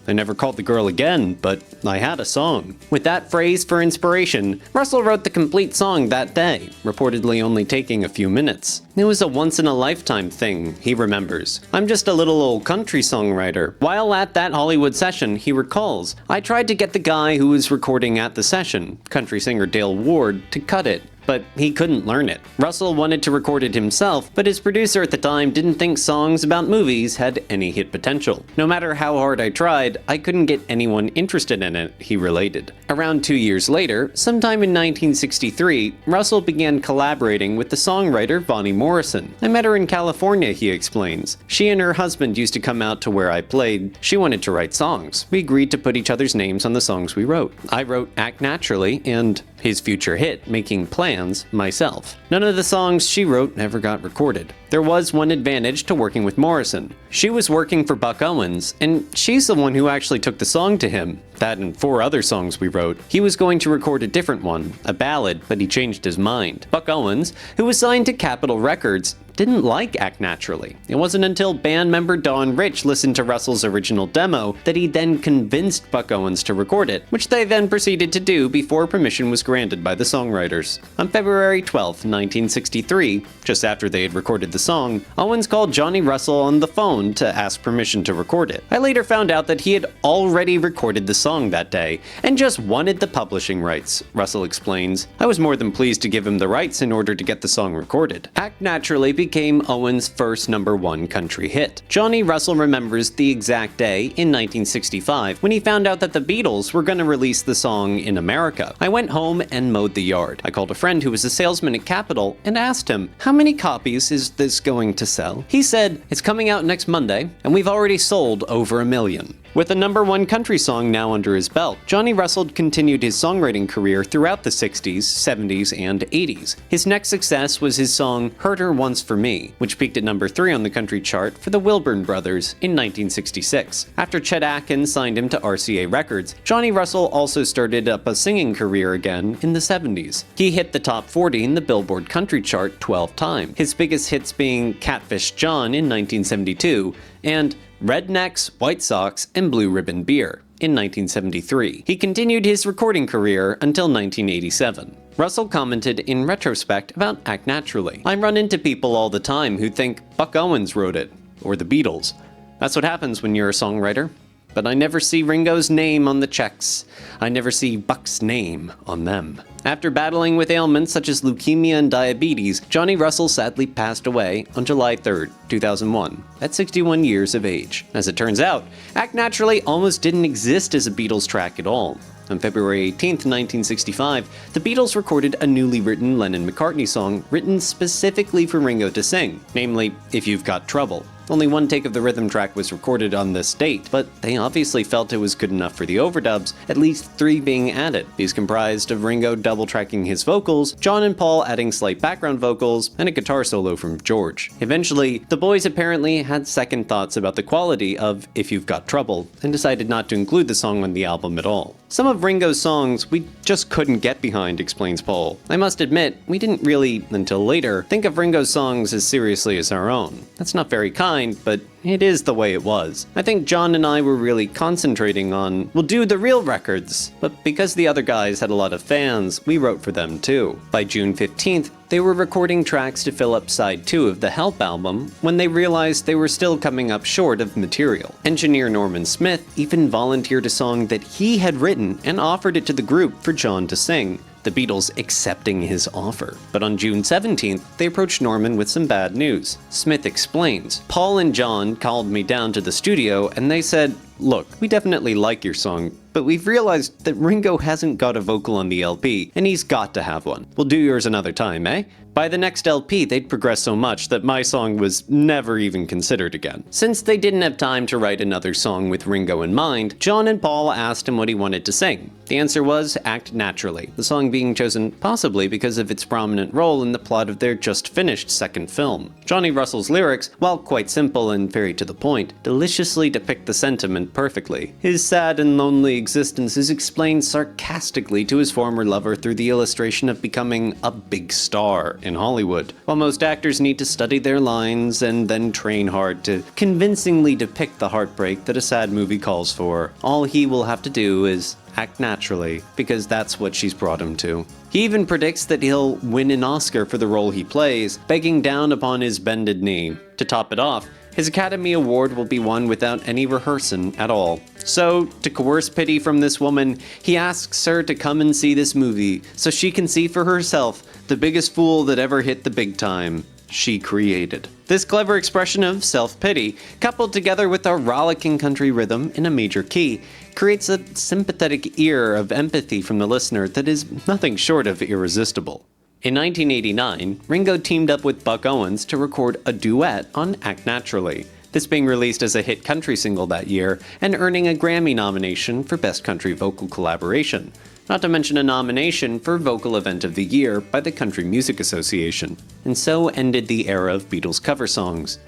I never called the girl again, but I had a song." With that phrase for inspiration, Russell wrote the complete song that day, reportedly only taking a few minutes. "It was a once-in-a-lifetime thing," he remembers. "I'm just a little old country songwriter." While at that Hollywood session, he recalls, "I tried to get the guy who was recording at the session, country singer Dale Ward, to cut it, but he couldn't learn it. Russell wanted to record it himself, but his producer at the time didn't think songs about movies had any hit potential. No matter how hard I tried, I couldn't get anyone interested in it," he related. Around 2 years later, sometime in 1963, Russell began collaborating with the songwriter Vonnie Morrison. "I met her in California," he explains. "She and her husband used to come out to where I played. She wanted to write songs. We agreed to put each other's names on the songs we wrote. I wrote Act Naturally and his future hit, Making Plans, myself. None of the songs she wrote ever got recorded. There was one advantage to working with Morrison. She was working for Buck Owens, and she's the one who actually took the song to him. That and 4 other songs we wrote. He was going to record a different one, a ballad, but he changed his mind. Buck Owens, who was signed to Capitol Records, didn't like Act Naturally. It wasn't until band member Don Rich listened to Russell's original demo that he then convinced Buck Owens to record it, which they then proceeded to do before permission was granted by the songwriters. On February 12, 1963, just after they had recorded the song, Owens called Johnny Russell on the phone to ask permission to record it. "I later found out that he had already recorded the song that day and just wanted the publishing rights," Russell explains. "I was more than pleased to give him the rights in order to get the song recorded." Act Naturally became Owens' first #1 country hit. Johnny Russell remembers the exact day in 1965 when he found out that the Beatles were going to release the song in America. "I went home and mowed the yard. I called a friend who was a salesman at Capitol and asked him, 'How many copies is this going to sell?' He said, 'It's coming out next Monday, and we've already sold over 1 million. With a #1 country song now under his belt, Johnny Russell continued his songwriting career throughout the 60s, 70s, and 80s. His next success was his song Heard Her Once for Me, which peaked at #3 on the country chart for the Wilburn Brothers in 1966. After Chet Atkins signed him to RCA Records, Johnny Russell also started up a singing career again in the 70s. He hit the top 40 in the Billboard country chart 12 times, his biggest hits being Catfish John in 1972 and Rednecks, White Sox, and Blue Ribbon Beer in 1973. He continued his recording career until 1987. Russell commented in retrospect about Act Naturally. "I run into people all the time who think Buck Owens wrote it, or the Beatles. That's what happens when you're a songwriter. But I never see Ringo's name on the checks. I never see Buck's name on them." After battling with ailments such as leukemia and diabetes, Johnny Russell sadly passed away on July 3rd, 2001, at 61 years of age. As it turns out, Act Naturally almost didn't exist as a Beatles track at all. On February 18th, 1965, the Beatles recorded a newly written Lennon-McCartney song written specifically for Ringo to sing, namely, If You've Got Trouble. Only one take of the rhythm track was recorded on this date, but they obviously felt it was good enough for the overdubs, at least 3 being added. These comprised of Ringo double-tracking his vocals, John and Paul adding slight background vocals, and a guitar solo from George. Eventually, the boys apparently had second thoughts about the quality of If You've Got Trouble, and decided not to include the song on the album at all. Some of Ringo's songs we just couldn't get behind, explains Paul. I must admit, we didn't really, until later, think of Ringo's songs as seriously as our own. That's not very kind, but it is the way it was. I think John and I were really concentrating on, we'll do the real records, but because the other guys had a lot of fans, we wrote for them too. By June 15th, they were recording tracks to fill up side 2 of the Help album when they realized they were still coming up short of material. Engineer Norman Smith even volunteered a song that he had written and offered it to the group for John to sing, the Beatles accepting his offer. But on June 17th, they approached Norman with some bad news. Smith explains, Paul and John called me down to the studio and they said, look, we definitely like your song, but we've realized that Ringo hasn't got a vocal on the LP, and he's got to have one. We'll do yours another time, eh? By the next LP, they'd progressed so much that my song was never even considered again. Since they didn't have time to write another song with Ringo in mind, John and Paul asked him what he wanted to sing. The answer was Act Naturally, the song being chosen possibly because of its prominent role in the plot of their just-finished second film. Johnny Russell's lyrics, while quite simple and very to the point, deliciously depict the sentiment perfectly. His sad and lonely existence is explained sarcastically to his former lover through the illustration of becoming a big star in Hollywood. While most actors need to study their lines and then train hard to convincingly depict the heartbreak that a sad movie calls for, all he will have to do is act naturally, because that's what she's brought him to. He even predicts that he'll win an Oscar for the role he plays, begging down upon his bended knee. To top it off, his Academy Award will be won without any rehearsing at all. So, to coerce pity from this woman, he asks her to come and see this movie, so she can see for herself the biggest fool that ever hit the big time she created. This clever expression of self-pity, coupled together with a rollicking country rhythm in a major key, creates a sympathetic ear of empathy from the listener that is nothing short of irresistible. In 1989, Ringo teamed up with Buck Owens to record a duet on Act Naturally, this being released as a hit country single that year and earning a Grammy nomination for Best Country Vocal Collaboration, not to mention a nomination for Vocal Event of the Year by the Country Music Association. And so ended the era of Beatles cover songs.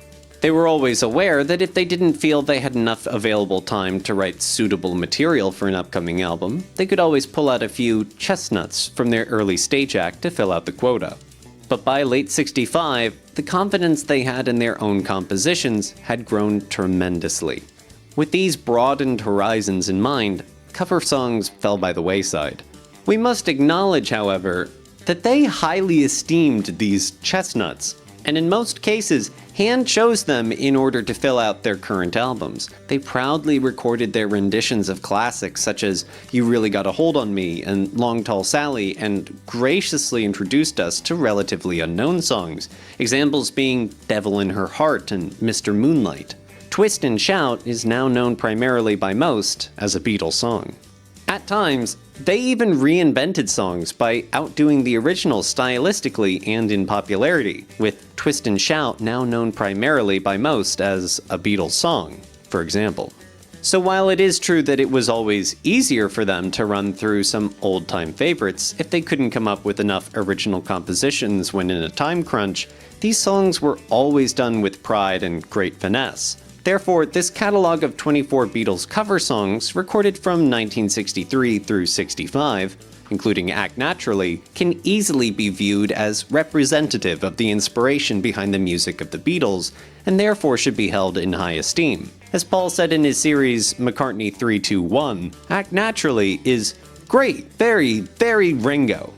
They were always aware that if they didn't feel they had enough available time to write suitable material for an upcoming album, they could always pull out a few chestnuts from their early stage act to fill out the quota. But by late '65, the confidence they had in their own compositions had grown tremendously. With these broadened horizons in mind, cover songs fell by the wayside. We must acknowledge, however, that they highly esteemed these chestnuts, and in most cases, hand chose them in order to fill out their current albums. They proudly recorded their renditions of classics such as You Really Got a Hold on Me and Long Tall Sally, and graciously introduced us to relatively unknown songs, examples being Devil in Her Heart and Mr. Moonlight. Twist and Shout is now known primarily by most as a Beatles song. At times, they even reinvented songs by outdoing the original stylistically and in popularity, with Twist and Shout now known primarily by most as a Beatles song, for example. So while it is true that it was always easier for them to run through some old-time favorites if they couldn't come up with enough original compositions when in a time crunch, these songs were always done with pride and great finesse. Therefore, this catalog of 24 Beatles cover songs recorded from 1963 through '65, including Act Naturally, can easily be viewed as representative of the inspiration behind the music of the Beatles, and therefore should be held in high esteem. As Paul said in his series McCartney 321, Act Naturally is great, very, very Ringo.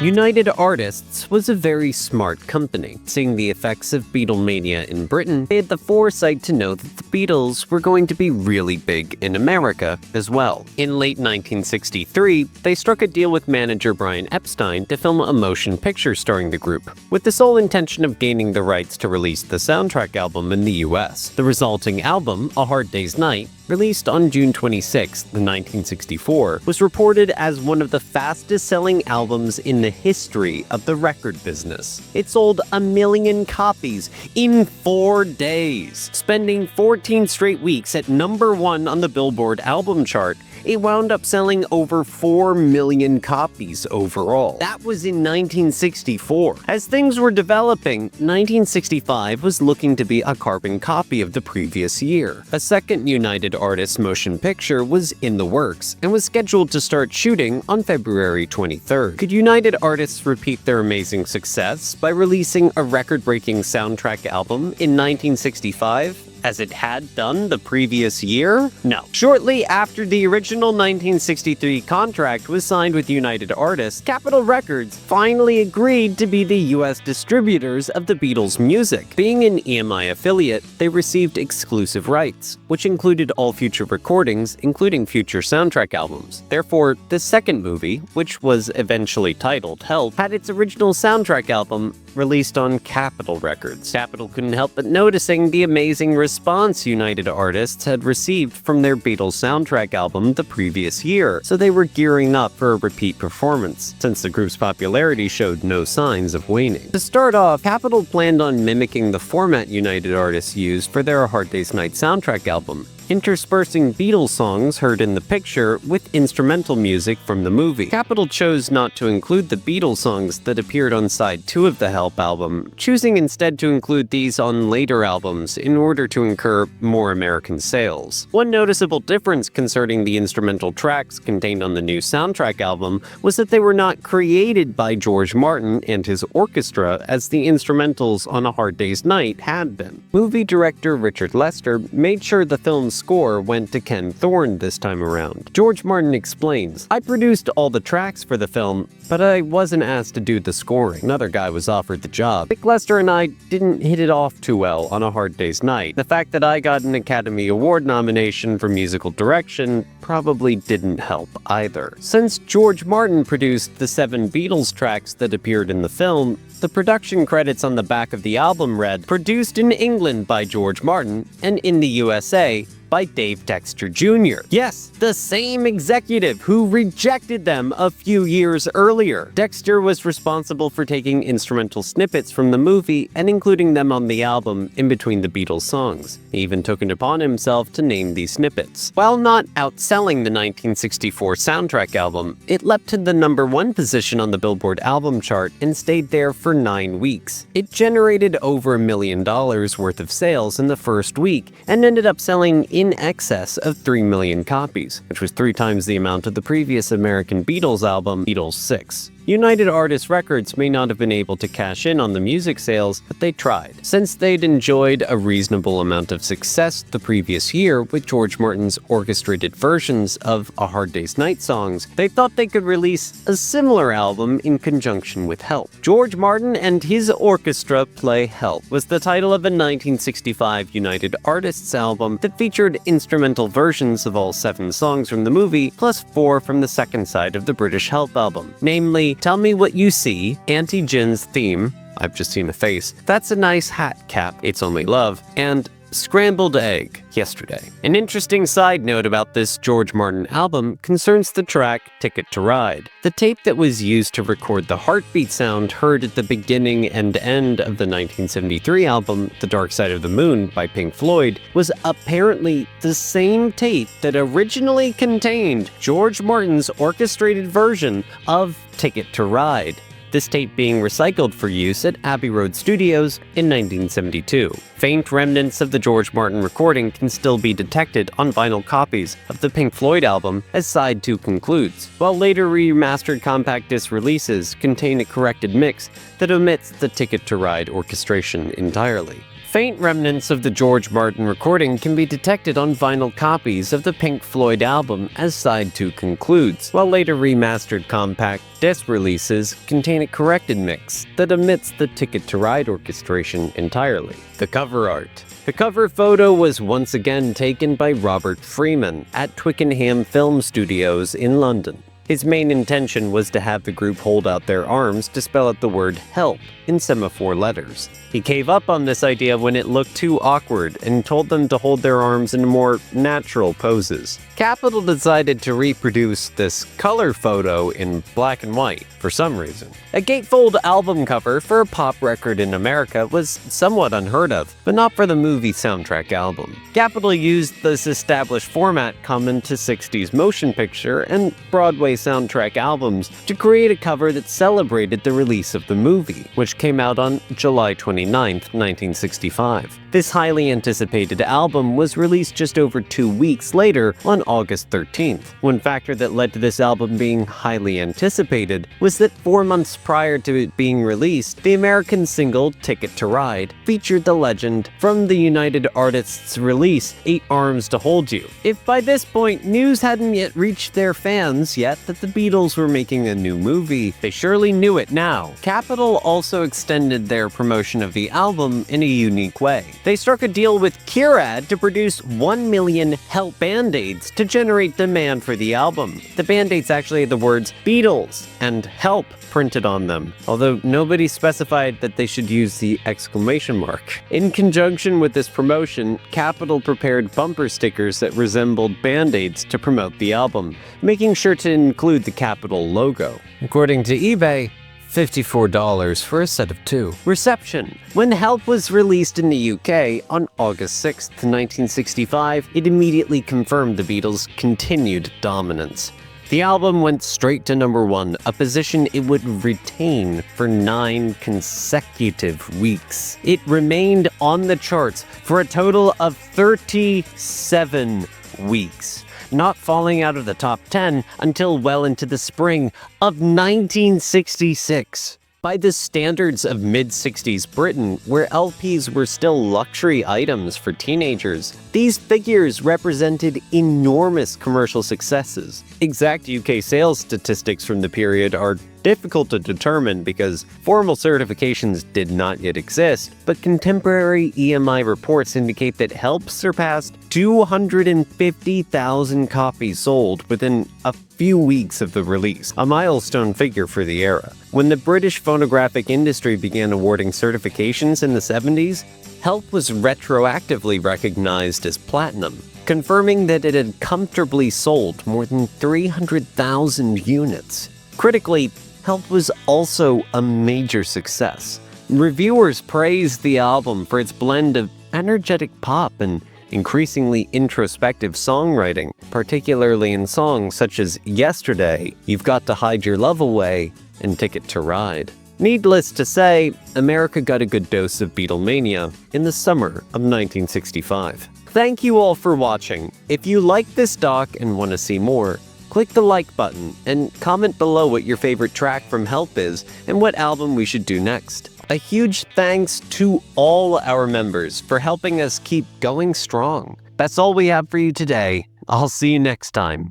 United Artists was a very smart company. Seeing the effects of Beatlemania in Britain, they had the foresight to know that the Beatles were going to be really big in America as well. In late 1963, they struck a deal with manager Brian Epstein to film a motion picture starring the group, with the sole intention of gaining the rights to release the soundtrack album in the US. The resulting album, A Hard Day's Night, released on June 26, 1964, was reported as one of the fastest-selling albums in the history of the record business. It sold 1 million copies in 4 days. Spending 14 straight weeks at #1 on the Billboard album chart, it wound up selling over 4 million copies overall. That was in 1964. As things were developing, 1965 was looking to be a carbon copy of the previous year. A second United Artists motion picture was in the works and was scheduled to start shooting on February 23rd. Could United Artists repeat their amazing success by releasing a record-breaking soundtrack album in 1965? As it had done the previous year? No. Shortly after the original 1963 contract was signed with United Artists, Capitol Records finally agreed to be the US distributors of the Beatles' music. Being an EMI affiliate, they received exclusive rights, which included all future recordings, including future soundtrack albums. Therefore, the second movie, which was eventually titled Help, had its original soundtrack album released on Capitol Records. Capitol couldn't help but noticing the amazing response United Artists had received from their Beatles soundtrack album the previous year, so they were gearing up for a repeat performance, since the group's popularity showed no signs of waning. To start off, Capitol planned on mimicking the format United Artists used for their A Hard Day's Night soundtrack album, interspersing Beatles songs heard in the picture with instrumental music from the movie. Capitol chose not to include the Beatles songs that appeared on side 2 of the Help album, choosing instead to include these on later albums in order to incur more American sales. One noticeable difference concerning the instrumental tracks contained on the new soundtrack album was that they were not created by George Martin and his orchestra as the instrumentals on A Hard Day's Night had been. Movie director Richard Lester made sure the film's score went to Ken Thorne this time around. George Martin explains, "I produced all the tracks for the film, but I wasn't asked to do the scoring. Another guy was offered the job. Rick Lester and I didn't hit it off too well on A Hard Day's Night. The fact that I got an Academy Award nomination for musical direction probably didn't help either." Since George Martin produced the 7 Beatles tracks that appeared in the film, the production credits on the back of the album read, "Produced in England by George Martin and in the USA by Dave Dexter Jr." Yes, the same executive who rejected them a few years earlier. Dexter was responsible for taking instrumental snippets from the movie and including them on the album in between the Beatles songs. He even took it upon himself to name these snippets. While not outselling the 1964 soundtrack album, it leapt to the #1 position on the Billboard album chart and stayed there for 9 weeks. It generated over $1 million worth of sales in the first week and ended up selling in excess of 3 million copies, which was 3 times the amount of the previous American Beatles album, Beatles 6. United Artists Records may not have been able to cash in on the music sales, but they tried. Since they'd enjoyed a reasonable amount of success the previous year with George Martin's orchestrated versions of A Hard Day's Night songs, they thought they could release a similar album in conjunction with Help. George Martin and His Orchestra Play Help was the title of a 1965 United Artists album that featured instrumental versions of all 7 songs from the movie, plus 4 from the second side of the British Help album, namely Tell Me What You See, Auntie Gin's Theme, I've Just Seen a Face, That's a Nice Hat, Cap, It's Only Love, and Scrambled Egg, Yesterday. An interesting side note about this George Martin album concerns the track Ticket to Ride. The tape that was used to record the heartbeat sound heard at the beginning and end of the 1973 album The Dark Side of the Moon by Pink Floyd was apparently the same tape that originally contained George Martin's orchestrated version of Ticket to Ride, this tape being recycled for use at Abbey Road Studios in 1972. Faint remnants of the George Martin recording can still be detected on vinyl copies of the Pink Floyd album as Side 2 concludes, while later remastered compact disc releases contain a corrected mix that omits the Ticket to Ride orchestration entirely. Faint remnants of the George Martin recording can be detected on vinyl copies of the Pink Floyd album as Side 2 concludes, while later remastered compact disc releases contain a corrected mix that omits the Ticket to Ride orchestration entirely. The cover art. The cover photo was once again taken by Robert Freeman at Twickenham Film Studios in London. His main intention was to have the group hold out their arms to spell out the word help in semaphore letters. He gave up on this idea when it looked too awkward and told them to hold their arms in more natural poses. Capitol decided to reproduce this color photo in black and white for some reason. A gatefold album cover for a pop record in America was somewhat unheard of, but not for the movie soundtrack album. Capitol used this established format common to 60s motion picture and Broadway soundtrack albums to create a cover that celebrated the release of the movie, which came out on July 29, 1965. This highly anticipated album was released just over 2 weeks later on August 13th. One factor that led to this album being highly anticipated was that 4 months prior to it being released, the American single Ticket to Ride featured the legend from the United Artists' release 8 Arms to Hold You. If by this point news hadn't yet reached their fans yet that the Beatles were making a new movie, they surely knew it now. Capitol also extended their promotion of the album in a unique way. They struck a deal with Curad to produce 1 million Help Band-Aids to generate demand for the album. The Band-Aids actually had the words Beatles and Help printed on them, although nobody specified that they should use the exclamation mark. In conjunction with this promotion, Capitol prepared bumper stickers that resembled Band-Aids to promote the album, making sure to include the Capitol logo. According to eBay, $54 for a set of 2. Reception. When Help was released in the UK on August 6, 1965, it immediately confirmed the Beatles' continued dominance. The album went straight to number 1, a position it would retain for 9 consecutive weeks. It remained on the charts for a total of 37 weeks, not falling out of the top 10 until well into the spring of 1966. By the standards of mid-60s Britain, where LPs were still luxury items for teenagers, these figures represented enormous commercial successes. Exact UK sales statistics from the period are difficult to determine because formal certifications did not yet exist, but contemporary EMI reports indicate that Help surpassed 250,000 copies sold within a few weeks of the release, a milestone figure for the era. When the British phonographic industry began awarding certifications in the 70s, Help was retroactively recognized as platinum, confirming that it had comfortably sold more than 300,000 units. Critically, Help was also a major success. Reviewers praised the album for its blend of energetic pop and increasingly introspective songwriting, particularly in songs such as Yesterday, You've Got to Hide Your Love Away, and Ticket to Ride. Needless to say, America got a good dose of Beatlemania in the summer of 1965. Thank you all for watching. If you like this doc and want to see more, click the like button and comment below what your favorite track from Help is and what album we should do next. A huge thanks to all our members for helping us keep going strong. That's all we have for you today. I'll see you next time.